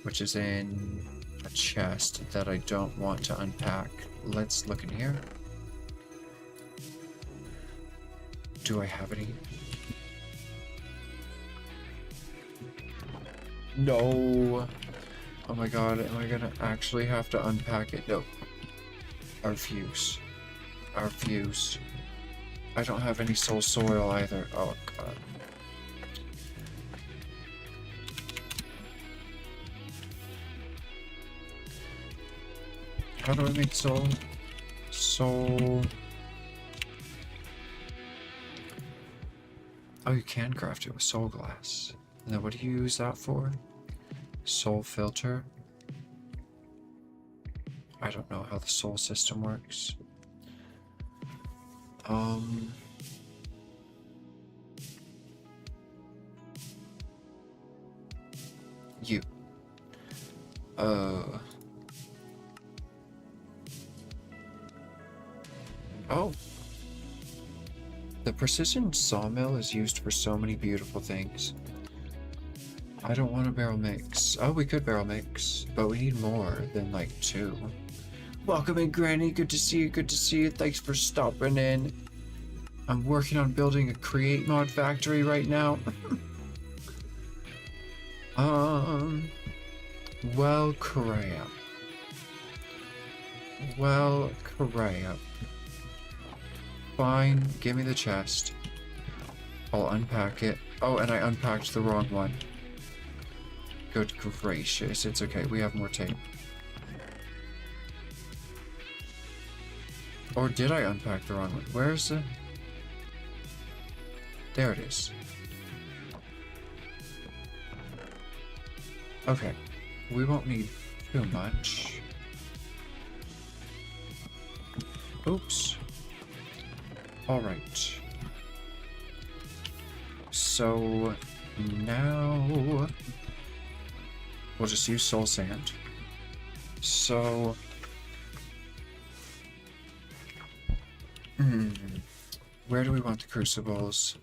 which is in a chest that I don't want to unpack. Let's look in here. Do I have any? No. Oh my god, am I gonna actually have to unpack it? No. I refuse. I refuse. I don't have any soul soil either. Oh god. How do I make soul? Soul... Oh, you can craft it with soul glass. And then what do you use that for? Soul filter? I don't know how the soul system works. You. Oh. The precision sawmill is used for so many beautiful things. I don't want a barrel mix. Oh, we could barrel mix, but we need more than like 2. Welcome in, Granny. Good to see you. Good to see you. Thanks for stopping in. I'm working on building a create mod factory right now. Well, crap. Well, crap. Fine, give me the chest. I'll unpack it. Oh, and I unpacked the wrong one. Good gracious, it's okay, we have more tape. Or did I unpack the wrong one? Where's the... There it is. Okay, we won't need too much. Oops. Alright. So now we'll just use soul sand. So where do we want the crucibles?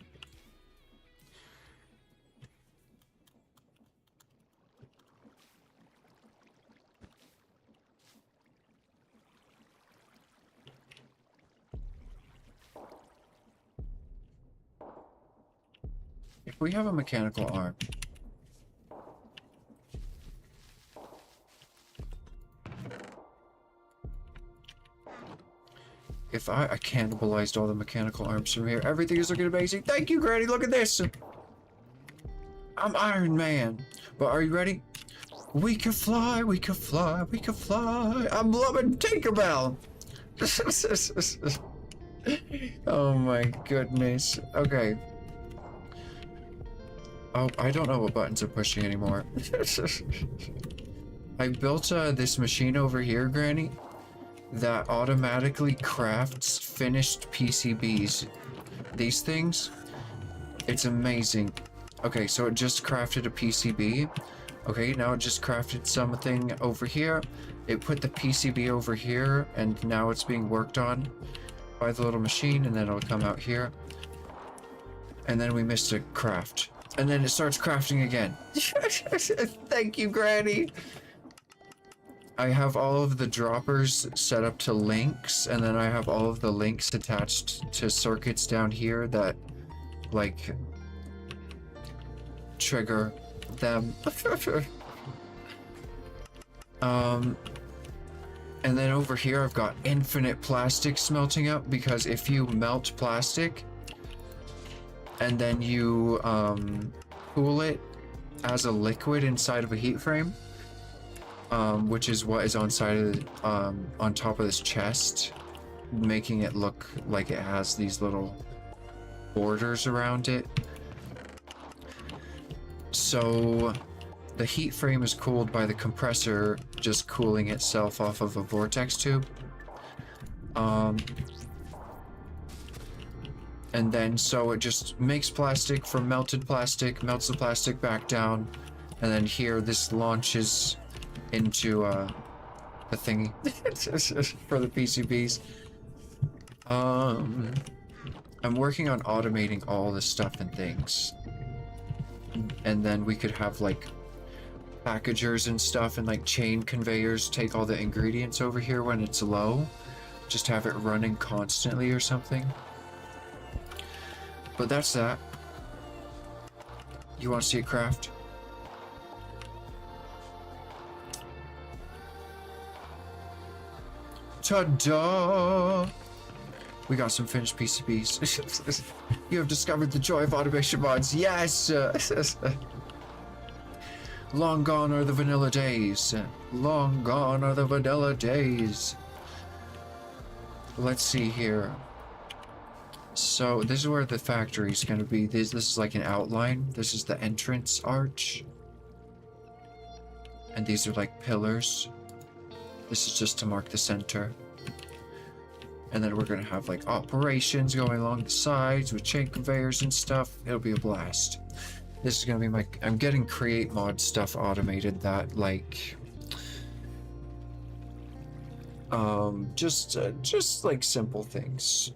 If we have a mechanical arm, if I cannibalized all the mechanical arms from here. Everything is looking amazing. Thank you, Granny. Look at this. I'm Iron Man. But are you ready? We can fly, we can fly, we can fly. I'm loving Tinkerbell. Oh my goodness. Okay. Oh, I don't know what buttons are pushing anymore. I built this machine over here, Granny, that automatically crafts finished PCBs. These things, it's amazing. Okay, so it just crafted a PCB. Okay, now it just crafted something over here. It put the PCB over here, and now it's being worked on by the little machine, and then it'll come out here. And then we missed a craft. And then it starts crafting again. Thank you, Granny. I have all of the droppers set up to links, and then I have all of the links attached to circuits down here that, like, trigger them. And then over here I've got infinite plastic smelting up, because if you melt plastic and then you cool it as a liquid inside of a heat frame, which is what is on top of this chest, making it look like it has these little borders around it. So the heat frame is cooled by the compressor just cooling itself off of a vortex tube. And then so it just makes plastic from melted plastic, melts the plastic back down, and then here this launches into the thingy for the PCBs. I'm working on automating all this stuff and things. And then we could have like packagers and stuff and like chain conveyors take all the ingredients over here when it's low. Just have it running constantly or something. But that's that. You want to see a craft? Ta-da! We got some finished PCBs. You have discovered the joy of automation mods. Yes! Long gone are the vanilla days. Long gone are the vanilla days. Let's see here. So this is where the factory is going to be. This is like an outline. This is the entrance arch. And these are like pillars. This is just to mark the center. And then we're going to have like operations going along the sides with chain conveyors and stuff. It'll be a blast. This is going to be I'm getting create mod stuff automated that like just like simple things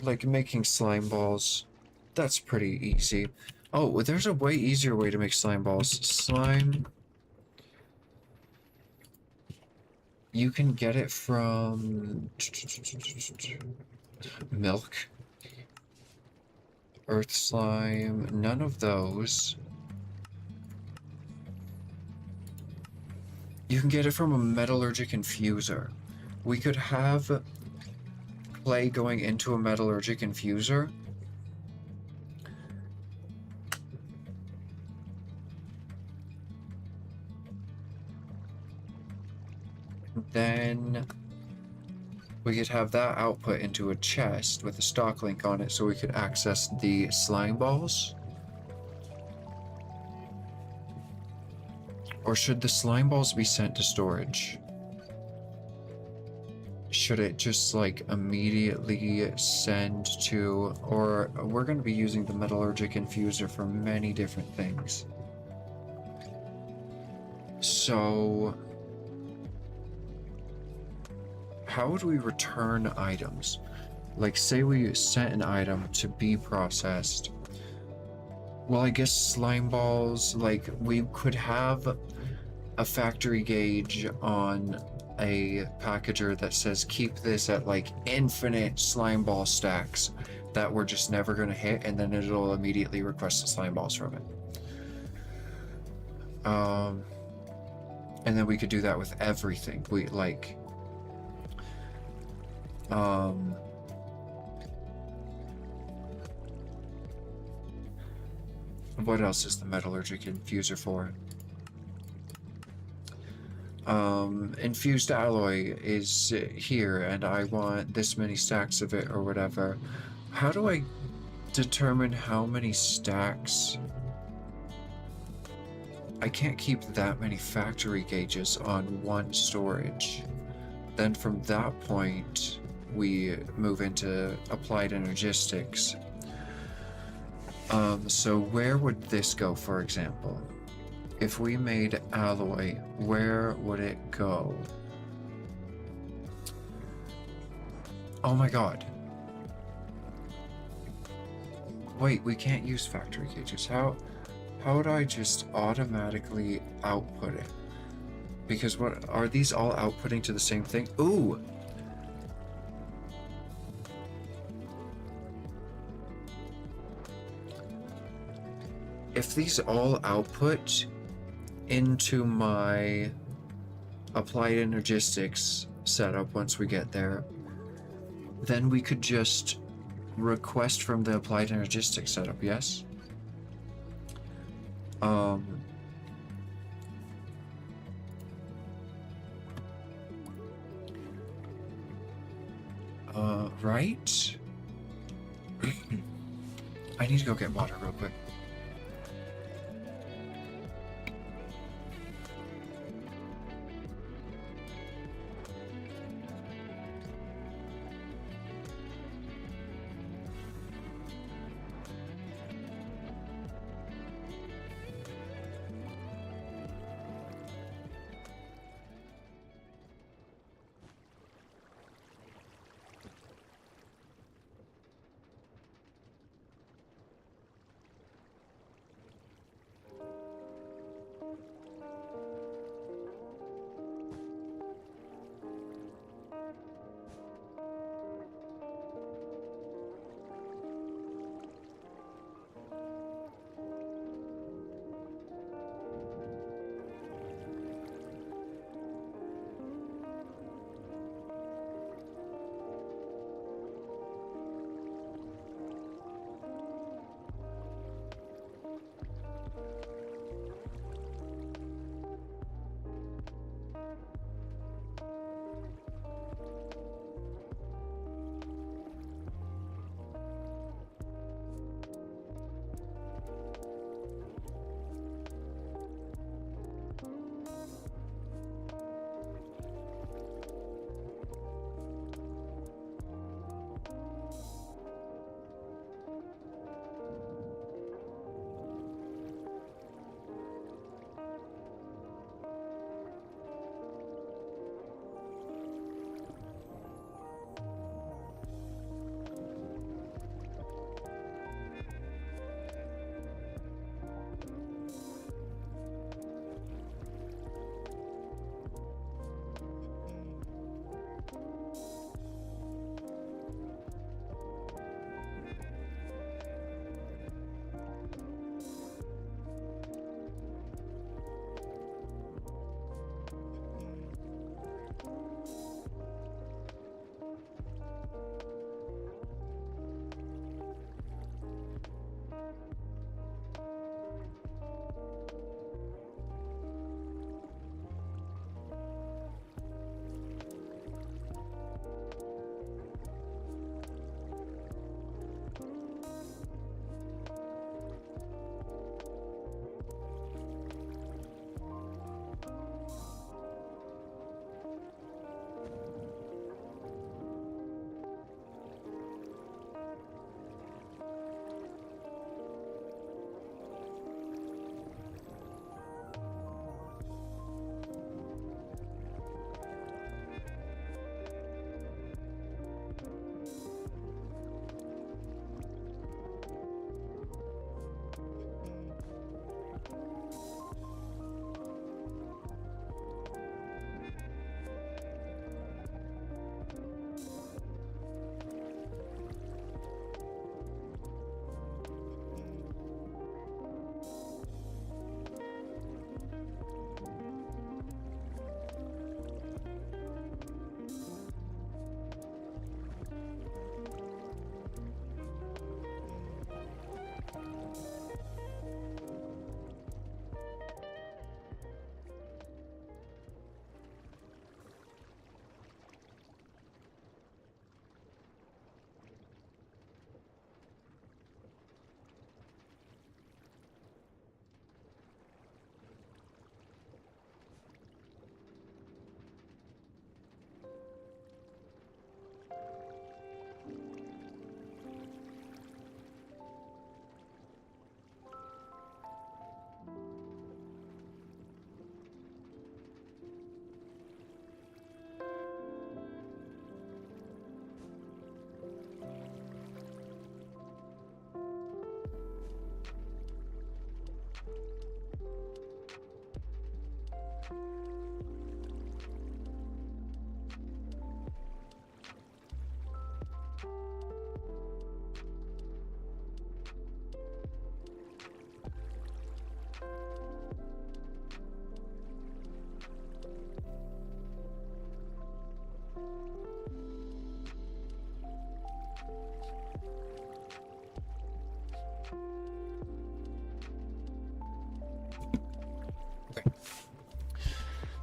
like making slime balls. That's pretty easy. Oh, there's a way easier way to make slime balls. Slime, you can get it from milk, earth slime, none of those. You can get it from a metallurgic infuser. We could have clay going into a metallurgic infuser. Then we could have that output into a chest with a stock link on it so we could access the slime balls. Or should the slime balls be sent to storage? Should it just like immediately send to, or we're going to be using the metallurgic infuser for many different things. So how would we return items? Like say we sent an item to be processed. Well, I guess slime balls, like we could have a factory gauge on a packager that says keep this at like infinite slime ball stacks that we're just never going to hit, and then it'll immediately request the slime balls from it. And then we could do that with everything. We like What else is the metallurgic infuser for? Infused alloy is here, and I want this many stacks of it or whatever. How do I determine how many stacks? I can't keep that many factory gauges on one storage. Then from that point, we move into applied energistics. So where would this go, for example? If we made alloy, where would it go? Oh my god. Wait, we can't use factory gauges. How would I just automatically output it? Because what are these all outputting to the same thing? Ooh! If these all output into my applied energistics setup once we get there, then we could just request from the applied energistics setup, yes? Right? I need to go get water real quick.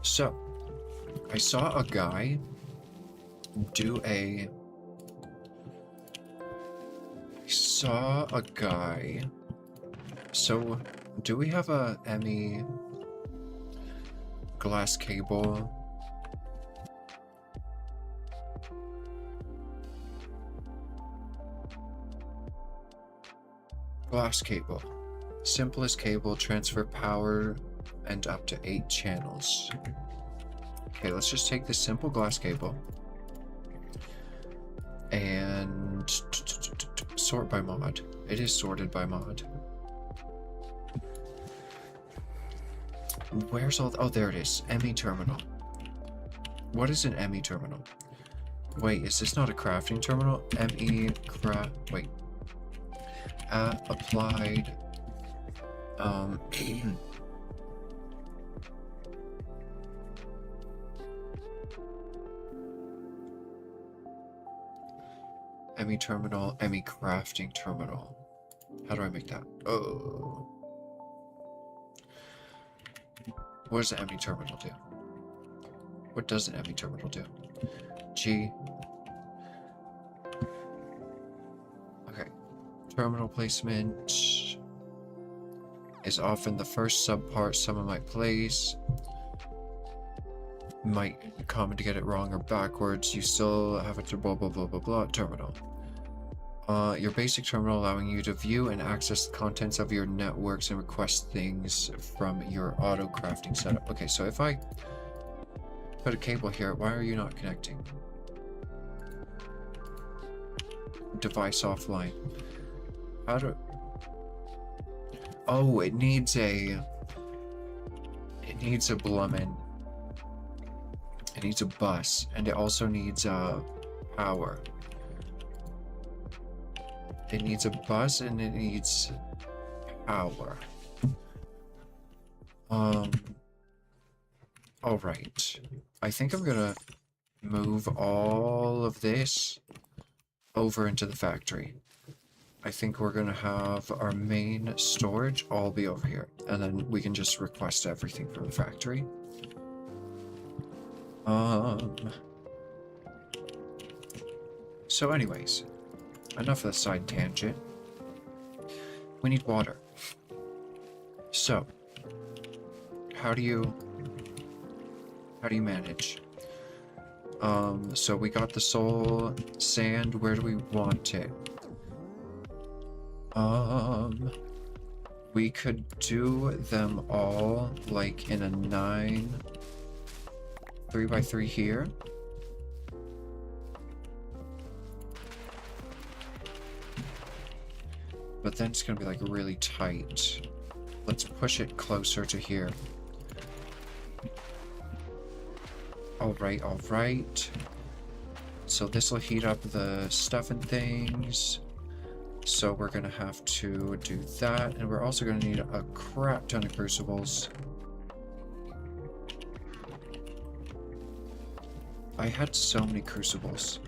So, I saw a guy do a... So, do we have a M.A.T glass cable? Glass cable. Simplest cable, transfer power, and up to 8 channels. Okay, let's just take this simple glass cable and sort by mod. It is sorted by mod. Where's all... Oh, there it is. M.A.T terminal. What is an M.A.T terminal? Wait, is this not a crafting terminal? M.A.T Wait. Applied... M.A.T terminal, M.A.T crafting terminal. How do I make that? Oh. What does the M.A.T terminal do? What does an M.A.T terminal do? G. Okay. Terminal placement is often the first subpart someone might place. Might comment to get it wrong or backwards. You still have a blah blah blah blah blah terminal. Your basic terminal allowing you to view and access the contents of your networks and request things from your auto crafting setup. Okay, so if I put a cable here, why are you not connecting? Device offline. How do... Oh, it needs a blummin. It needs a bus, and it also needs power. It needs a bus and it needs power. Alright. I think I'm gonna move all of this over into the factory. I think we're gonna have our main storage all be over here, and then we can just request everything from the factory. So anyways, enough of the side tangent. We need water. So, how do you manage? So we got the soul sand. Where do we want it? We could do them all like in a 3x3 here. But then it's gonna be like really tight. Let's push it closer to here. Alright, alright. So this will heat up the stuff and things. So we're gonna have to do that, and we're also gonna need a crap ton of crucibles. I had so many crucibles.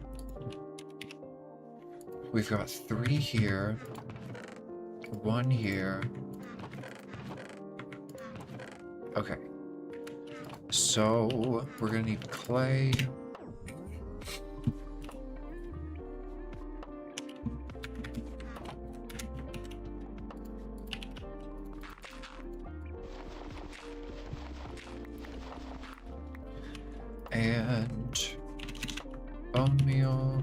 We've got 3 here, 1 here. Okay. So we're gonna need clay. And bone meal.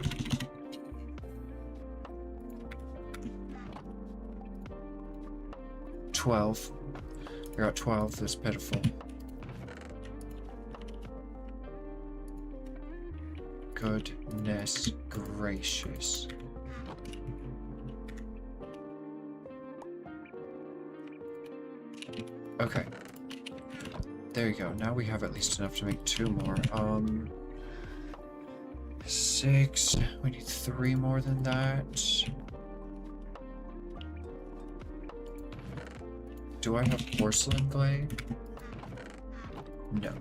$12. You're at 12, that's pitiful. Goodness gracious. Okay. There you go. Now we have at least enough to make 2 more. 6. We need 3 more than that. Do I have porcelain clay? No.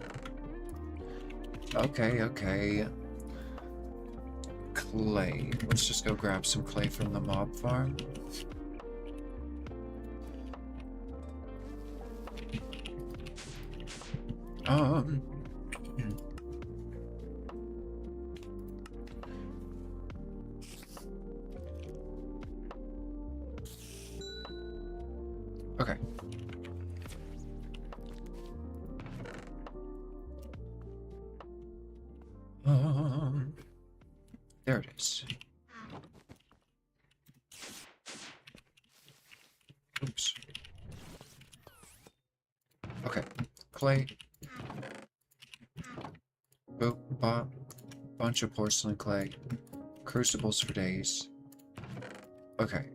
Okay, okay. Clay. Let's just go grab some clay from the mob farm. Okay. There it is. Oops. Okay. Clay. Boop, bop. Bunch of porcelain clay. Crucibles for days. Okay.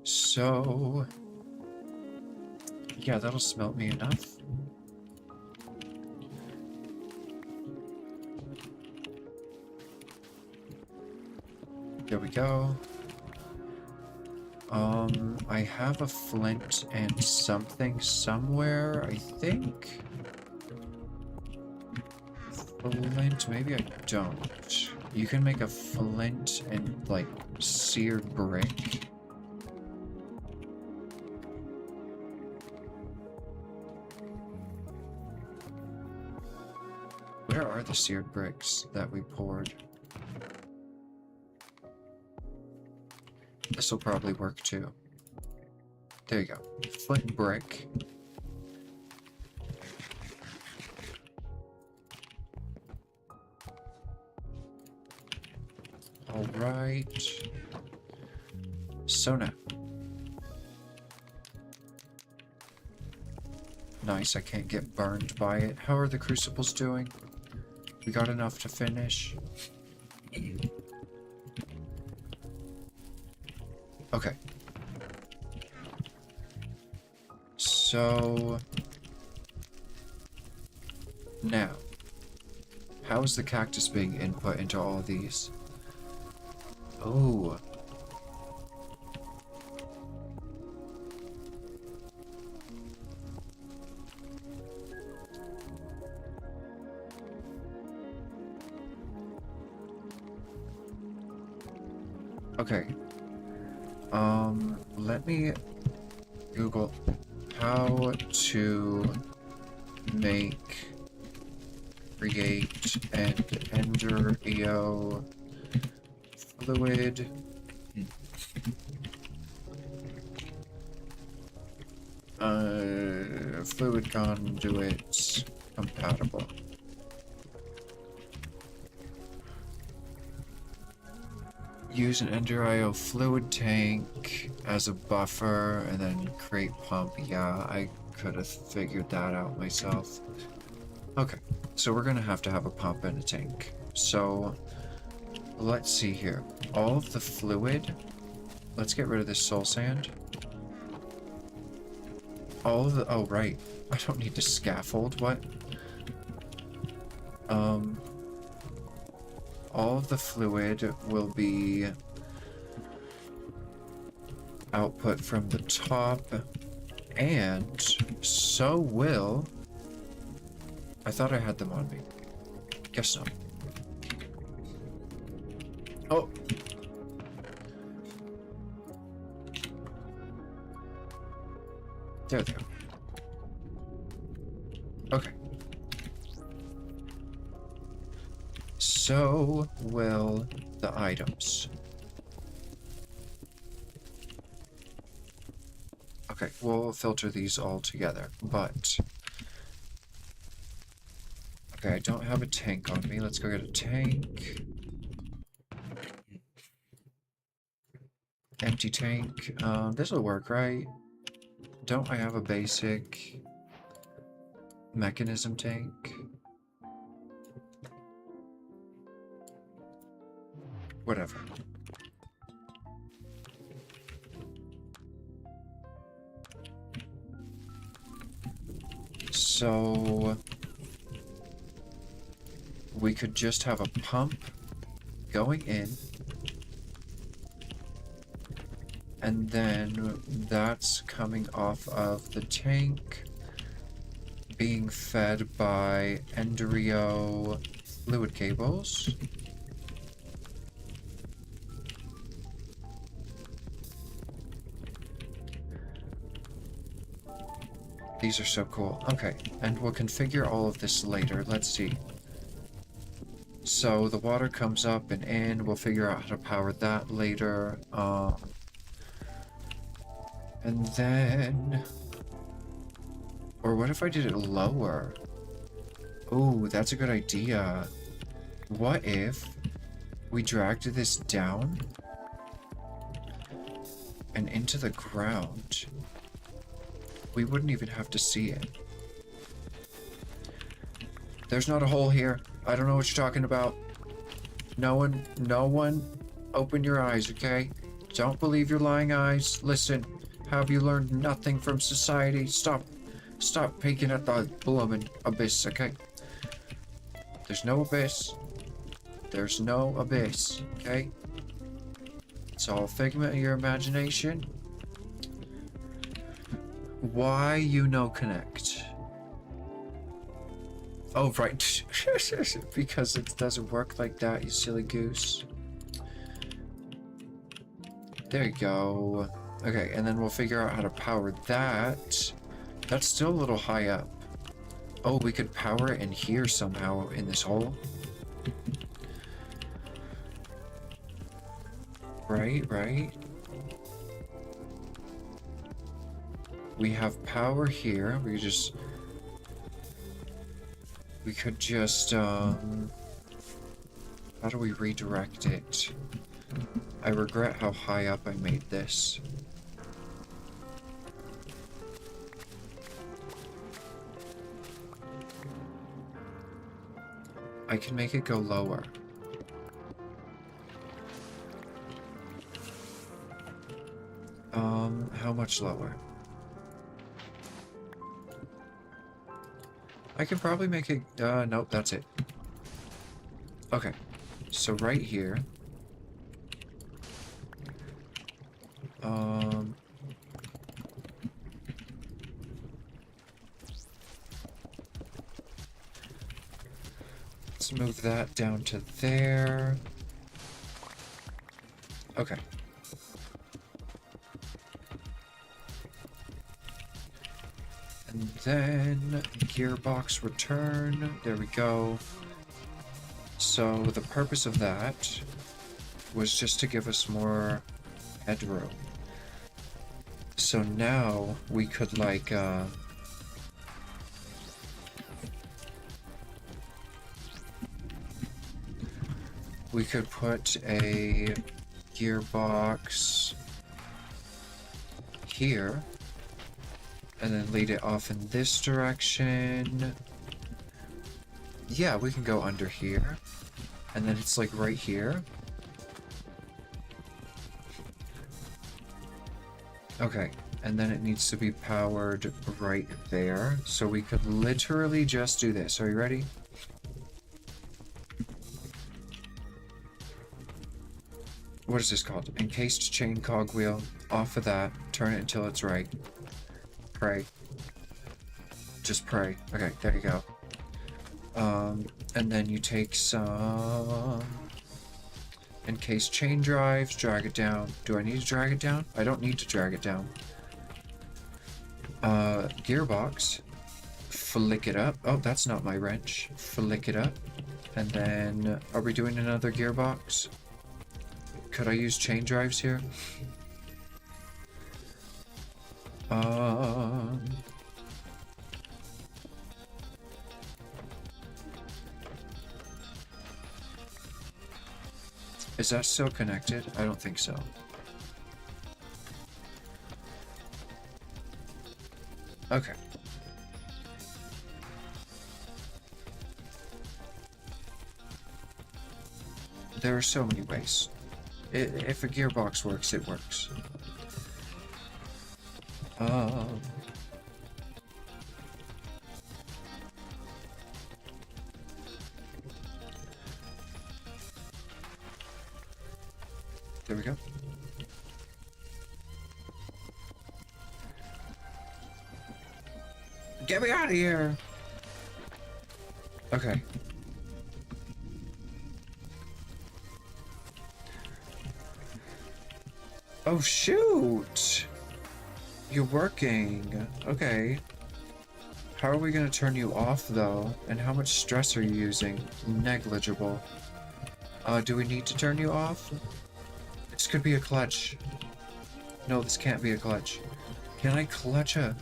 So... yeah, that'll smelt me enough. There we go. I have a flint and something somewhere, I think. Flint, maybe I don't. You can make a flint and, like, seared brick. Where are the seared bricks that we poured? This will probably work too. There you go. Flint brick. Alright. So now. Nice, I can't get burned by it. How are the crucibles doing? We got enough to finish. Okay. So... now. How is the cactus being input into all of these? Oh. Okay. Let me Google how to create and ender EO fluid. Fluid conduits compatible. Use an Ender IO fluid tank as a buffer and then create pump. Yeah, I could have figured that out myself. Okay, so we're gonna have to have a pump and a tank. So let's see here. All of the fluid. Let's get rid of this soul sand. All of the, oh right. I don't need to scaffold, what? All of the fluid will be output from the top, and so will... I thought I had them on me. Guess not. Oh! There they are. Okay. So will the items. Okay, we'll filter these all together, but... okay, I don't have a tank on me. Let's go get a tank. Empty tank. This'll work, right? Don't I have a basic mechanism tank? Whatever. So we could just have a pump going in, and then that's coming off of the tank, being fed by Enderio fluid cables. These are so cool. Okay, and we'll configure all of this later. Let's see. So the water comes up and in. We'll figure out how to power that later. And then... Or what if I did it lower? Oh, that's a good idea. What if we dragged this down and into the ground? We wouldn't even have to see it. There's not a hole here. I don't know what you're talking about. No one, open your eyes, okay? Don't believe your lying eyes. Listen, have you learned nothing from society? Stop peeking at the bloomin' abyss, okay? There's no abyss. There's no abyss, okay? It's all a figment of your imagination. Why you no connect? Oh, right. Because it doesn't work like that, you silly goose. There you go. Okay, and then we'll figure out how to power that. That's still a little high up. Oh, we could power it in here somehow, in this hole. Right. We have power here. We could just, how do we redirect it? I regret how high up I made this. I can make it go lower. How much lower? I can probably make it, nope, that's it. Okay, so right here. Let's move that down to there. Okay. And then gearbox return. There we go. So the purpose of that was just to give us more headroom. So now we could like we could put a gearbox here and then lead it off in this direction. Yeah, we can go under here. And then it's like right here. Okay, and then it needs to be powered right there. So we could literally just do this. Are you ready? What is this called? Encased chain cogwheel. Off of that. Turn it until it's right. Pray. Just pray. Okay, there you go. And then you take some encased chain drives, drag it down. Do I need to drag it down? I don't need to drag it down. Gearbox. Flick it up. Oh, that's not my wrench. Flick it up. And then, are we doing another gearbox? Could I use chain drives here? Is that still connected? I don't think so. Okay. There are so many ways. If a gearbox works, it works. There we go. Get me out of here! Okay. Oh, shoot! You're working. Okay. How are we gonna turn you off, though? And how much stress are you using? Negligible. Do we need to turn you off? This could be a clutch. No, this can't be a clutch. Can I clutch a...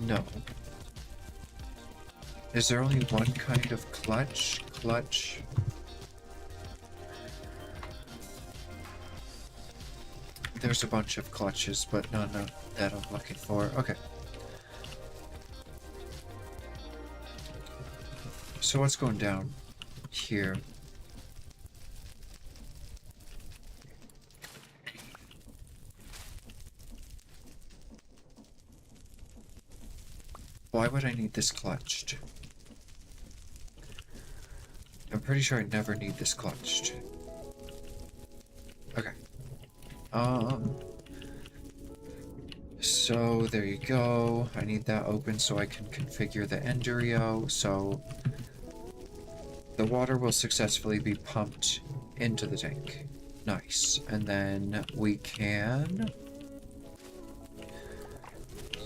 No. Is there only one kind of clutch? Clutch? There's a bunch of clutches, but none that I'm looking for. Okay. So what's going down here? Why would I need this clutched? I'm pretty sure I never need this clutched. Okay. So there you go. I need that open so I can configure the Enderio, so the water will successfully be pumped into the tank. Nice. And then we can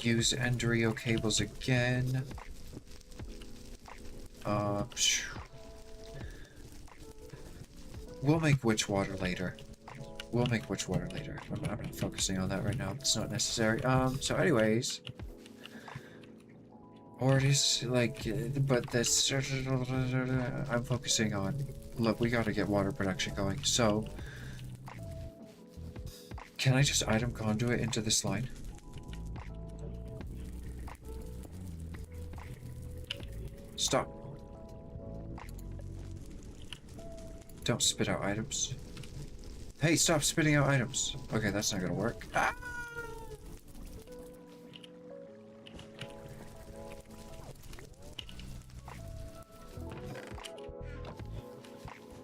use Enderio cables again. We'll make witch water later. We'll make witch water later. I'm not focusing on that right now. It's not necessary. So anyways. Or it is like, but this, I'm focusing on, look, we gotta get water production going. So, can I just item conduit into this line? Stop. Don't spit out items. Hey, stop spitting out items. Okay, that's not gonna work. Ah!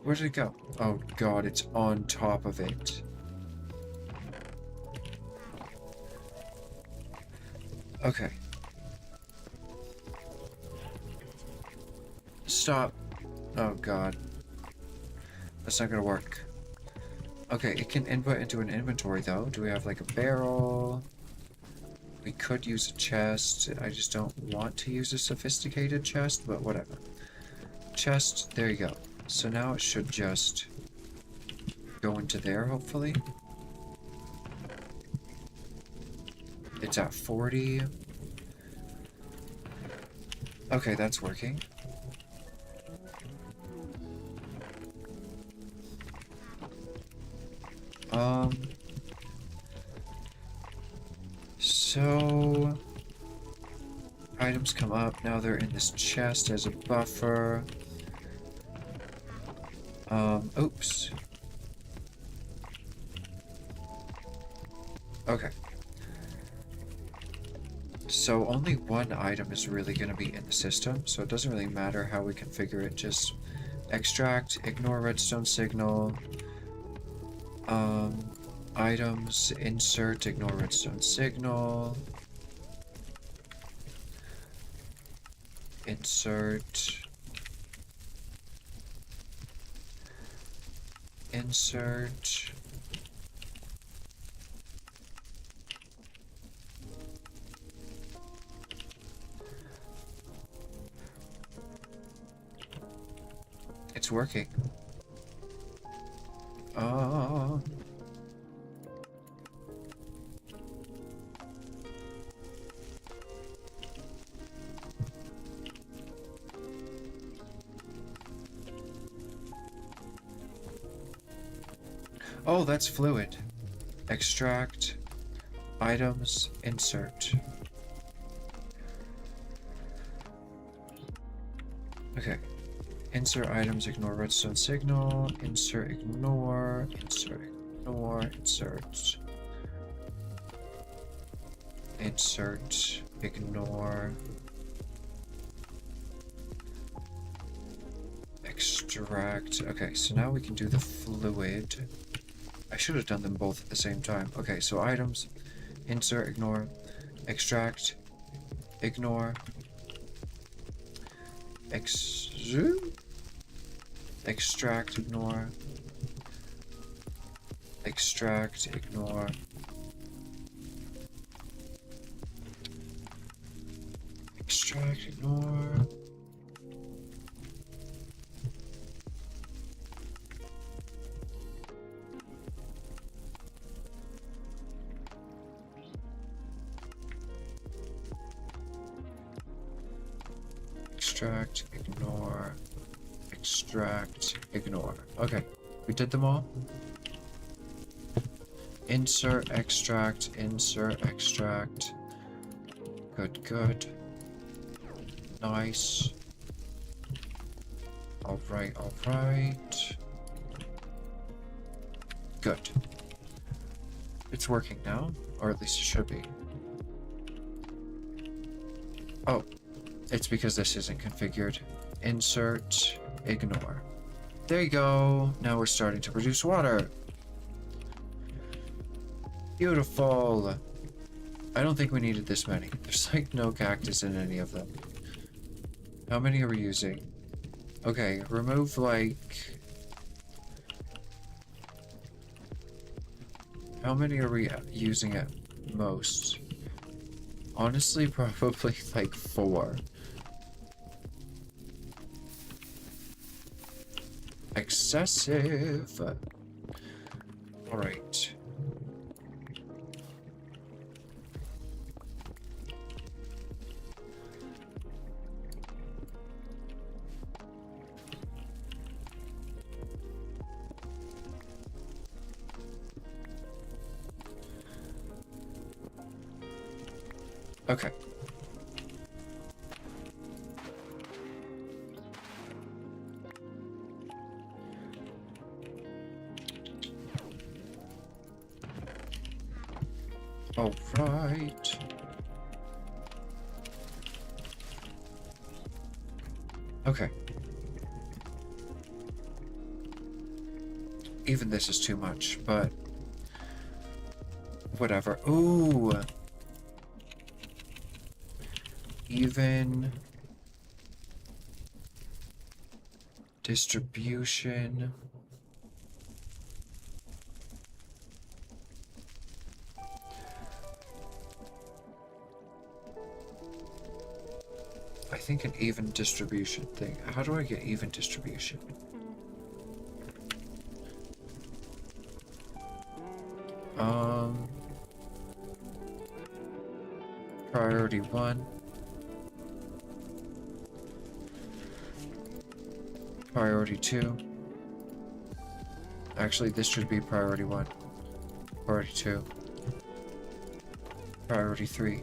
Where did it go? Oh god, it's on top of it. Okay. Stop. Oh god. That's not gonna work. Okay, it can input into an inventory though. Do we have like a barrel? We could use a chest. I just don't want to use a sophisticated chest, but whatever. Chest, there you go. So now it should just go into there, hopefully. It's at 40. Okay, that's working. So items come up, now they're in this chest as a buffer. Oops. Okay. So only one item is really going to be in the system, so it doesn't really matter how we configure it. Just extract, ignore redstone signal, items, insert, ignore redstone signal, insert, insert, it's working. Oh, that's fluid. Extract, items, insert. Okay. Insert items, ignore redstone signal, insert, ignore, ignore, insert. Insert, ignore. Extract. Okay, so now we can do the fluid. I should have done them both at the same time. Okay, so items, insert, ignore, extract, ignore, extract, ignore, extract, ignore, extract, ignore. Extract, ignore, extract, ignore. Okay, we did them all. Insert, extract, insert, extract. Good, good. Nice. Alright, alright. Good. It's working now, or at least it should be. Oh. It's because this isn't configured. Insert, ignore. There you go. Now we're starting to produce water. Beautiful. I don't think we needed this many. There's like no cactus in any of them. How many are we using? Okay, remove like... How many are we using at most? Honestly, probably like 4. Excessive. All right. Okay. All right. Okay. Even this is too much, but whatever. Ooh. Even distribution. I think an even distribution thing. How do I get even distribution? Priority 1. Priority 2. Actually, this should be priority 1. Priority 2. Priority 3.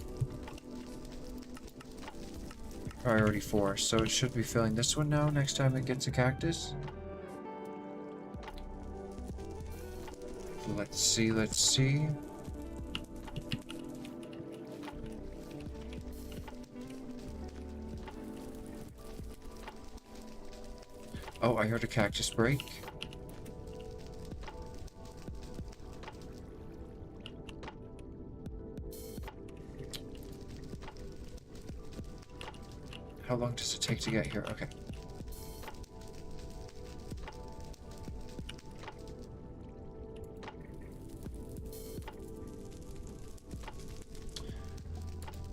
Priority 4. So it should be filling this one now next time it gets a cactus. Let's see, let's see. Oh, I heard a cactus break. How long does it take to get here? Okay.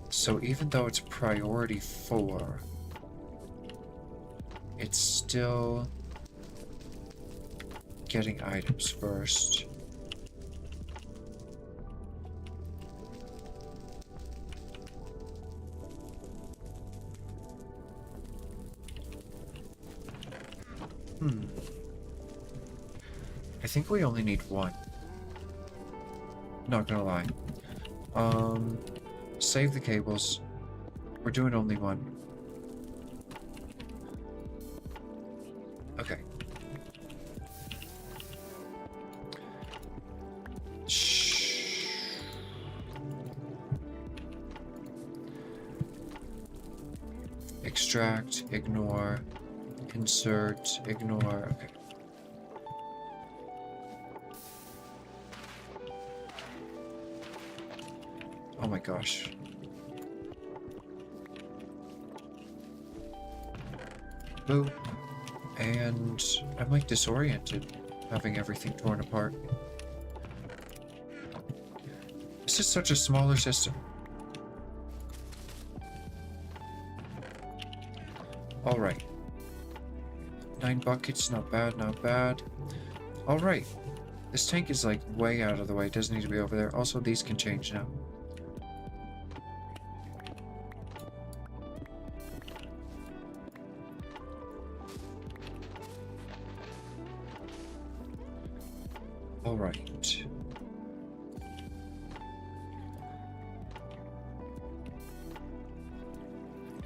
So even though it's priority 4, it's still getting items first. I think we only need 1. Not gonna lie. Save the cables. We're doing only 1. Okay. Extract, ignore, insert, ignore. Okay. Oh my gosh. Boop. And I'm like disoriented, having everything torn apart. This is such a smaller system. Alright. 9 buckets, not bad, not bad. Alright. This tank is like way out of the way, it doesn't need to be over there. Also, these can change now. Alright.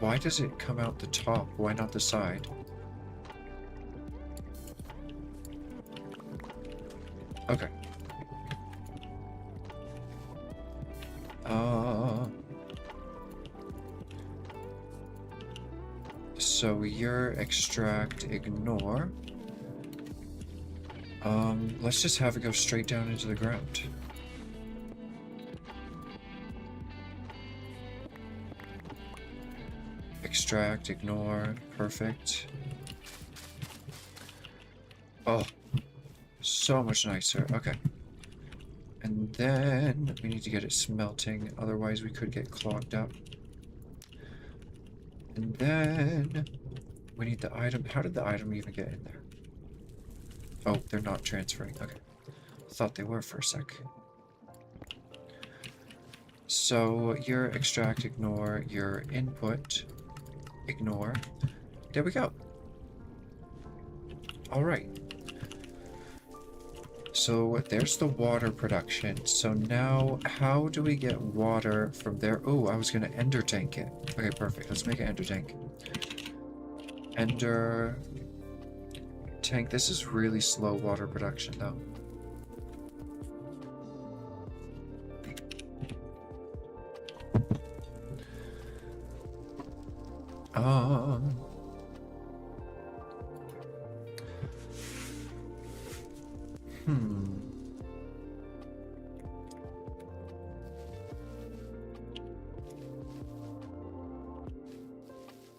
Why does it come out the top? Why not the side? Okay. So your extract, ignore. Let's just have it go straight down into the ground. Extract, ignore, perfect. Oh, so much nicer. Okay. And then we need to get it smelting, otherwise we could get clogged up. And then we need the item. How did the item even get in there? Oh, they're not transferring. Okay. Thought they were for a sec. So your extract, ignore, your input, ignore. There we go. All right. So there's the water production. So now how do we get water from there? Oh, I was going to ender tank it. Okay, perfect. Let's make an ender tank. Ender tank. This is really slow water production though.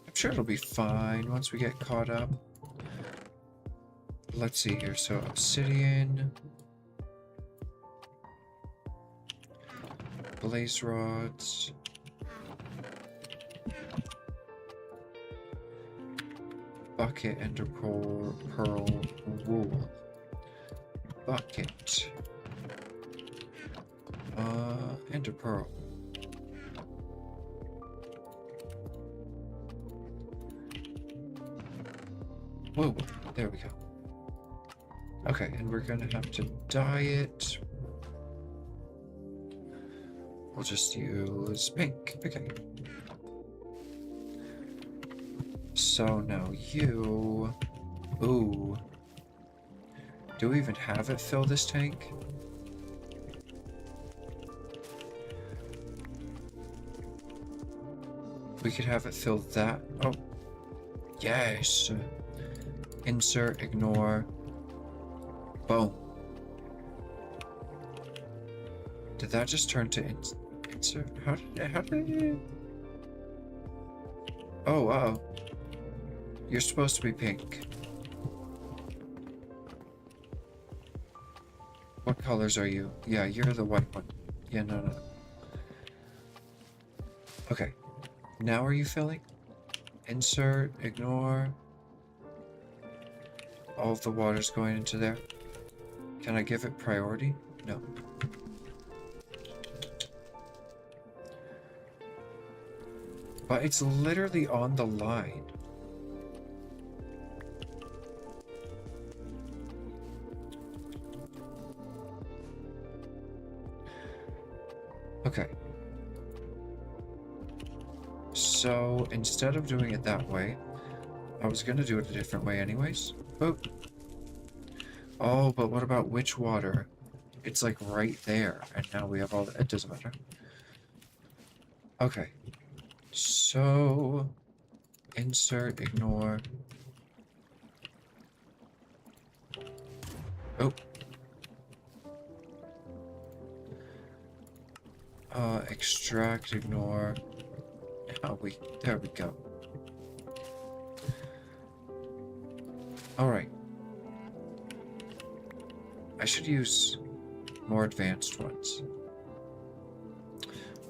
I'm sure it'll be fine once we get caught up. Let's see here. So obsidian, blaze rods, bucket, ender pearl, wool, bucket, ender pearl. Whoa, there we go. Okay, and we're gonna have to dye it. We'll just use pink. Okay. So now you... Ooh. Do we even have it fill this tank? We could have it fill that. Oh. Yes. Insert, ignore. Boom. Did that just turn to insert? How did it? Oh, wow. You're supposed to be pink. What colors are you? Yeah, you're the white one. Yeah, no. Okay. Now are you filling? Insert, ignore. All of the water's going into there. Can I give it priority? No. But it's literally on the line. Okay. So instead of doing it that way, I was gonna do it a different way anyways. Boop. Oh, but what about which water? It's like right there, and now we have all the... It doesn't matter. Okay. So... Insert, ignore. Oh. Extract, ignore. There we go. Alright. I should use more advanced ones.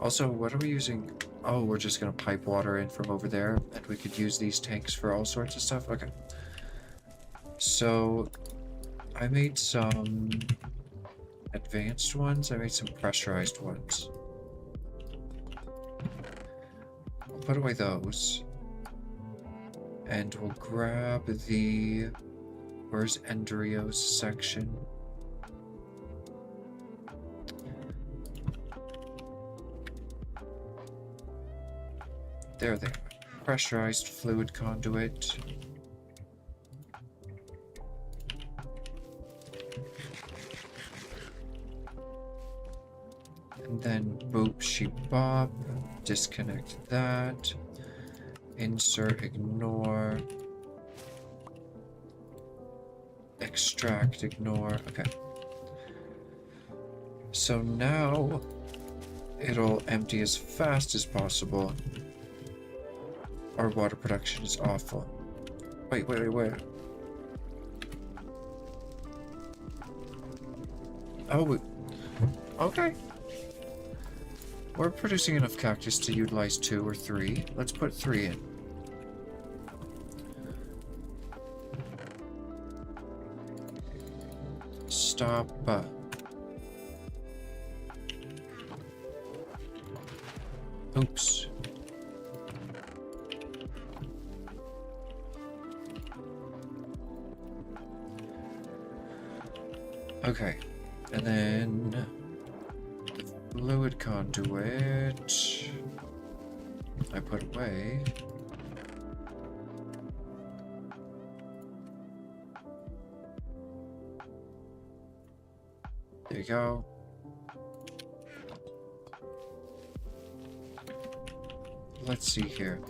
Also, what are we using? Oh, we're just gonna pipe water in from over there, and we could use these tanks for all sorts of stuff? Okay. So, I made some advanced ones, I made some pressurized ones. We'll put away those. And we'll grab the... Where's Endrio's section? There they are. Pressurized fluid conduit. And then boop, sheep, bop. Disconnect that. Insert, ignore. Extract, ignore. Okay. So now it'll empty as fast as possible. Our water production is awful. Wait. Oh, okay. We're producing enough cactus to utilize 2 or 3. Let's put 3 in. Stop. Oops. Okay, and then the fluid conduit I put away. There you go. Let's see here.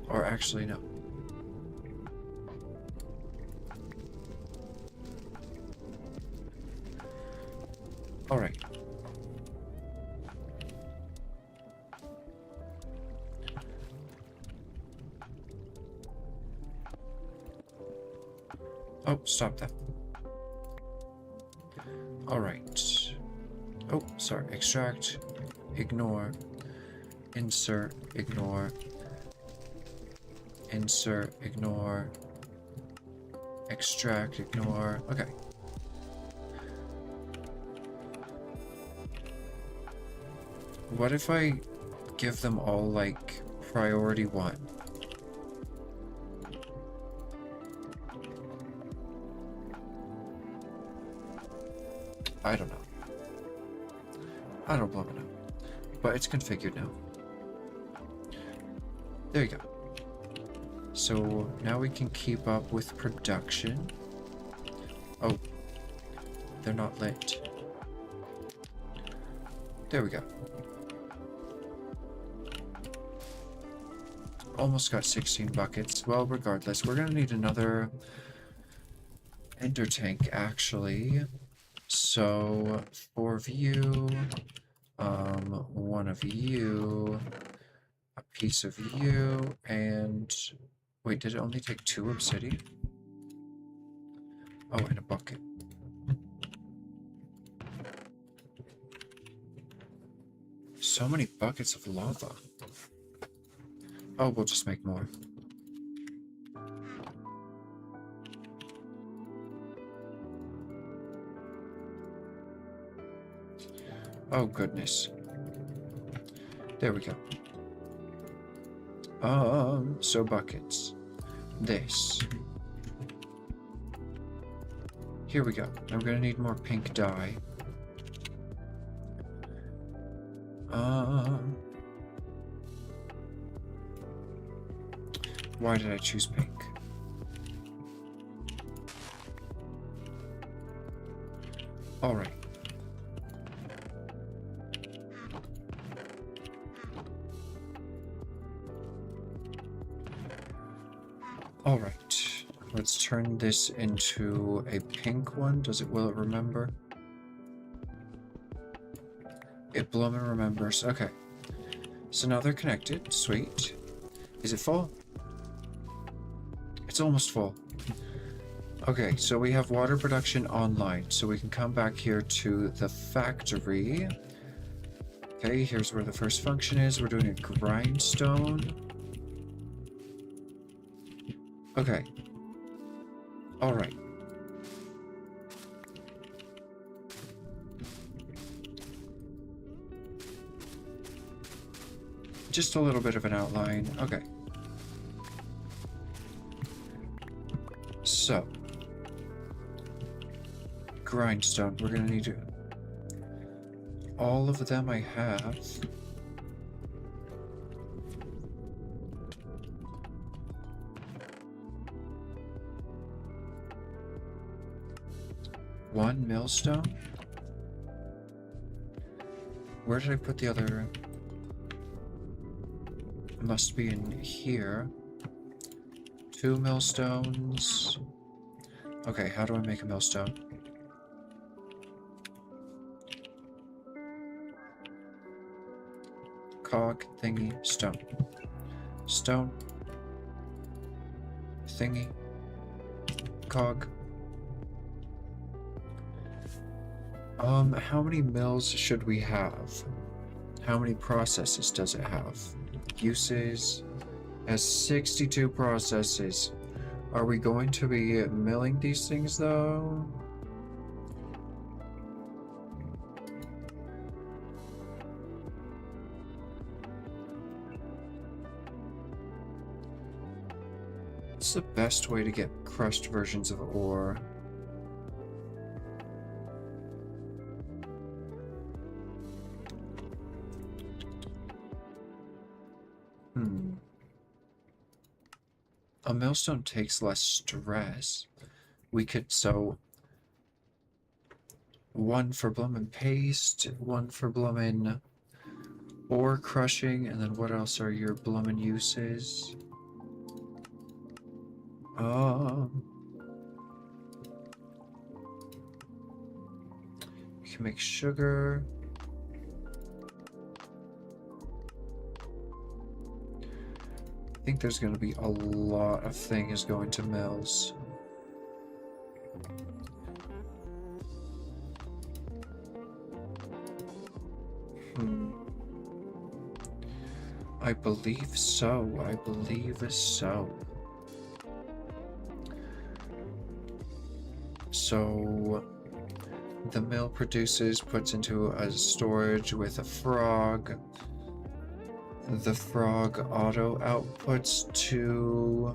Or actually, no. All right. Oh, stop that. All right. Oh, sorry. Extract, ignore, insert, ignore, insert, ignore, extract, ignore. Okay. What if I give them all, like, priority 1? I don't know. I don't blow it up. But it's configured now. There you go. So now we can keep up with production. Oh, they're not lit. There we go. Almost got 16 buckets. Well, regardless, we're gonna need another ender tank, actually. So, 4 of you, 1 of you, a piece of you, and... Wait, did it only take 2 obsidian? Oh, and a bucket. So many buckets of lava. Oh, we'll just make more. Oh, goodness. There we go. So buckets. This. Here we go. I'm gonna need more pink dye. Why did I choose pink? Alright. Alright, let's turn this into a pink one. Will it remember? It Bloomin' remembers. Okay. So now they're connected. Sweet. Is it full? It's almost full. Okay, so we have water production online. So we can come back here to the factory. Okay, here's where the first function is. We're doing a grindstone. Okay. Alright. Just a little bit of an outline. Okay. So. Grindstone. We're gonna need to... All of them I have. One millstone? Where did I put the other? It must be in here. 2 millstones. Okay, how do I make a millstone? Cog, thingy, stone. Stone. Thingy. Cog. How many mills should we have? How many processes does it have? Uses. Has 62 processes. Are we going to be milling these things though? What's the best way to get crushed versions of ore? A millstone takes less stress. We could, so... One for bloomin' paste, one for bloomin' ore crushing, and then what else are your bloomin' uses? You can make sugar. I think there's going to be a lot of things going to mills. I believe so. I believe so. So the mill produces, puts into a storage with a frog. The frog auto outputs to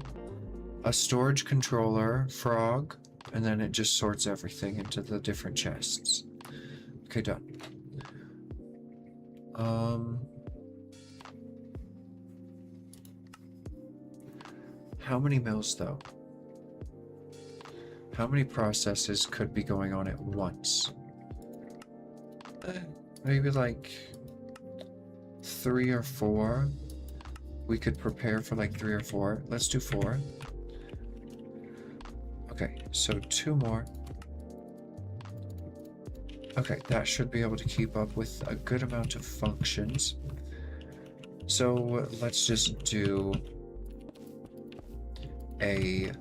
a storage controller, frog, and then it just sorts everything into the different chests. Okay, done. How many mills though? How many processes could be going on at once? Maybe like 3 or 4. We could prepare for like 3 or 4. Let's do 4. Okay, so 2 more. Okay, that should be able to keep up with a good amount of functions. So let's just do a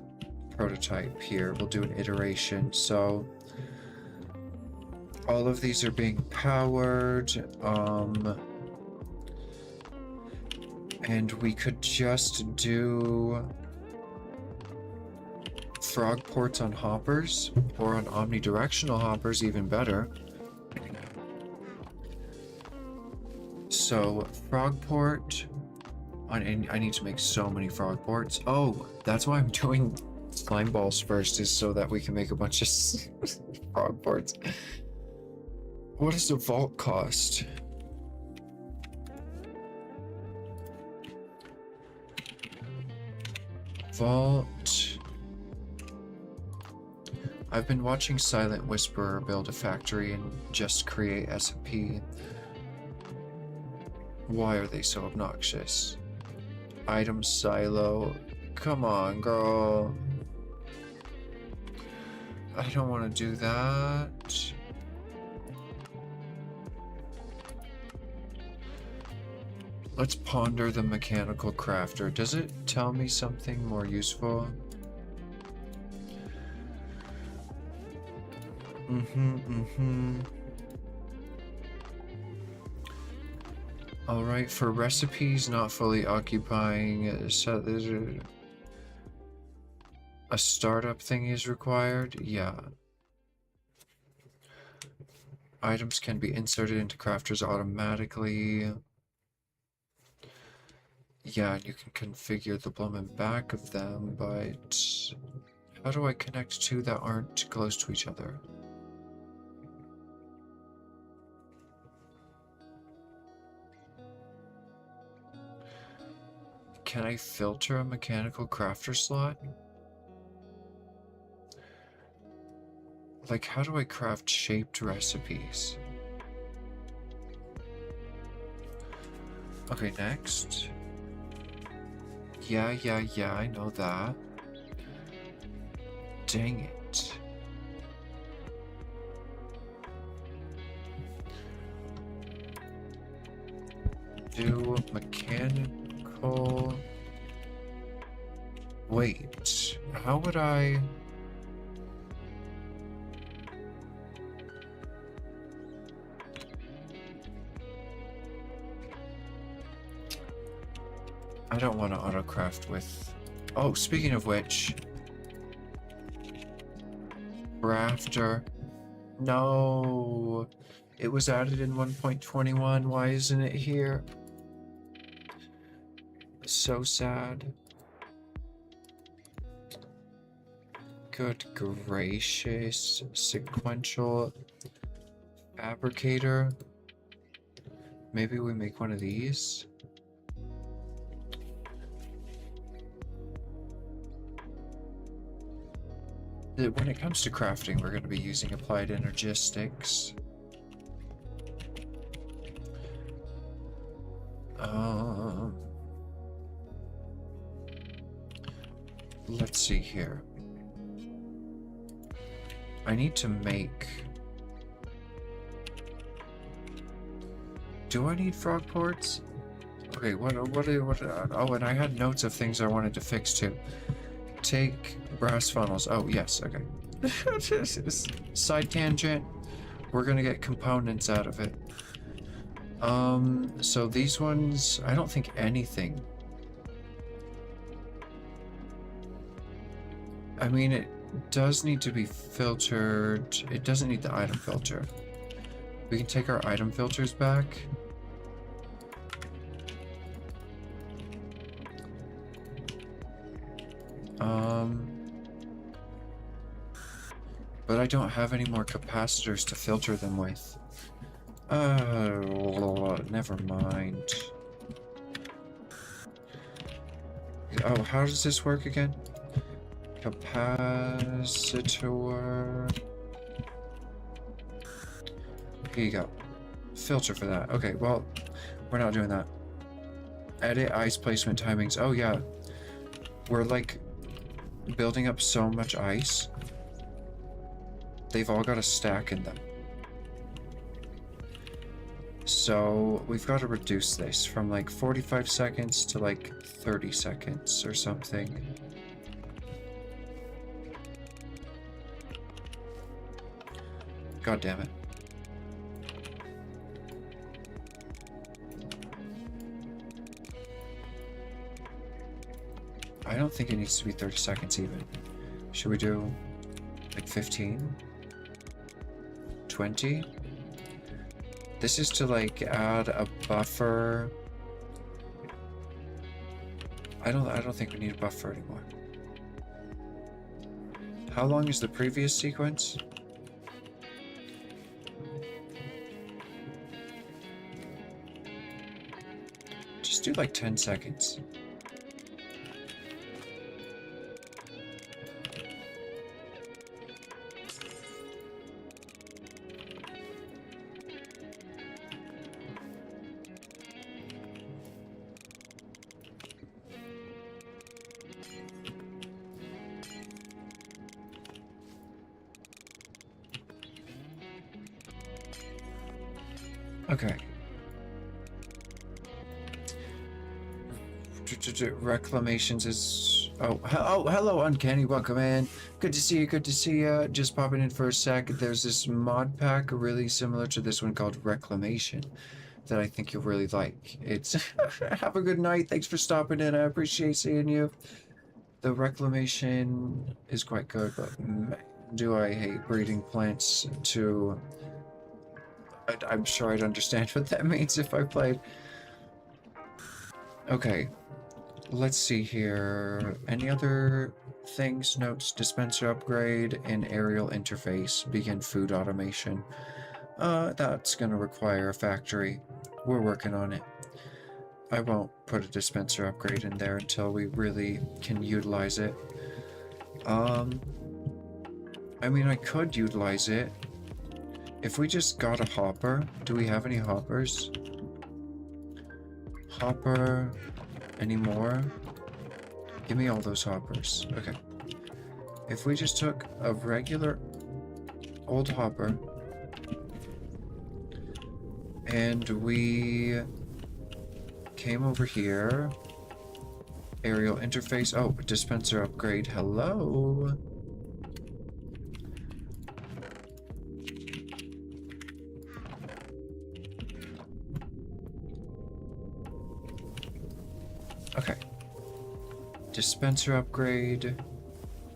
prototype here. We'll do an iteration. So all of these are being powered. And we could just do frog ports on hoppers, or on omnidirectional hoppers, even better. So frog port on, I need to make so many frog ports. Oh, that's why I'm doing slime balls first, is so that we can make a bunch of frog ports. What does the vault cost? Vault. I've been watching Silent Whisperer build a factory and just create SMP. Why are they so obnoxious? Item silo. Come on, girl. I don't want to do that. Let's ponder the mechanical crafter. Does it tell me something more useful? Alright, for recipes not fully occupying, so there's a startup thing is required? Yeah. Items can be inserted into crafters automatically. Yeah, and you can configure the plumb and back of them, but how do I connect two that aren't close to each other? Can I filter a mechanical crafter slot? Like, how do I craft shaped recipes? Okay, next. Yeah, I know that. Dang it. Do mechanical... Wait, how would I... I don't want to autocraft with... Oh, speaking of which... Crafter. No! It was added in 1.21. Why isn't it here? So sad. Good gracious. Sequential fabricator. Maybe we make one of these? When it comes to crafting, we're going to be using applied energistics. Let's see here. I need to make... Do I need frog ports? Okay, what, oh, and I had notes of things I wanted to fix too. Take brass funnels. Oh, yes, okay. Side tangent. We're gonna get components out of it. So these ones, I don't think anything. I mean, it does need to be filtered. It doesn't need the item filter. We can take our item filters back. But I don't have any more capacitors to filter them with. Never mind. Oh, how does this work again? Capacitor. Here you go. Filter for that. Okay, well, we're not doing that. Edit ice placement timings. Oh, yeah. We're, like, building up so much ice. They've all got a stack in them. So we've got to reduce this from like 45 seconds to like 30 seconds or something. God damn it. I don't think it needs to be 30 seconds even. Should we do like 15? 20? This is to like add a buffer. I don't think we need a buffer anymore. How long is the previous sequence? Just do like 10 seconds. Okay. Reclamations is... Oh, hello, Uncanny. Welcome in. Good to see you. Good to see you. Just popping in for a sec. There's this mod pack really similar to this one called Reclamation that I think you'll really like. It's... Have a good night. Thanks for stopping in. I appreciate seeing you. The Reclamation is quite good, but man, do I hate breeding plants to... I'm sure I'd understand what that means if I played. Okay. Let's see here. Any other things? Notes, dispenser upgrade, and aerial interface. Begin food automation. That's gonna require a factory. We're working on it. I won't put a dispenser upgrade in there until we really can utilize it. I mean, I could utilize it. If we just got a hopper. Do we have any hoppers? Hopper... Any more? Give me all those hoppers. Okay. If we just took a regular old hopper and we came over here, aerial interface. Oh, dispenser upgrade. Hello. Okay. Dispenser upgrade.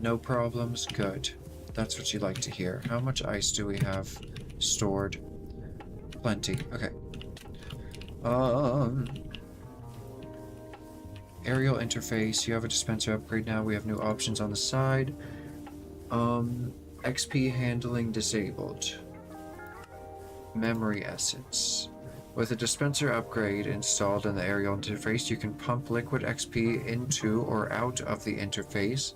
No problems. Good. That's what you like to hear. How much ice do we have stored? Plenty. Okay. Aerial interface. You have a dispenser upgrade now. We have new options on the side. XP handling disabled. Memory essence. With a dispenser upgrade installed in the aerial interface, you can pump liquid XP into or out of the interface,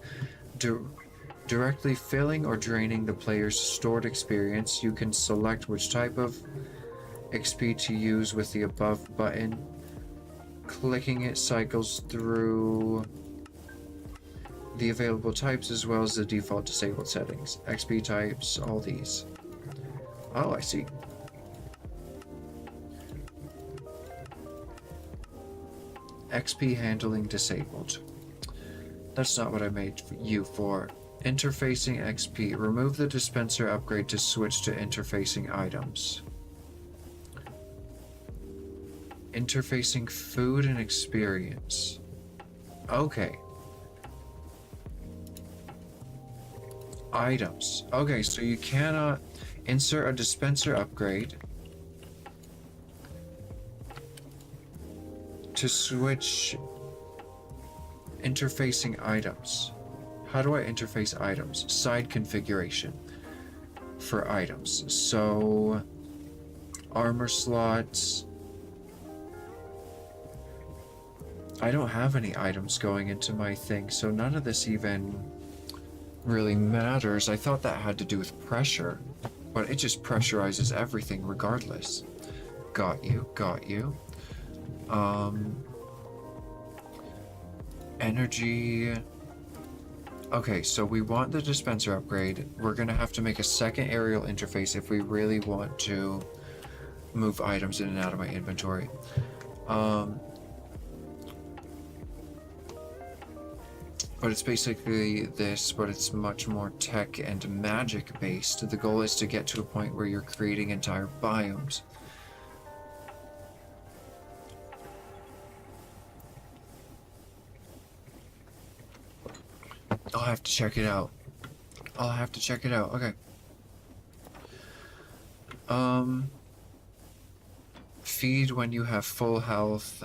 directly filling or draining the player's stored experience. You can select which type of XP to use with the above button. Clicking it cycles through the available types as well as the default disabled settings. XP types, all these. Oh, I see. XP handling disabled. That's not what I made you for. Interfacing XP. Remove the dispenser upgrade to switch to interfacing items. Interfacing food and experience. Okay. Items. Okay, so you cannot insert a dispenser upgrade to switch interfacing items. How do I interface items? Side configuration for items. So armor slots. I don't have any items going into my thing, so none of this even really matters. I thought that had to do with pressure, but it just pressurizes everything regardless. Got you, got you. Energy. Okay, so we want the dispenser upgrade. We're gonna have to make a second aerial interface if we really want to move items in and out of my inventory. But it's basically this, but it's much more tech and magic based. The goal is to get to a point where you're creating entire biomes. I'll have to check it out. I'll have to check it out. Okay. Feed when you have full health.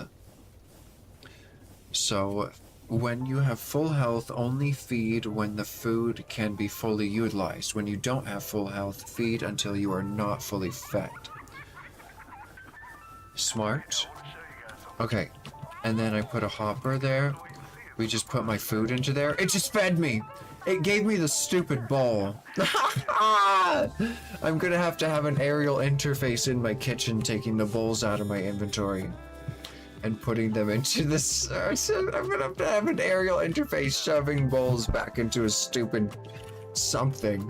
So, when you have full health, only feed when the food can be fully utilized. When you don't have full health, feed until you are not fully fed. Smart. Okay. And then I put a hopper there. We just put my food into there. It just fed me. It gave me the stupid bowl. I'm gonna have to have an aerial interface in my kitchen taking the bowls out of my inventory and putting them into this. I'm gonna have to have an aerial interface shoving bowls back into a stupid something.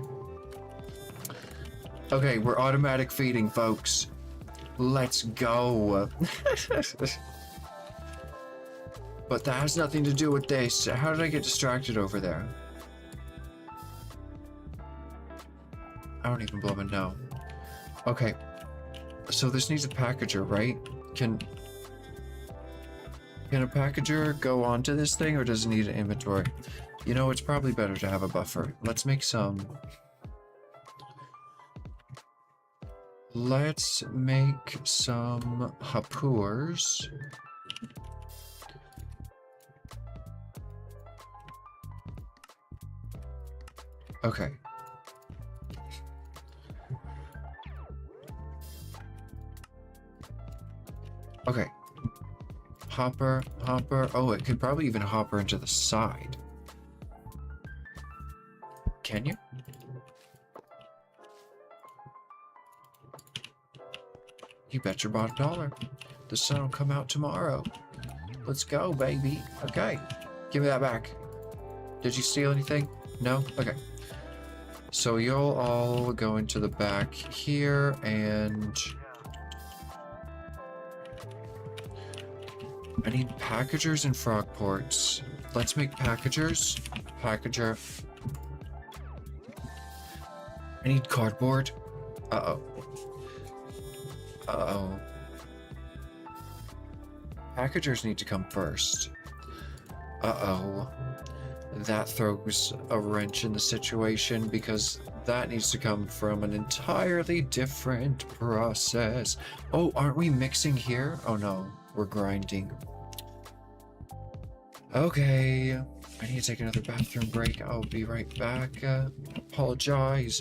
Okay, we're automatic feeding, folks. Let's go. But that has nothing to do with this. How did I get distracted over there? I don't even blow it now. Okay. So this needs a packager, right? Can a packager go onto this thing, or does it need an inventory? You know, it's probably better to have a buffer. Let's make some... Let's make some hapurs. Okay. Okay. Hopper. Oh, it could probably even hopper into the side. Can you? You bet your bottom dollar. The sun will come out tomorrow. Let's go, baby. Okay. Give me that back. Did you steal anything? No? Okay. So you'll all go into the back here, and... I need packagers and frog ports. Let's make packagers. Packager. I need cardboard. Uh-oh. Uh-oh. Packagers need to come first. Uh-oh. That throws a wrench in the situation because that needs to come from an entirely different process. Oh, aren't we mixing here? Oh no, we're grinding. Okay, I need to take another bathroom break. I'll be right back. Apologize.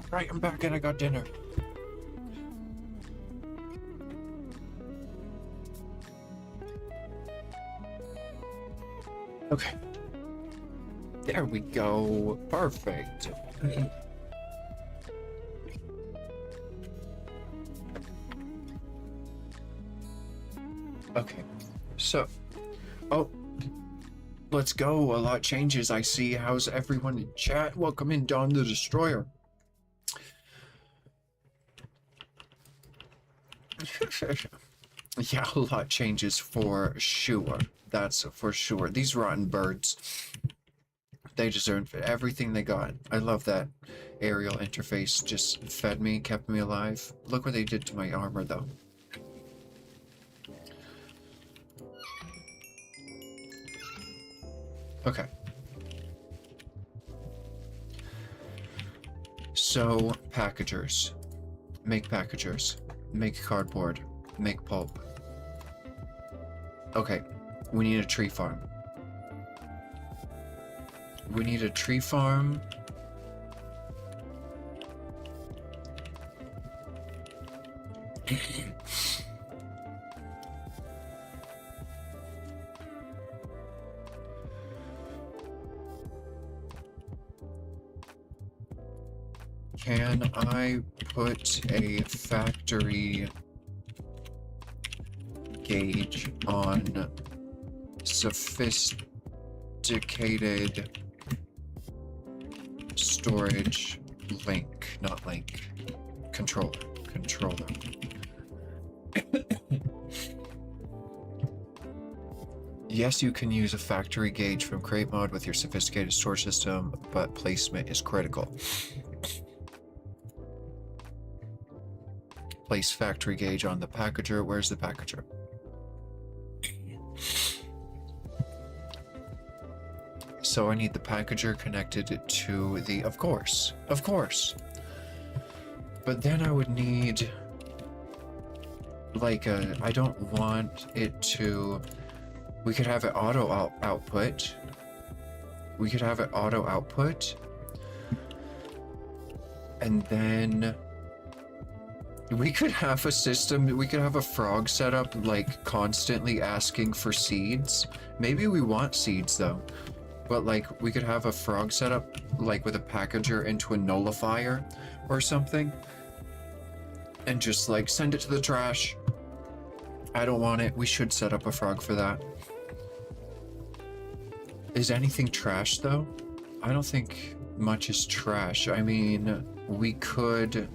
Right, I'm back and I got dinner. Okay. There we go. Perfect. Okay. So, oh, let's go. A lot changes. I see. How's everyone in chat? Welcome in, Dawn the Destroyer. Yeah, a lot changes for sure. That's for sure. These rotten birds, they deserve everything they got. I love that aerial interface. Just fed me, kept me alive. Look what they did to my armor, though. Okay. So, packagers. Make packagers. Make cardboard. Make pulp. Okay, we need a tree farm. We need a tree farm. Can I put a factory gauge on sophisticated storage link, not link, controller. Yes, you can use a factory gauge from Crate Mod with your sophisticated storage system, but placement is critical. Place factory gauge on the packager. Where's the packager? So I need the packager connected to the... Of course. But then I would need... like a... I don't want it to... We could have it auto output. We could have it auto output. And then... we could have a system, we could have a frog set up, like, constantly asking for seeds. Maybe we want seeds, though. But, like, we could have a frog set up, like, with a packager into a nullifier or something. And just, like, send it to the trash. I don't want it. We should set up a frog for that. Is anything trash, though? I don't think much is trash. I mean, we could...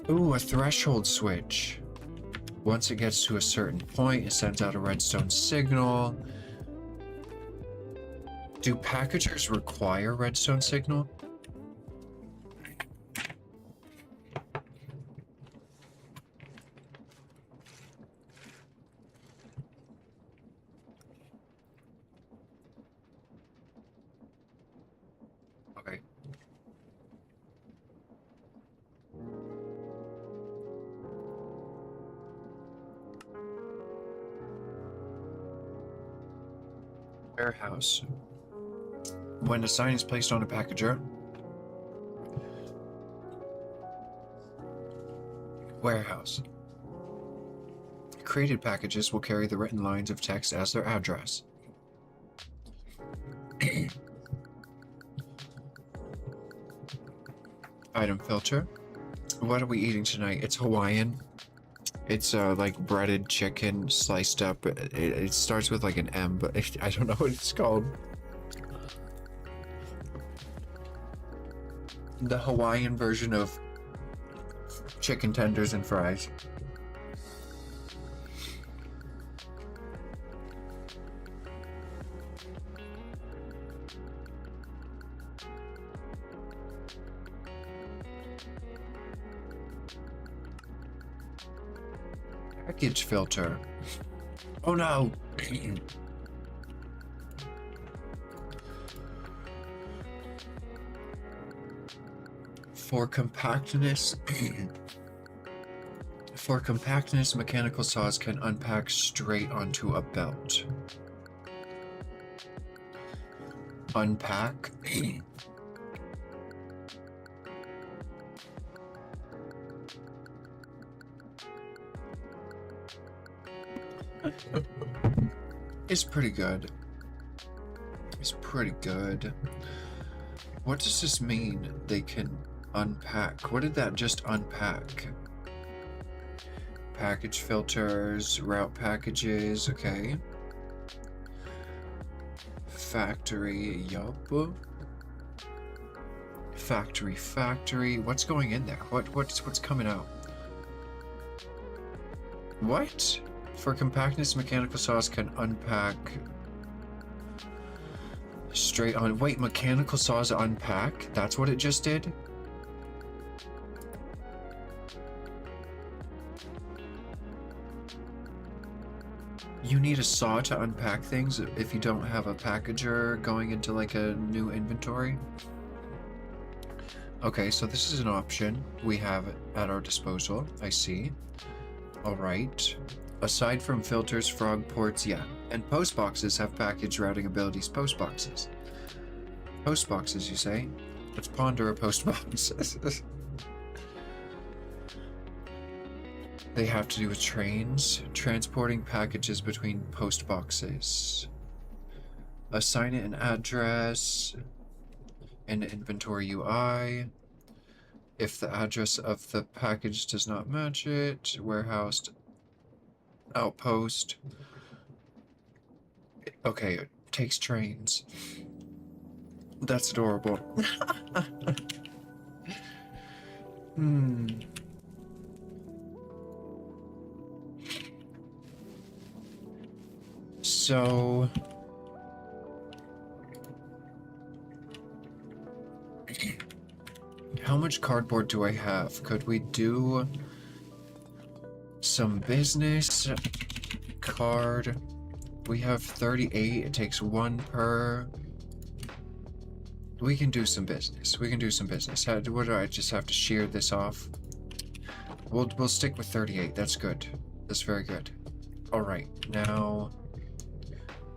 Ooh, a threshold switch. Once it gets to a certain point, it sends out a redstone signal. Do packagers require redstone signal? Okay. Warehouse. When a sign is placed on a packager, warehouse. Created packages will carry the written lines of text as their address. Item filter. What are we eating tonight? It's Hawaiian. It's like breaded chicken sliced up. It starts with like an M, but I don't know what it's called. The Hawaiian version of chicken tenders and fries. Package filter. Oh no! For compactness, For compactness, mechanical saws can unpack straight onto a belt. Unpack? It's pretty good. It's pretty good. What does this mean? They can unpack. What did that just unpack? Package filters, route packages, okay. Factory, yup. Factory. What's going in there? What's coming out? What? For compactness, mechanical saws can unpack straight on. Wait, mechanical saws unpack? That's what it just did? You need a saw to unpack things if you don't have a packager going into like a new inventory? Okay, so this is an option we have at our disposal. I see. Alright. Aside from filters, frog ports, yeah. And post boxes have package routing abilities. Post boxes. Post boxes, you say? Let's ponder a post box. They have to do with trains, transporting packages between post boxes. Assign it an address in inventory UI. If the address of the package does not match it, warehouse, outpost. Okay, it takes trains. That's adorable. So... how much cardboard do I have? Could we do some business? Card. We have 38. It takes 1 per. We can do some business. We can do some business. What do I just have to shear this off? We'll stick with 38. That's good. That's very good. All right. Now,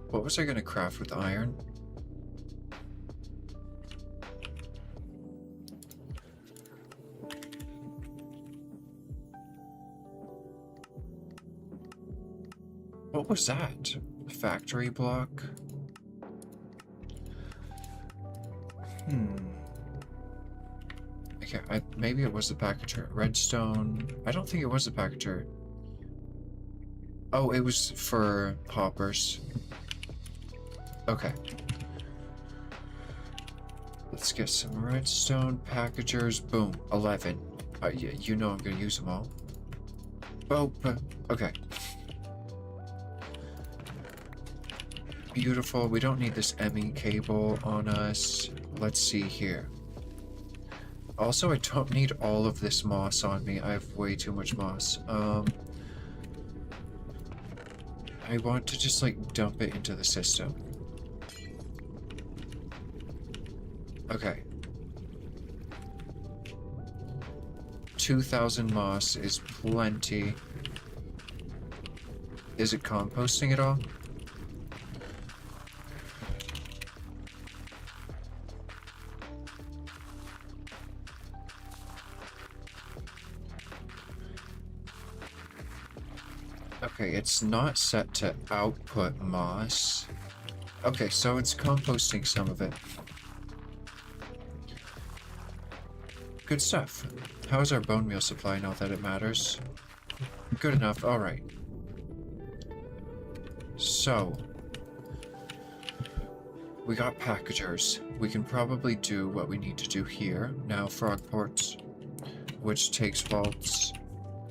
what was I gonna craft with iron? What was that? Factory block? Okay, maybe it was the packager. Redstone. I don't think it was the packager. Oh, it was for hoppers. Okay. Let's get some redstone packagers. Boom. 11. You know I'm gonna use them all. Oh, okay. Beautiful. We don't need this M.A.T cable on us. Let's see here. Also, I don't need all of this moss on me. I have way too much moss. I want to just like dump it into the system. Okay. 2,000 moss is plenty. Is it composting at all? Okay, it's not set to output moss. Okay, so it's composting some of it. Good stuff. How's our bone meal supply now that it matters? Good enough, alright. So, we got packagers. We can probably do what we need to do here. Now frog ports, which takes vaults.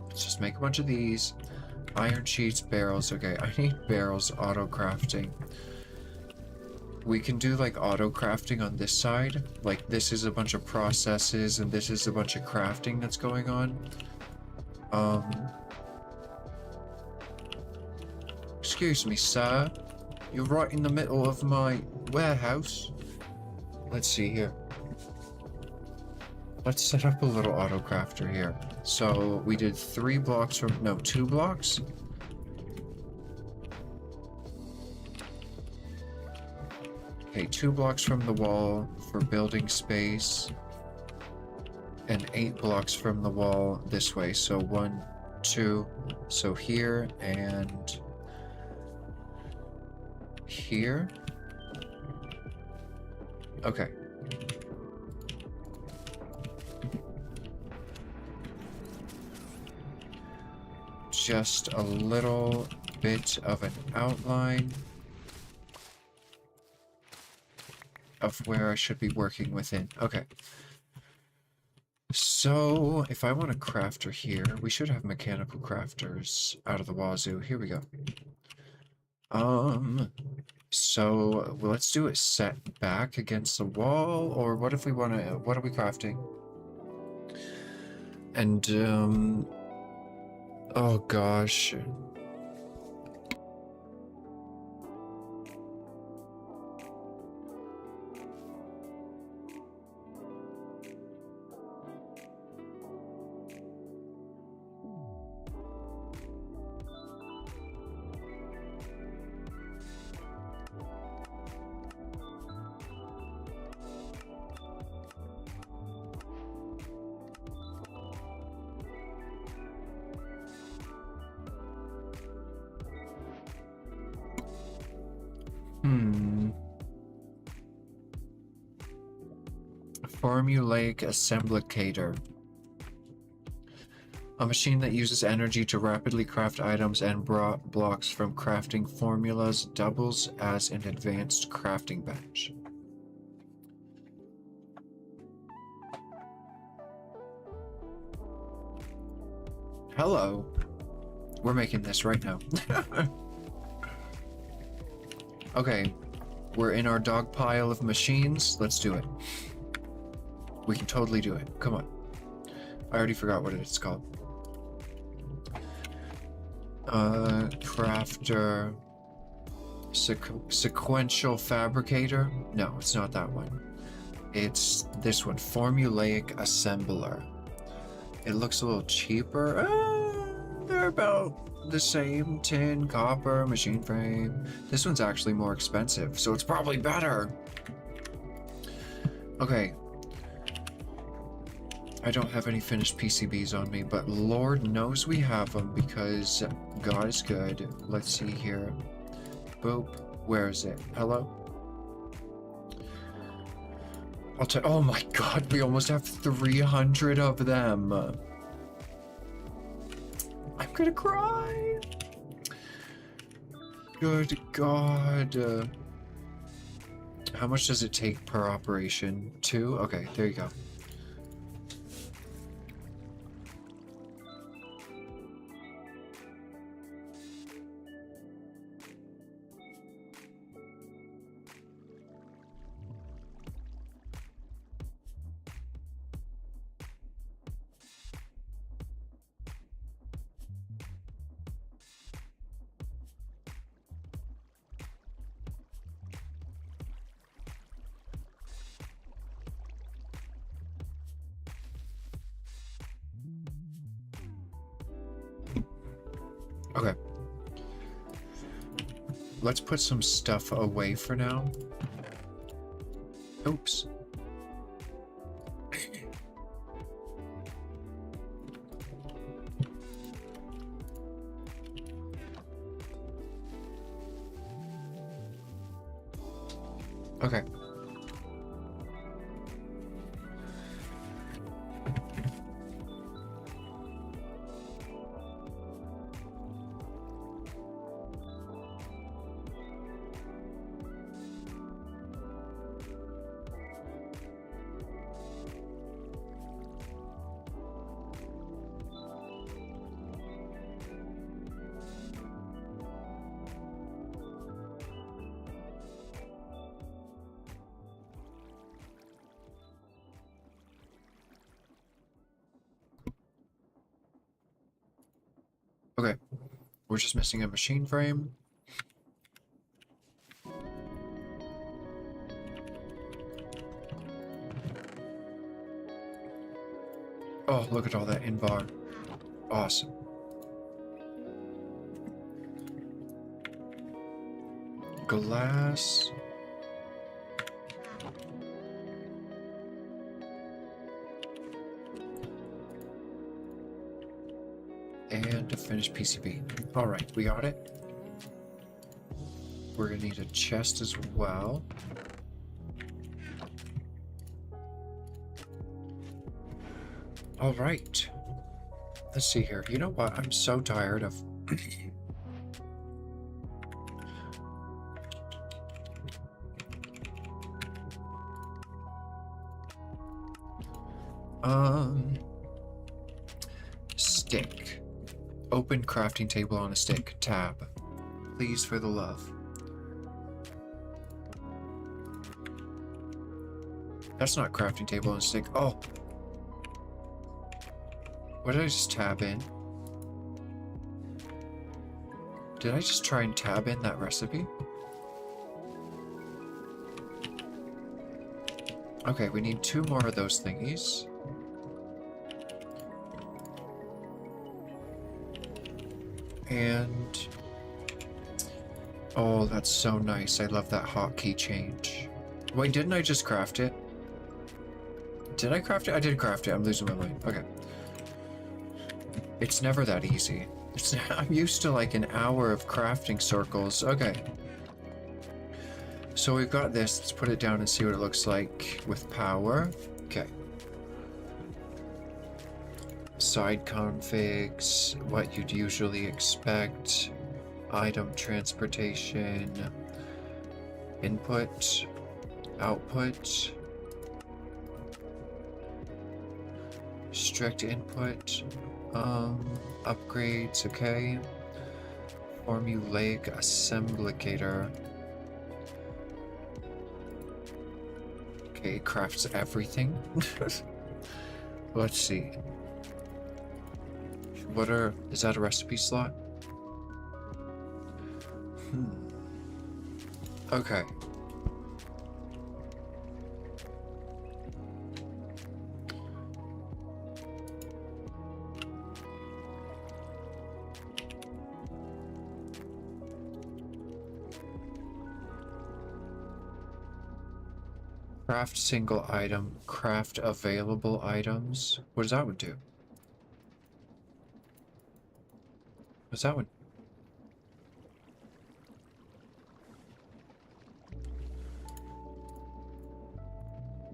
Let's just make a bunch of these. Iron sheets, barrels. Okay, I need barrels, auto crafting. We can do like auto crafting on this side. Like this is a bunch of processes and this is a bunch of crafting that's going on. Excuse me, sir. You're right in the middle of my warehouse. Let's see here. Let's set up a little auto crafter here. So we did 3 blocks from, no, 2 blocks? Okay, 2 blocks from the wall for building space, and 8 blocks from the wall this way. So 1, 2, so here and here. Okay. Just a little bit of an outline of where I should be working within. Okay. So, if I want a crafter here, we should have mechanical crafters out of the wazoo. Here we go. So let's do it set back against the wall, or what if we want to, what are we crafting? And, oh gosh. Formulaic Assemblicator. A machine that uses energy to rapidly craft items and blocks from crafting formulas, doubles as an advanced crafting bench. Hello. We're making this right now. Okay, we're in our dog pile of machines. Let's do it. We can totally do it. Come on. I already forgot what it's called. Crafter... Sequential Fabricator? No, it's not that one. It's this one. Formulaic Assembler. It looks a little cheaper. They're about the same. Tin, copper, machine frame. This one's actually more expensive, so it's probably better. Okay. I don't have any finished PCBs on me, but Lord knows we have them because God is good. Let's see here. Boop. Where is it? Hello? I'll tell. Oh my God, we almost have 300 of them. I'm gonna cry. Good God. How much does it take per operation? 2? Okay, there you go. Okay. Let's put some stuff away for now. Oops. Okay. Okay. We're just missing a machine frame. Oh, look at all that in bar. Awesome. Glass. And a finished PCB. Alright, we got it. We're gonna need a chest as well. Alright. Let's see here. You know what? I'm so tired of... Stick. Open crafting table on a stick. Tab. Please, for the love. That's not crafting table on a stick. Oh! What did I just tab in? Did I just try and tab in that recipe? Okay, we need 2 more of those thingies. And... oh, that's so nice. I love that hotkey change. Wait, didn't I just craft it? Did I craft it? I did craft it. I'm losing my mind. Okay. It's never that easy. I'm used to like an hour of crafting circles. Okay. So we've got this. Let's put it down and see what it looks like with power. Okay. Side configs, what you'd usually expect. Item transportation. Input. Output. Strict input. Upgrades, okay. Formulaic assemblator. Okay, crafts everything. Let's see. Is that a recipe slot? Okay. Craft single item, craft available items. What does that one do? What's that one?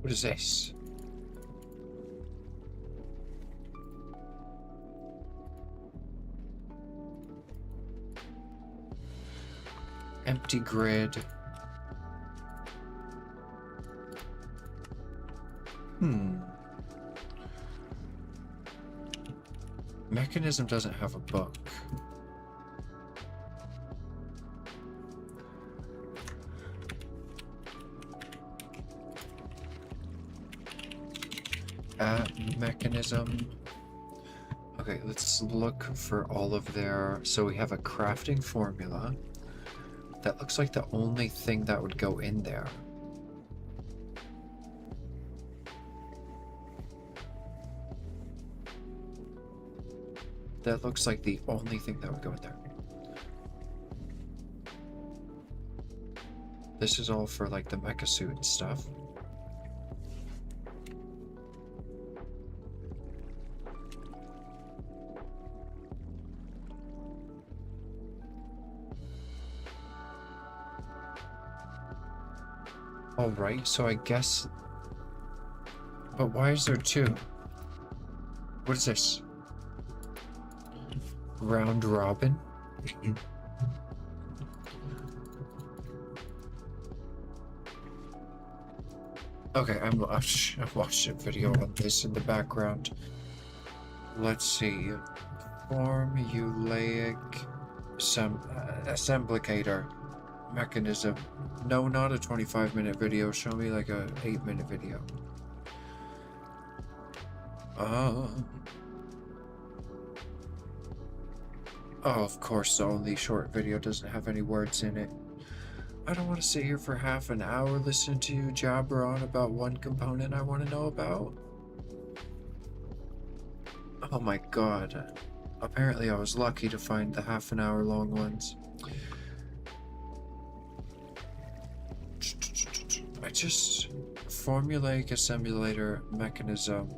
What is this? Empty grid. Mechanism doesn't have a book. Mechanism. Okay, let's look for all of their... so we have a crafting formula. That looks like the only thing that would go in there. That looks like the only thing that would go in there. This is all for like the mecha suit and stuff. Alright, so I guess... but why is there 2? What is this? Round robin? Okay, I'm watching a video on this in the background. Let's see. Formulaic assemblator mechanism. No, not a 25-minute video. Show me like a 8-minute video. Oh, of course, the only short video doesn't have any words in it. I don't want to sit here for half an hour listening to you jabber on about one component I want to know about. Oh my god. Apparently I was lucky to find the half an hour long ones. I just... Formulaic assemblator mechanism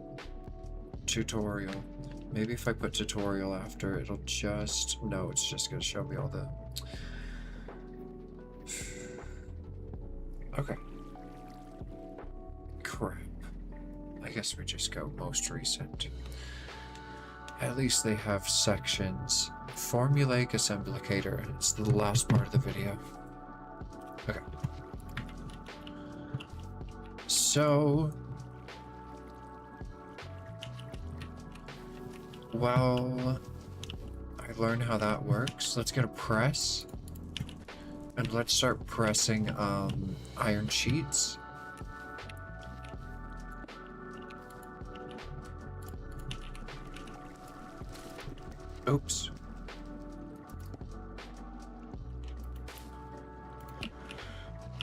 tutorial. Maybe if I put tutorial after, it'll just... No, it's just gonna show me all the... Okay. Crap. I guess we just go most recent. At least they have sections. Formulaic assemblator. It's the last part of the video. Okay. So... Well... I learned how that works. Let's get a press. And let's start pressing, iron sheets. Oops.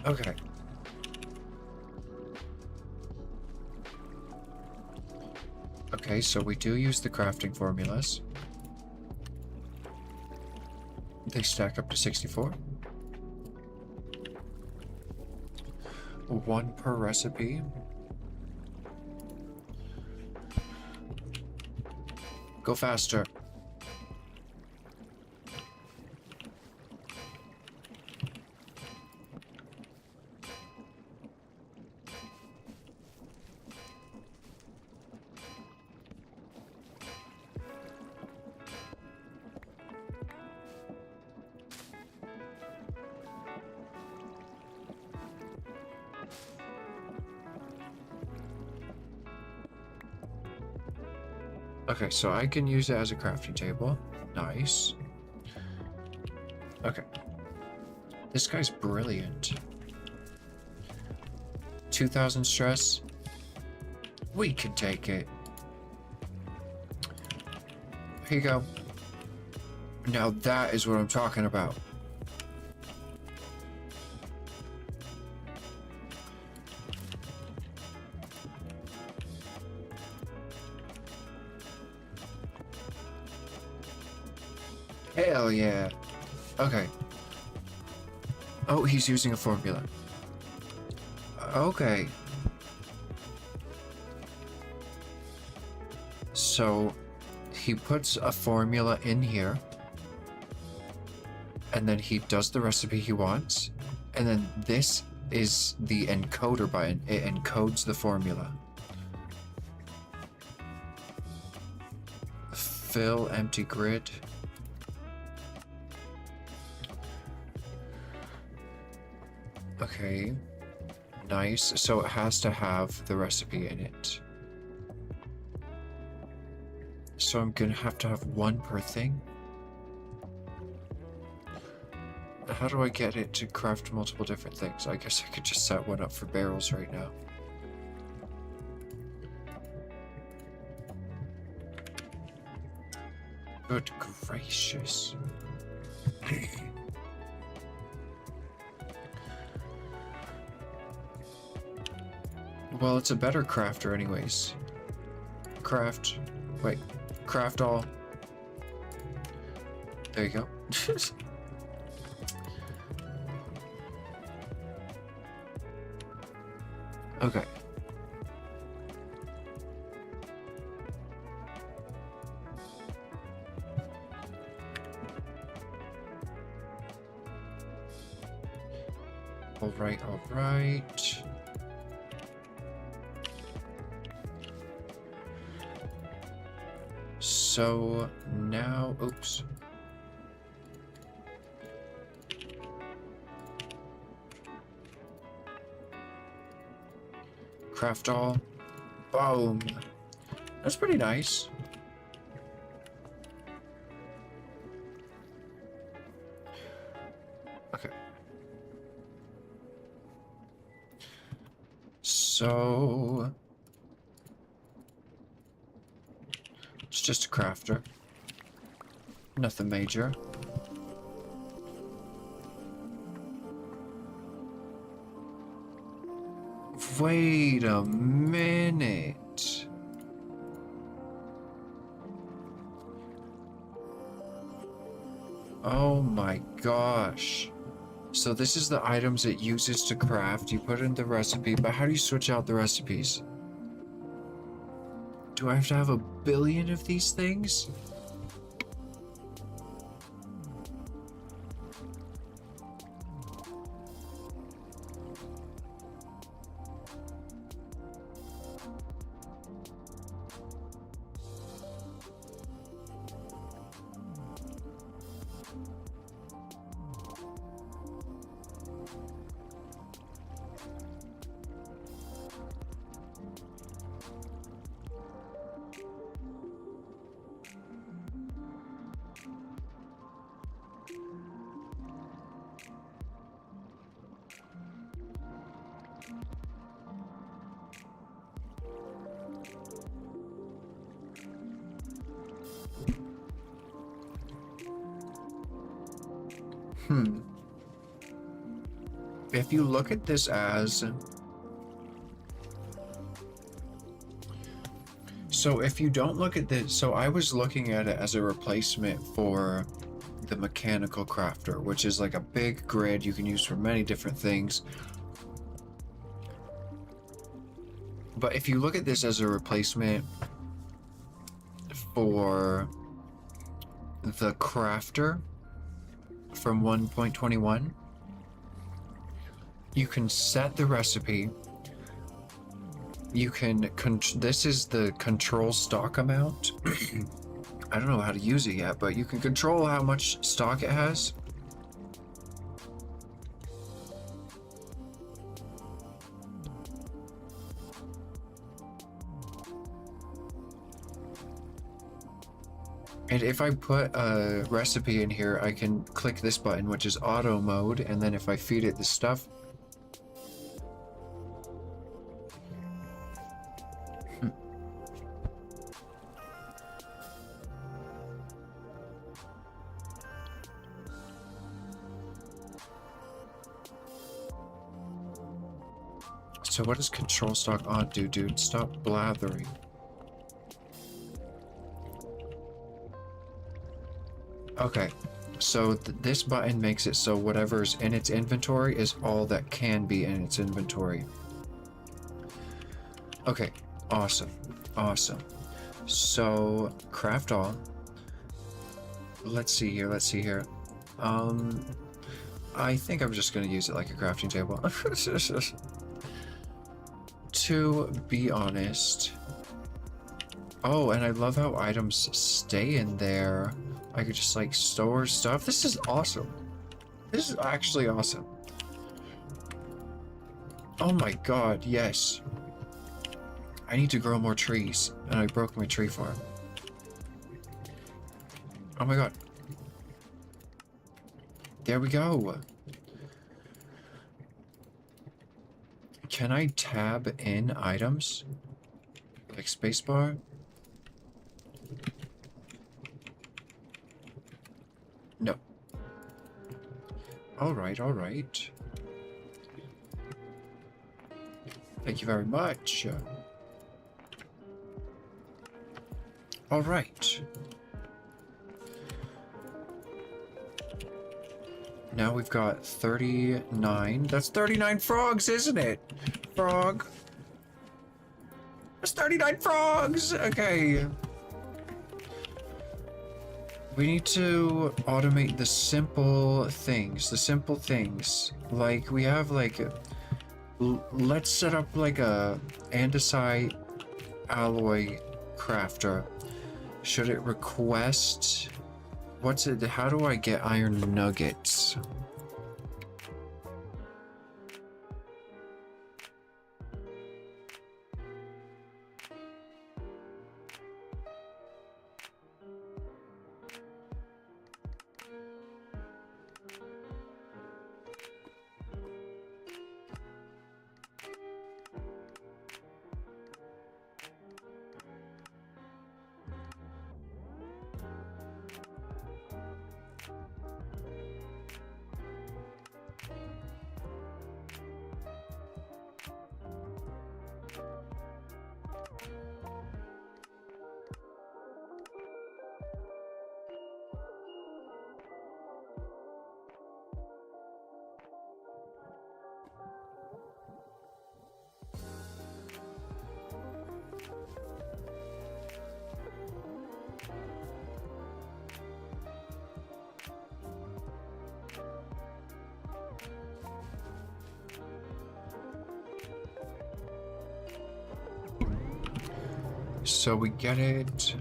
Okay. Okay, so we do use the crafting formulas. They stack up to 64. 1 per recipe. Go faster. Okay, so I can use it as a crafting table. Nice. Okay. This guy's brilliant. 2,000 stress. We can take it. Here you go. Now that is what I'm talking about. Hell yeah. Okay. Oh, he's using a formula. Okay. So, he puts a formula in here. And then he does the recipe he wants. And then this is the encoder button. It encodes the formula. Fill empty grid. Okay, nice. So it has to have the recipe in it. So I'm gonna have to have 1 per thing. How do I get it to craft multiple different things? I guess I could just set 1 up for barrels right now. Good gracious. Well, it's a better crafter anyways. Craft. Wait. Craft all. There you go. Okay. Alright, alright. So now, oops. Craft all. Boom. That's pretty nice. Okay. So it's just a crafter. Nothing major. Wait a minute. Oh my gosh. So this is the items it uses to craft. You put in the recipe, but how do you switch out the recipes? Do I have to have a billion of these things? If you look at this as... So if you don't look at this... So I was looking at it as a replacement for the mechanical crafter, which is like a big grid you can use for many different things. But if you look at this as a replacement for the crafter from 1.21, you can set the recipe. You can this is the control stock amount. I don't know how to use it yet, but you can control how much stock it has. And if I put a recipe in here, I can click this button, which is auto mode, and then if I feed it the stuff... So what does control stock on do, dude? Stop blathering. Okay, so this button makes it so whatever's in its inventory is all that can be in its inventory. Okay, awesome, awesome. So, craft all. Let's see here, let's see here. I think I'm just gonna use it like a crafting table. To be honest... Oh, and I love how items stay in there. I could just like store stuff. This is awesome. This is actually awesome. Oh my god, yes. I need to grow more trees, and I broke my tree farm. Oh my god. There we go. Can I tab in items? Like spacebar? No. Alright, alright. Thank you very much. Alright. Now we've got 39. That's 39 frogs, isn't it? Frog. That's 39 frogs! Okay. We need to automate the simple things. The simple things. Like, we have like... let's set up like a andesite alloy crafter. Should it request... What's it? How do I get iron nuggets? So we get it.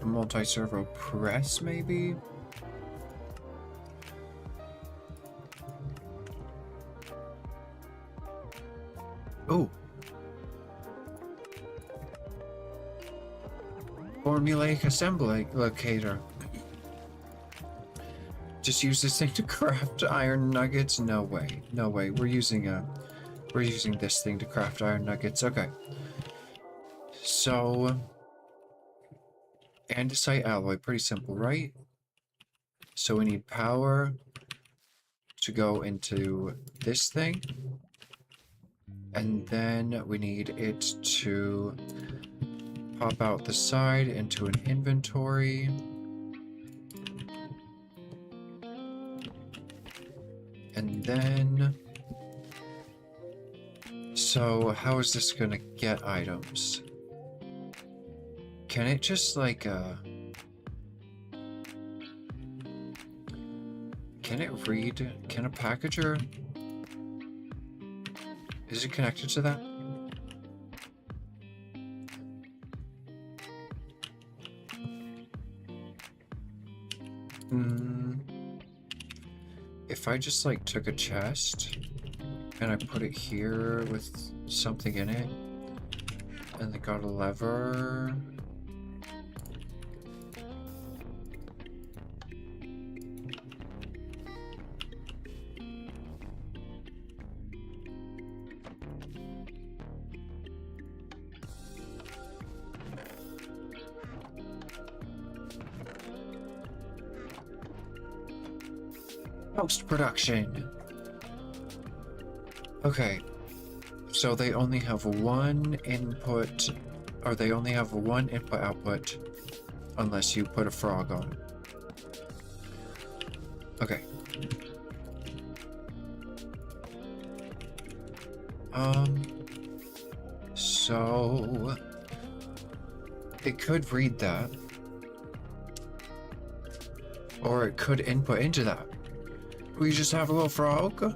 A multi-servo press, maybe? Oh! Formulaic assembly locator. Just use this thing to craft iron nuggets? No way. No way. We're using this thing to craft iron nuggets. Okay. So andesite alloy, pretty simple, right? So we need power to go into this thing. And then we need it to pop out the side into an inventory. And then... So how is this gonna get items? Can it just like, can it read? Can a packager? Is it connected to that? If I just like took a chest and I put it here with something in it and then got a lever. Post-production. Okay, so they only have one input, or they only have one input-output, unless you put a frog on it. Okay. So... it could read that. Or it could input into that. We just have a little frog.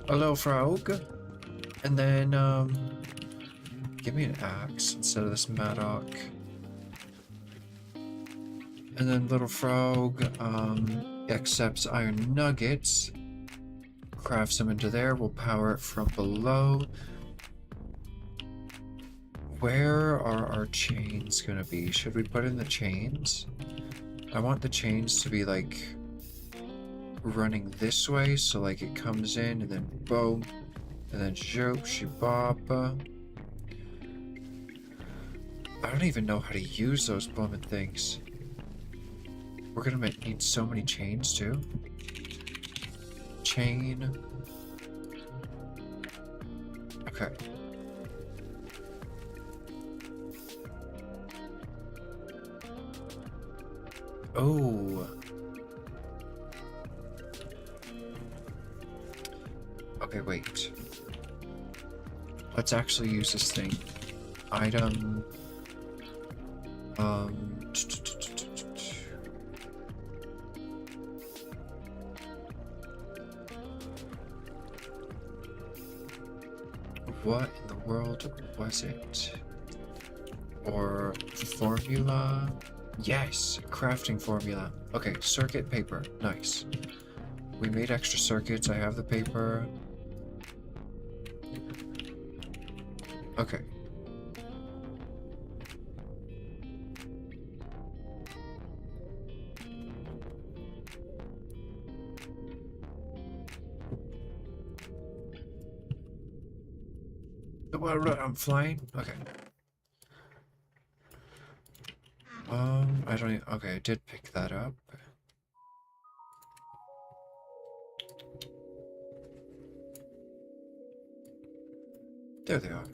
A little frog. And then, give me an axe instead of this mattock. And then little frog, accepts iron nuggets. Crafts them into there. We'll power it from below. Where are our chains gonna be? Should we put in the chains? I want the chains to be like running this way, so like it comes in and then boom, and then shoop, shibaba. I don't even know how to use those blooming things. We're gonna need so many chains too. Chain. Okay. Oh. Okay, wait. Let's actually use this thing. Item. What in the world was it? Or formula? Yes, crafting formula. Okay, circuit paper. Nice. We made extra circuits. I have the paper. Okay. I'm flying? Okay. I don't even, okay, I did pick that up. There they are.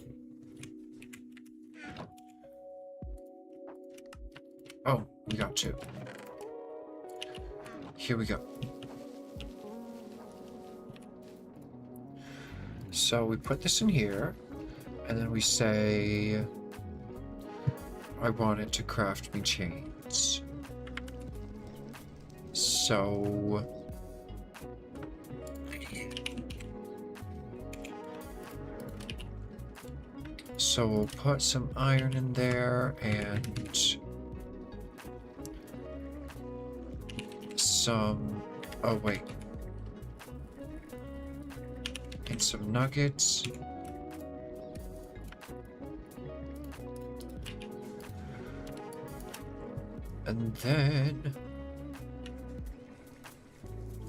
Oh, we got two. Here we go. So we put this in here, and then we say, I want it to craft me chains. So So we'll put some iron in there and some, oh wait, and some nuggets. And then,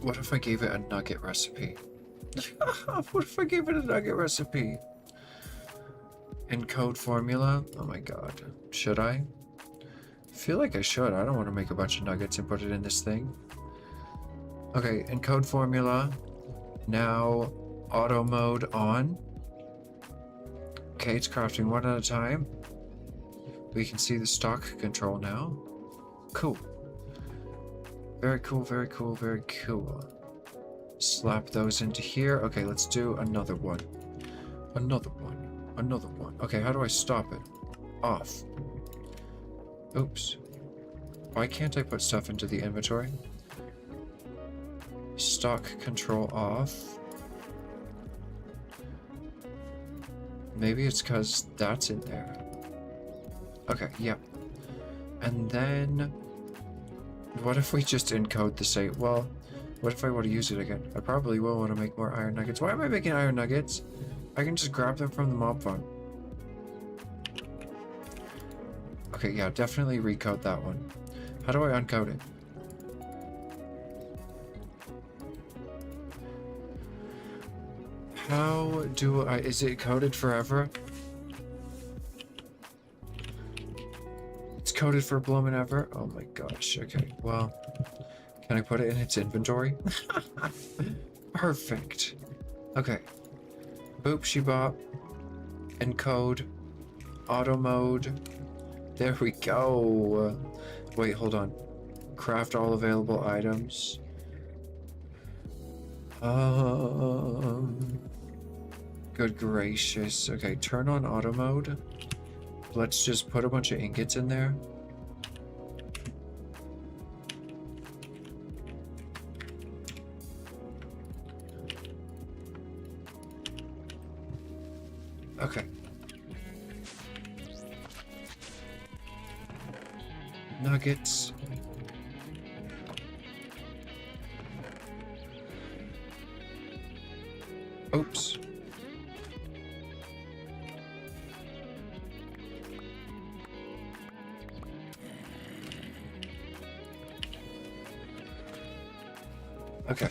what if I gave it a nugget recipe? What if I gave it a nugget recipe? Encode formula? Oh my god. Should I? I feel like I should. I don't want to make a bunch of nuggets and put it in this thing. Okay, encode formula. Now, auto mode on. Okay, it's crafting one at a time. We can see the stock control now. Cool. Very cool, very cool, very cool. Slap those into here. Okay, let's do another one. Another one. Another one. Okay, how do I stop it? Off. Oops. Why can't I put stuff into the inventory? Stock control off. Maybe it's because that's in there. Okay, yep. And then, what if we just encode the save? Well, what if I want to use it again? I probably will want to make more iron nuggets. Why am I making iron nuggets? I can just grab them from the mob farm. Okay, yeah, definitely recode that one. How do I uncode it? How do I... Is it coded forever? It's coded for bloomin' ever? Oh my gosh, okay, well... Can I put it in its inventory? Perfect. Okay. Boop, she bop. Encode. Auto mode. There we go. Wait, hold on. Craft all available items. Good gracious. Okay, turn on auto mode. Let's just put a bunch of ingots in there. Okay. Nuggets. Oops. Okay.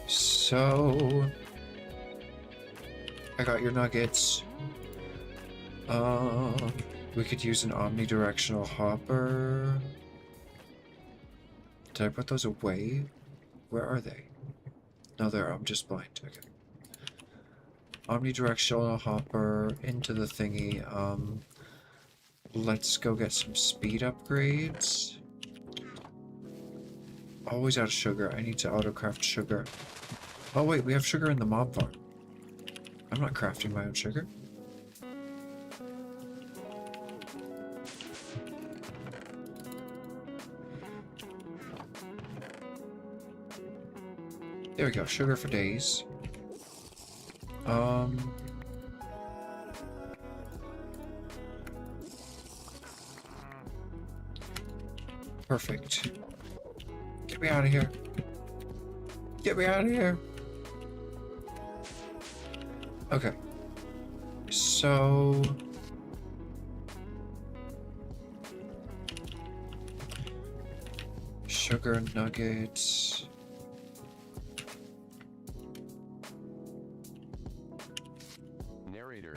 So... I got your nuggets. We could use an omnidirectional hopper. Did I put those away? Where are they? No, there. I'm just blind. Okay. Omnidirectional hopper into the thingy. Let's go get some speed upgrades. Always out of sugar. I need to auto-craft sugar. Oh wait, we have sugar in the mob farm. I'm not crafting my own sugar. There we go, sugar for days. Perfect. Get me out of here. Get me out of here. Okay. So... Sugar nuggets...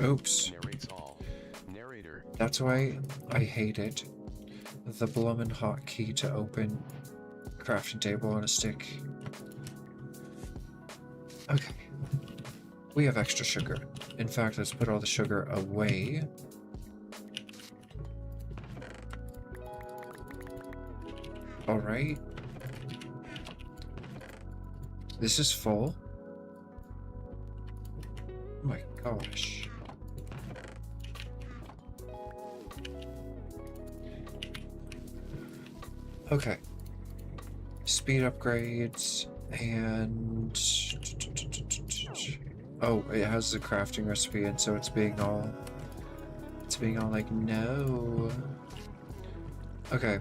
Oops. Narrator. That's why I hated the bloomin' hotkey to open crafting table on a stick. Okay. We have extra sugar. In fact, let's put all the sugar away. Alright. This is full. Oh my gosh. Okay. Speed upgrades and Oh, it has the crafting recipe, and so it's being all like, no. Okay.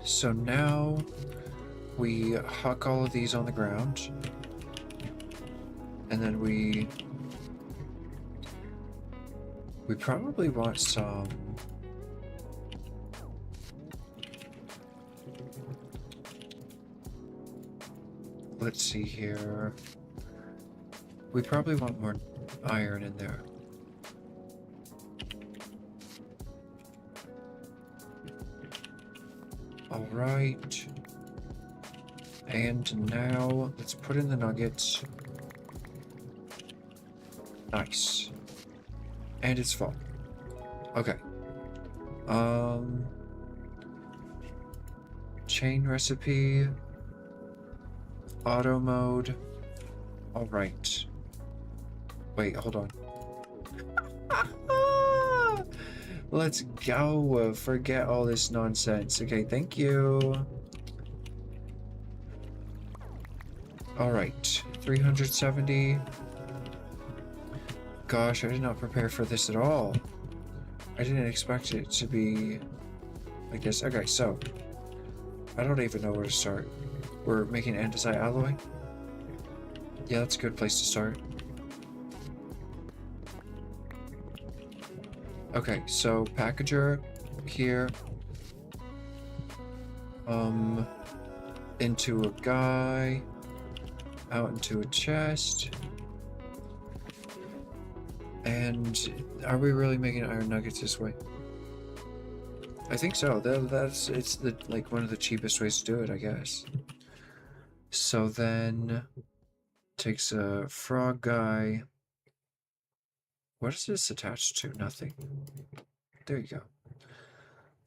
So now we huck all of these on the ground, and then we probably want some. Let's see here. We probably want more iron in there. All right. And now let's put in the nuggets. Nice. And it's full. Okay. Chain recipe. Auto mode. All right. Wait, hold on. Let's go. Forget all this nonsense. Okay, thank you. All right, 370. Gosh, I did not prepare for this at all. I didn't expect it to be like this. Okay, so I don't even know where to start. We're making andesite alloy. Yeah, that's a good place to start. Okay, so packager here. Into a guy. Out into a chest. And are we really making iron nuggets this way? I think so. It's the like one of the cheapest ways to do it, I guess. So then takes a frog guy. What is this attached to? Nothing. There you go.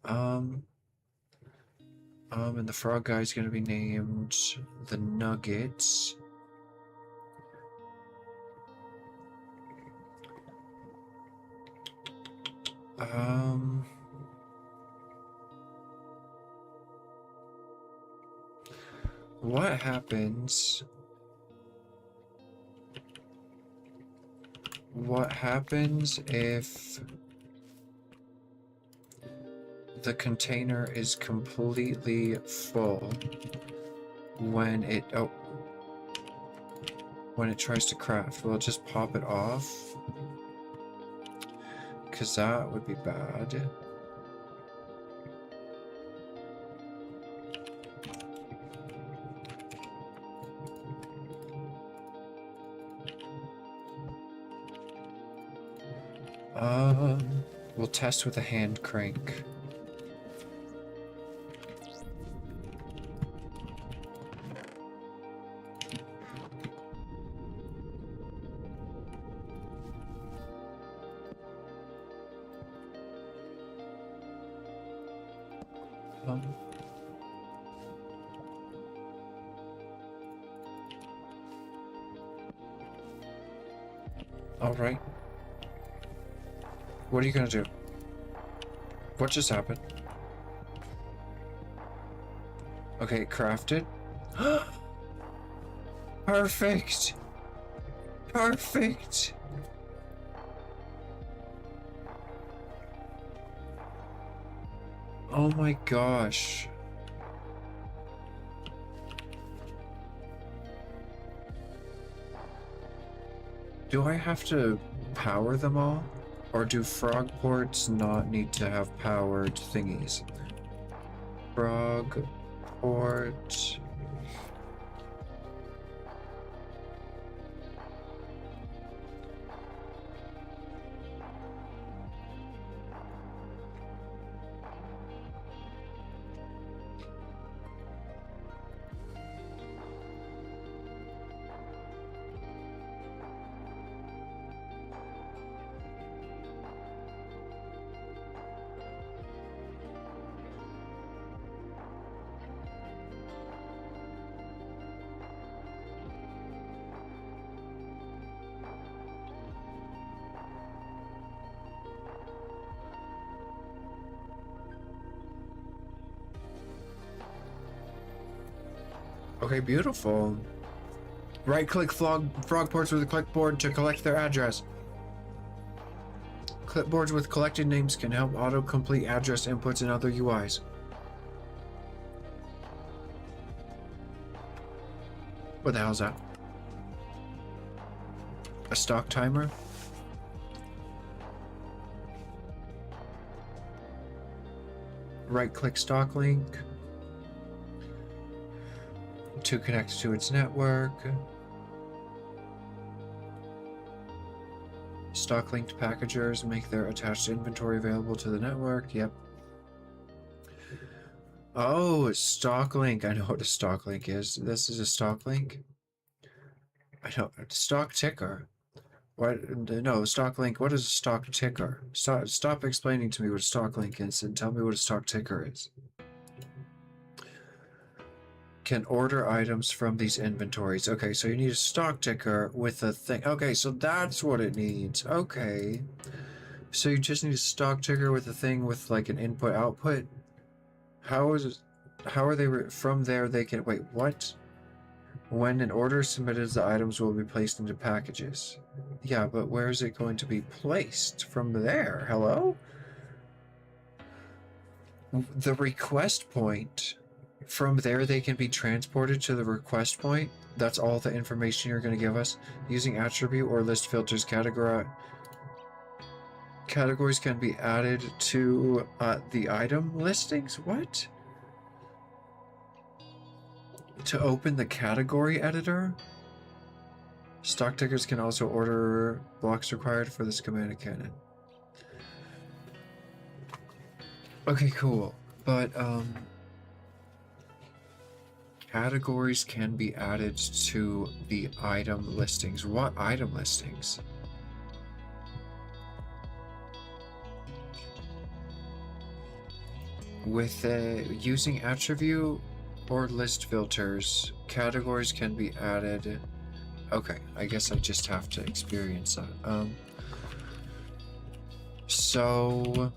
And the frog guy is gonna be named the Nuggets. What happens? What happens if the container is completely full when it tries to craft? Will it just pop it off? Because that would be bad. We'll test with a hand crank. All right. What are you gonna do? What just happened? Okay, crafted. Perfect! Perfect! Oh my gosh. Do I have to power them all? Or do frog ports not need to have powered thingies? Frog port. Okay, beautiful. Right-click frog ports with a clipboard to collect their address. Clipboards with collected names can help auto-complete address inputs and other UIs. What the hell is that? A stock timer? Right-click stock link to connect to its network. Stock linked packagers make their attached inventory available to the network. Yep. Oh, stock link. I know what a stock link is. This is a stock link. I don't. Stock ticker. What? No, stock link. What is a stock ticker? Stop explaining to me what a stock link is and tell me what a stock ticker is. Can order items from these inventories. Okay, so you need a stock ticker with a thing. Okay, so that's what it needs. Okay. So you just need a stock ticker with a thing with like an input output. How are they from there they can wait, what? When an order is submitted, the items will be placed into packages. Yeah, but where is it going to be placed? From there? Hello? The request point. From there, they can be transported to the request point. That's all the information you're going to give us. Using attribute or list filters, categories can be added to the item listings. What? To open the category editor? Stock tickers can also order blocks required for this command cannon. Okay, cool. But, categories can be added to the item listings. What item listings? With using attribute or list filters, categories can be added. Okay, I guess I just have to experience that. So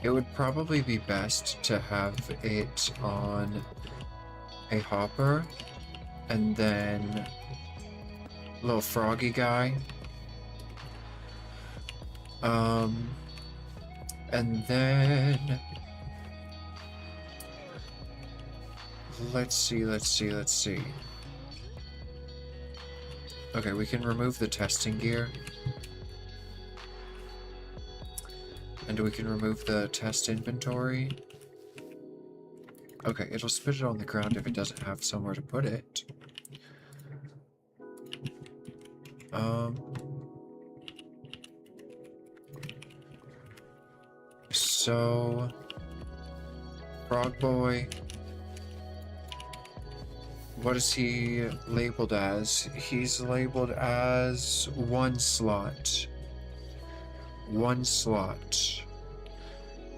it would probably be best to have it on a hopper and then little froggy guy. And then let's see. Okay, we can remove the testing gear. And we can remove the test inventory. Okay, it'll spit it on the ground if it doesn't have somewhere to put it. So Frog Boy, what is he labeled as? He's labeled as one slot. One slot.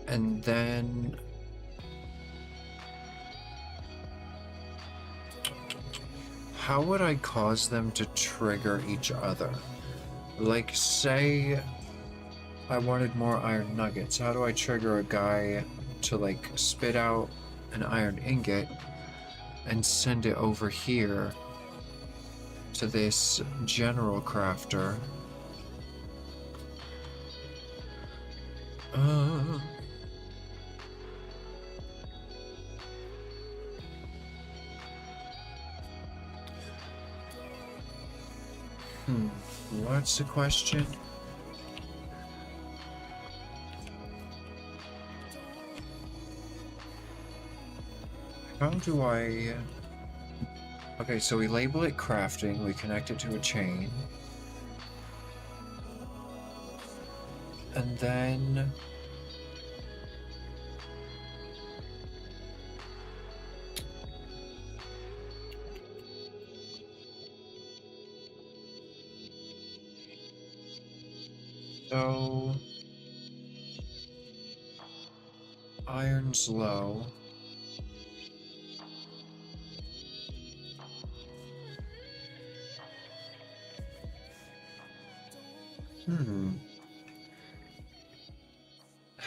And then how would I cause them to trigger each other? Like, say I wanted more iron nuggets. How do I trigger a guy to, like, spit out an iron ingot and send it over here to this general crafter? What's the question? How do I... Okay, so we label it crafting, we connect it to a chain. And then... So... Iron's low.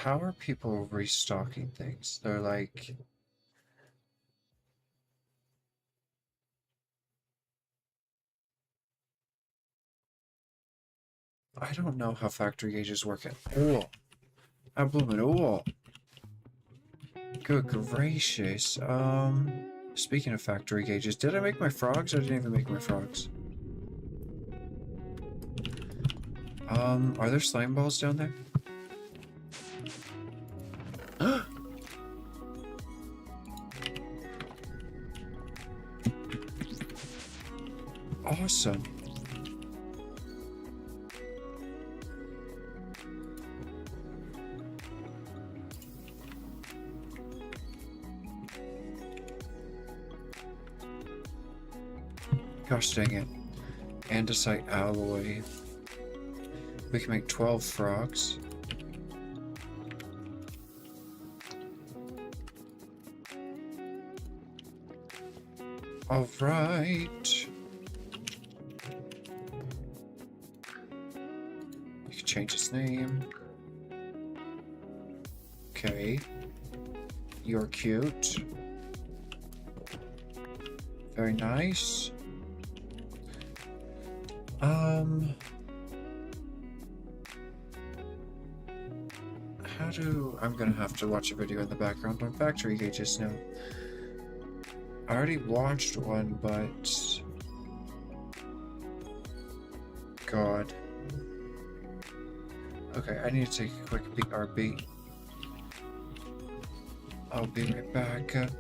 How are people restocking things? They're like... I don't know how factory gauges work at all. I blooming all. Good gracious. Speaking of factory gauges, did I make my frogs? I didn't even make my frogs. Are there slime balls down there? Awesome. Gosh dang it. Andesite alloy. We can make 12 frogs. Alright. You can change its name. Okay. You're cute. Very nice. I'm gonna have to watch a video in the background on factory gauges now. I already watched one, but... God. Okay, I need to take a quick BRB. I'll be right back.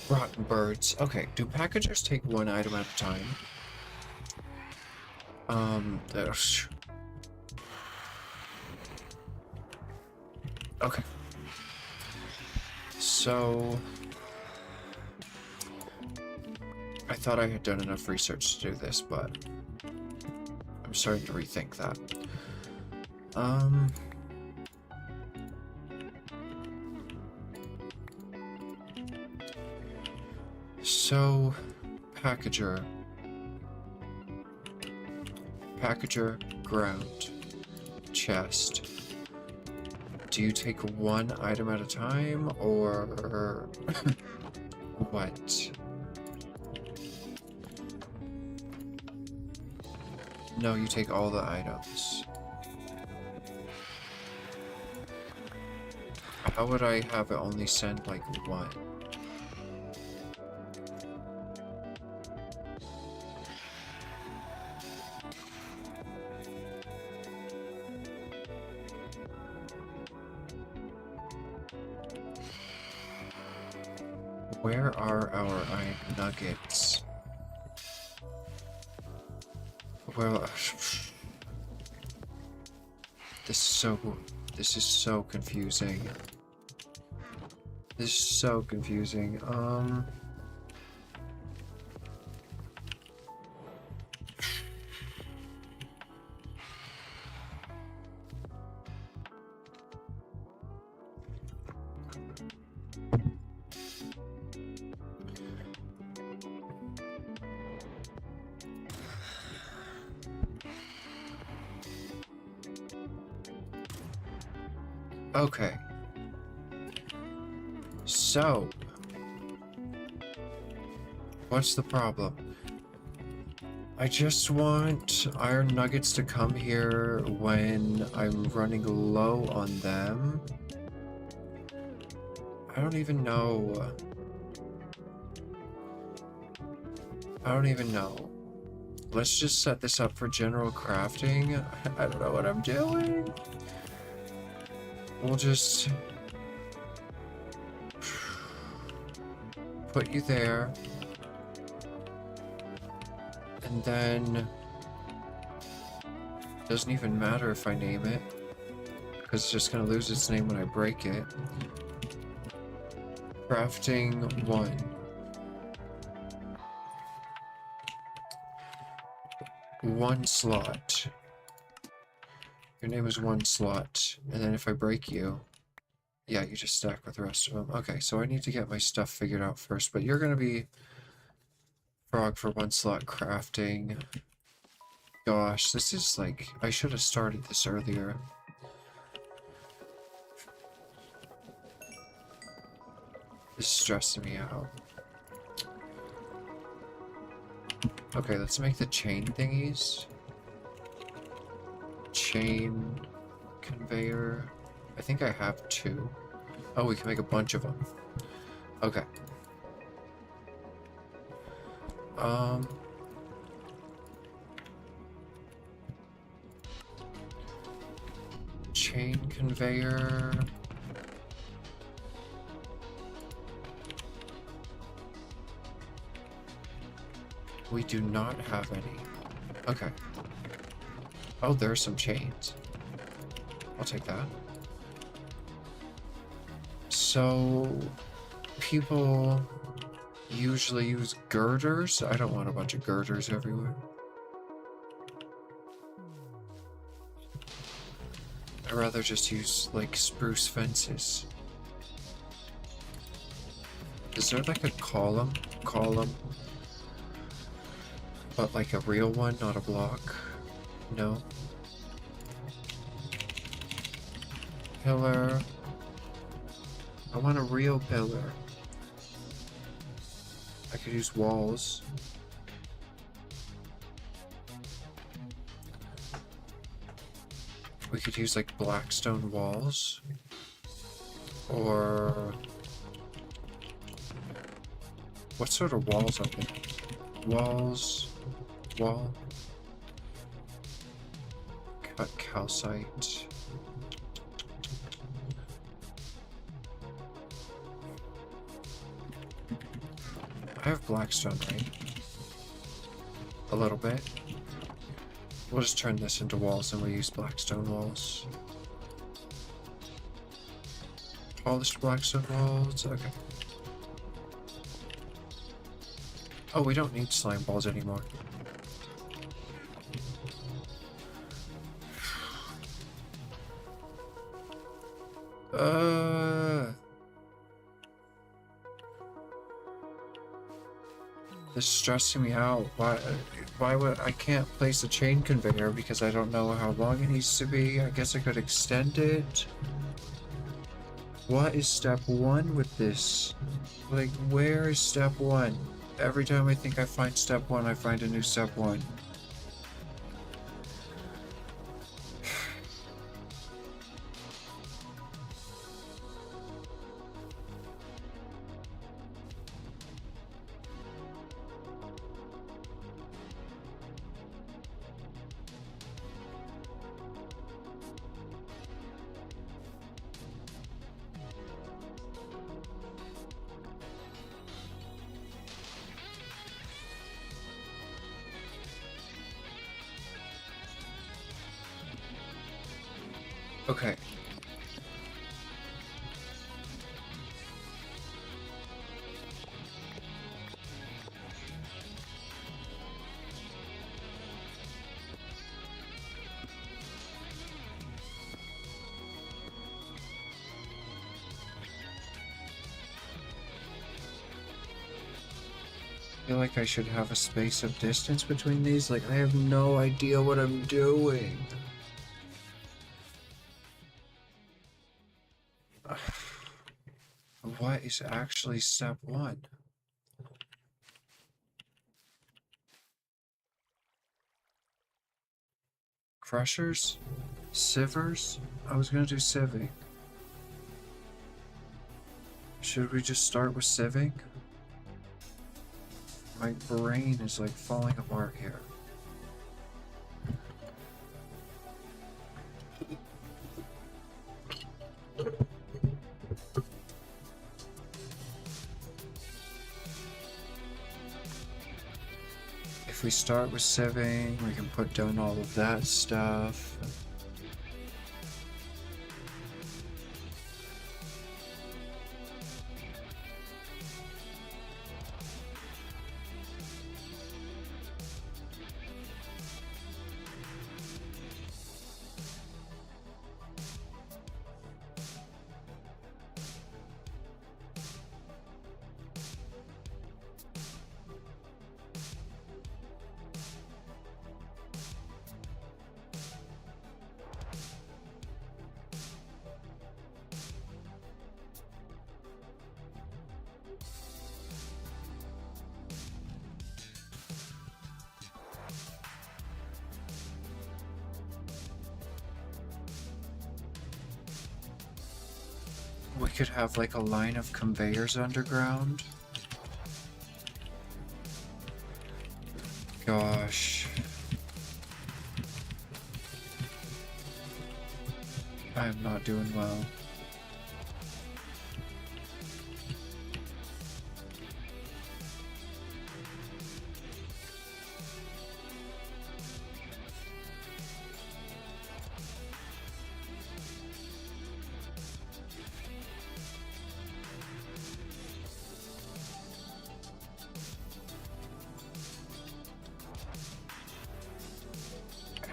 Rotten birds. Okay, do packagers take one item at a time? Okay. So... I thought I had done enough research to do this, but... I'm starting to rethink that. So... Packager, ground, chest. Do you take one item at a time, or what? No, you take all the items. How would I have it only send like one? Where are our iron nuggets? Well, this is so confusing. This is so confusing. Okay. So, what's the problem? I just want iron nuggets to come here when I'm running low on them. I don't even know. Let's just set this up for general crafting. I don't know what I'm doing. We'll just put you there. And then doesn't even matter if I name it, because it's just gonna lose its name when I break it. Crafting 1. One slot. Your name is 1 slot. And then if I break you, yeah, you just stack with the rest of them. Okay, so I need to get my stuff figured out first, but you're gonna be frog for 1 slot crafting. Gosh, this is like, I should have started this earlier. This is stressing me out. Okay, let's make the chain thingies. Chain conveyor. I think I have 2. Oh, we can make a bunch of them. Okay. Chain conveyor. We do not have any. Okay. Oh, there are some chains. I'll take that. So, people usually use girders. I don't want a bunch of girders everywhere. I'd rather just use, like, spruce fences. Is there, like, a column? But, like, a real one, not a block? No. Pillar. I want a real pillar. I could use walls. We could use like blackstone walls. Or... what sort of walls are there? Walls... wall... cut calcite... I have blackstone, right? A little bit. We'll just turn this into walls and we'll use blackstone walls. Polished blackstone walls, okay. Oh, we don't need slime balls anymore. This is stressing me out. Why would I can't place a chain conveyor because I don't know how long it needs to be. I guess I could extend it. What is step 1 with this? Like, where is step 1? Every time I think I find step 1, I find a new step 1. Okay. I feel like I should have a space of distance between these. Like, I have no idea what I'm doing. What is actually step 1? Crushers? Sievers? I was gonna do sieving. Should we just start with sieving? My brain is like falling apart here. If we start with sieving, we can put down all of that stuff. We could have like a line of conveyors underground. Gosh. I am not doing well.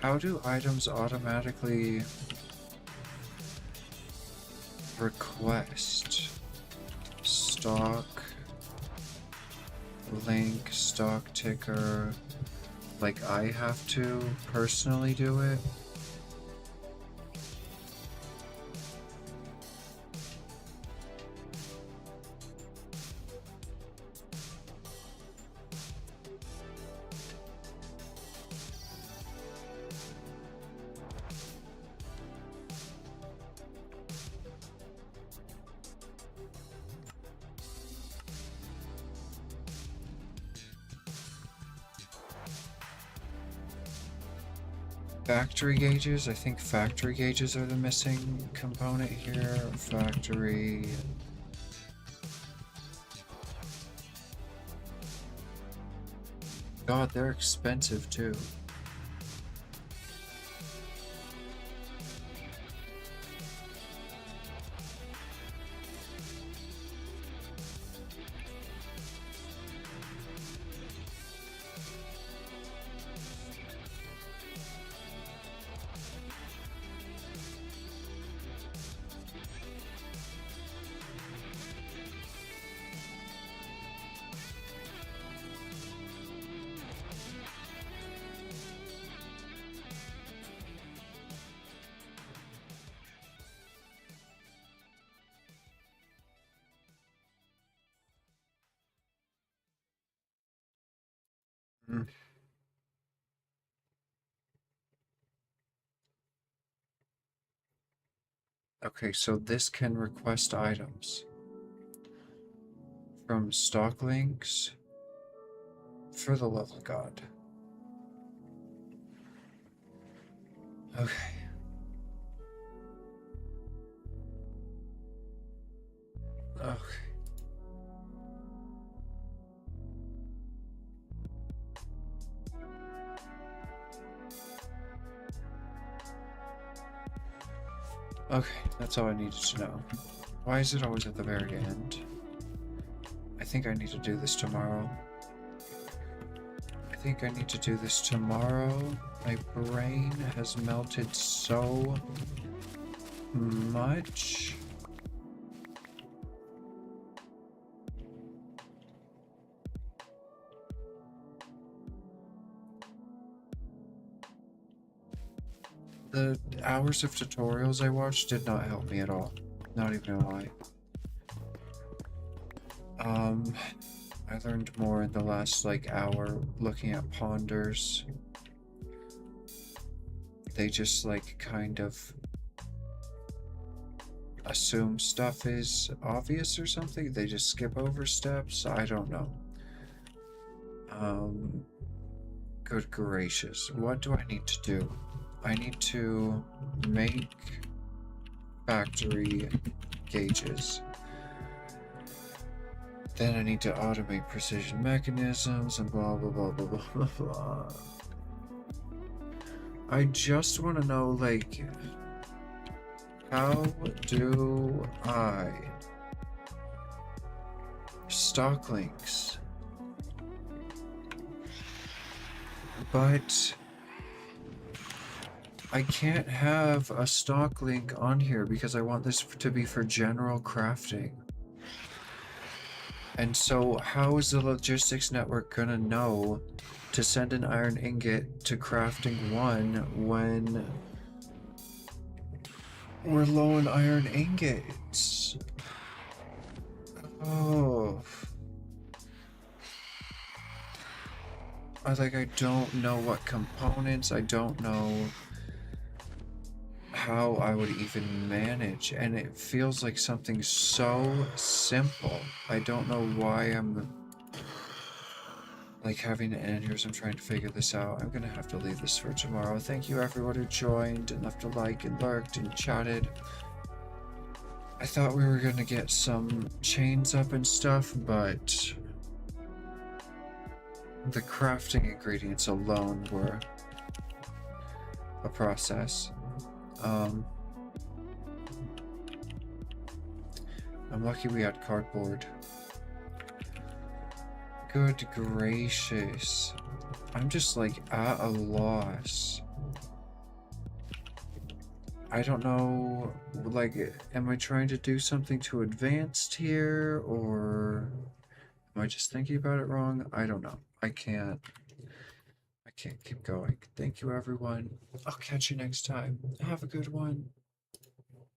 How do items automatically request? Stock, link, stock ticker. Like I have to personally do it? Factory gauges? I think factory gauges are the missing component here. Factory. God, they're expensive too. Mm. Okay, so this can request items from stock links for the love of God. Okay. Okay. Okay, that's all I needed to know. Why is it always at the very end? I think I need to do this tomorrow. I think I need to do this tomorrow. My brain has melted so much. The hours of tutorials I watched did not help me at all. Not even gonna lie. I learned more in the last like hour looking at ponders. They just like kind of assume stuff is obvious or something. They just skip over steps. I don't know. Good gracious. What do I need to do? I need to make factory gauges. Then I need to automate precision mechanisms and blah blah blah blah blah blah blah. I just want to know, like, how do I stock links? But I can't have a stock link on here because I want this to be for general crafting. And so how is the logistics network gonna know to send an iron ingot to crafting 1 when we're low on iron ingots? Oh. I don't know what components, I don't know how I would even manage, and it feels like something so simple. I don't know why I'm like having an aneurysm trying to figure this out. I'm gonna have to leave this for tomorrow. Thank you everyone who joined and left a like and lurked and chatted. I thought we were gonna get some chains up and stuff, but the crafting ingredients alone were a process. I'm lucky we had cardboard. Good gracious. I'm just like at a loss. I don't know, like, am I trying to do something too advanced here, or am I just thinking about it wrong? I don't know. I can't keep going. Thank you everyone. I'll catch you next time. Have a good one.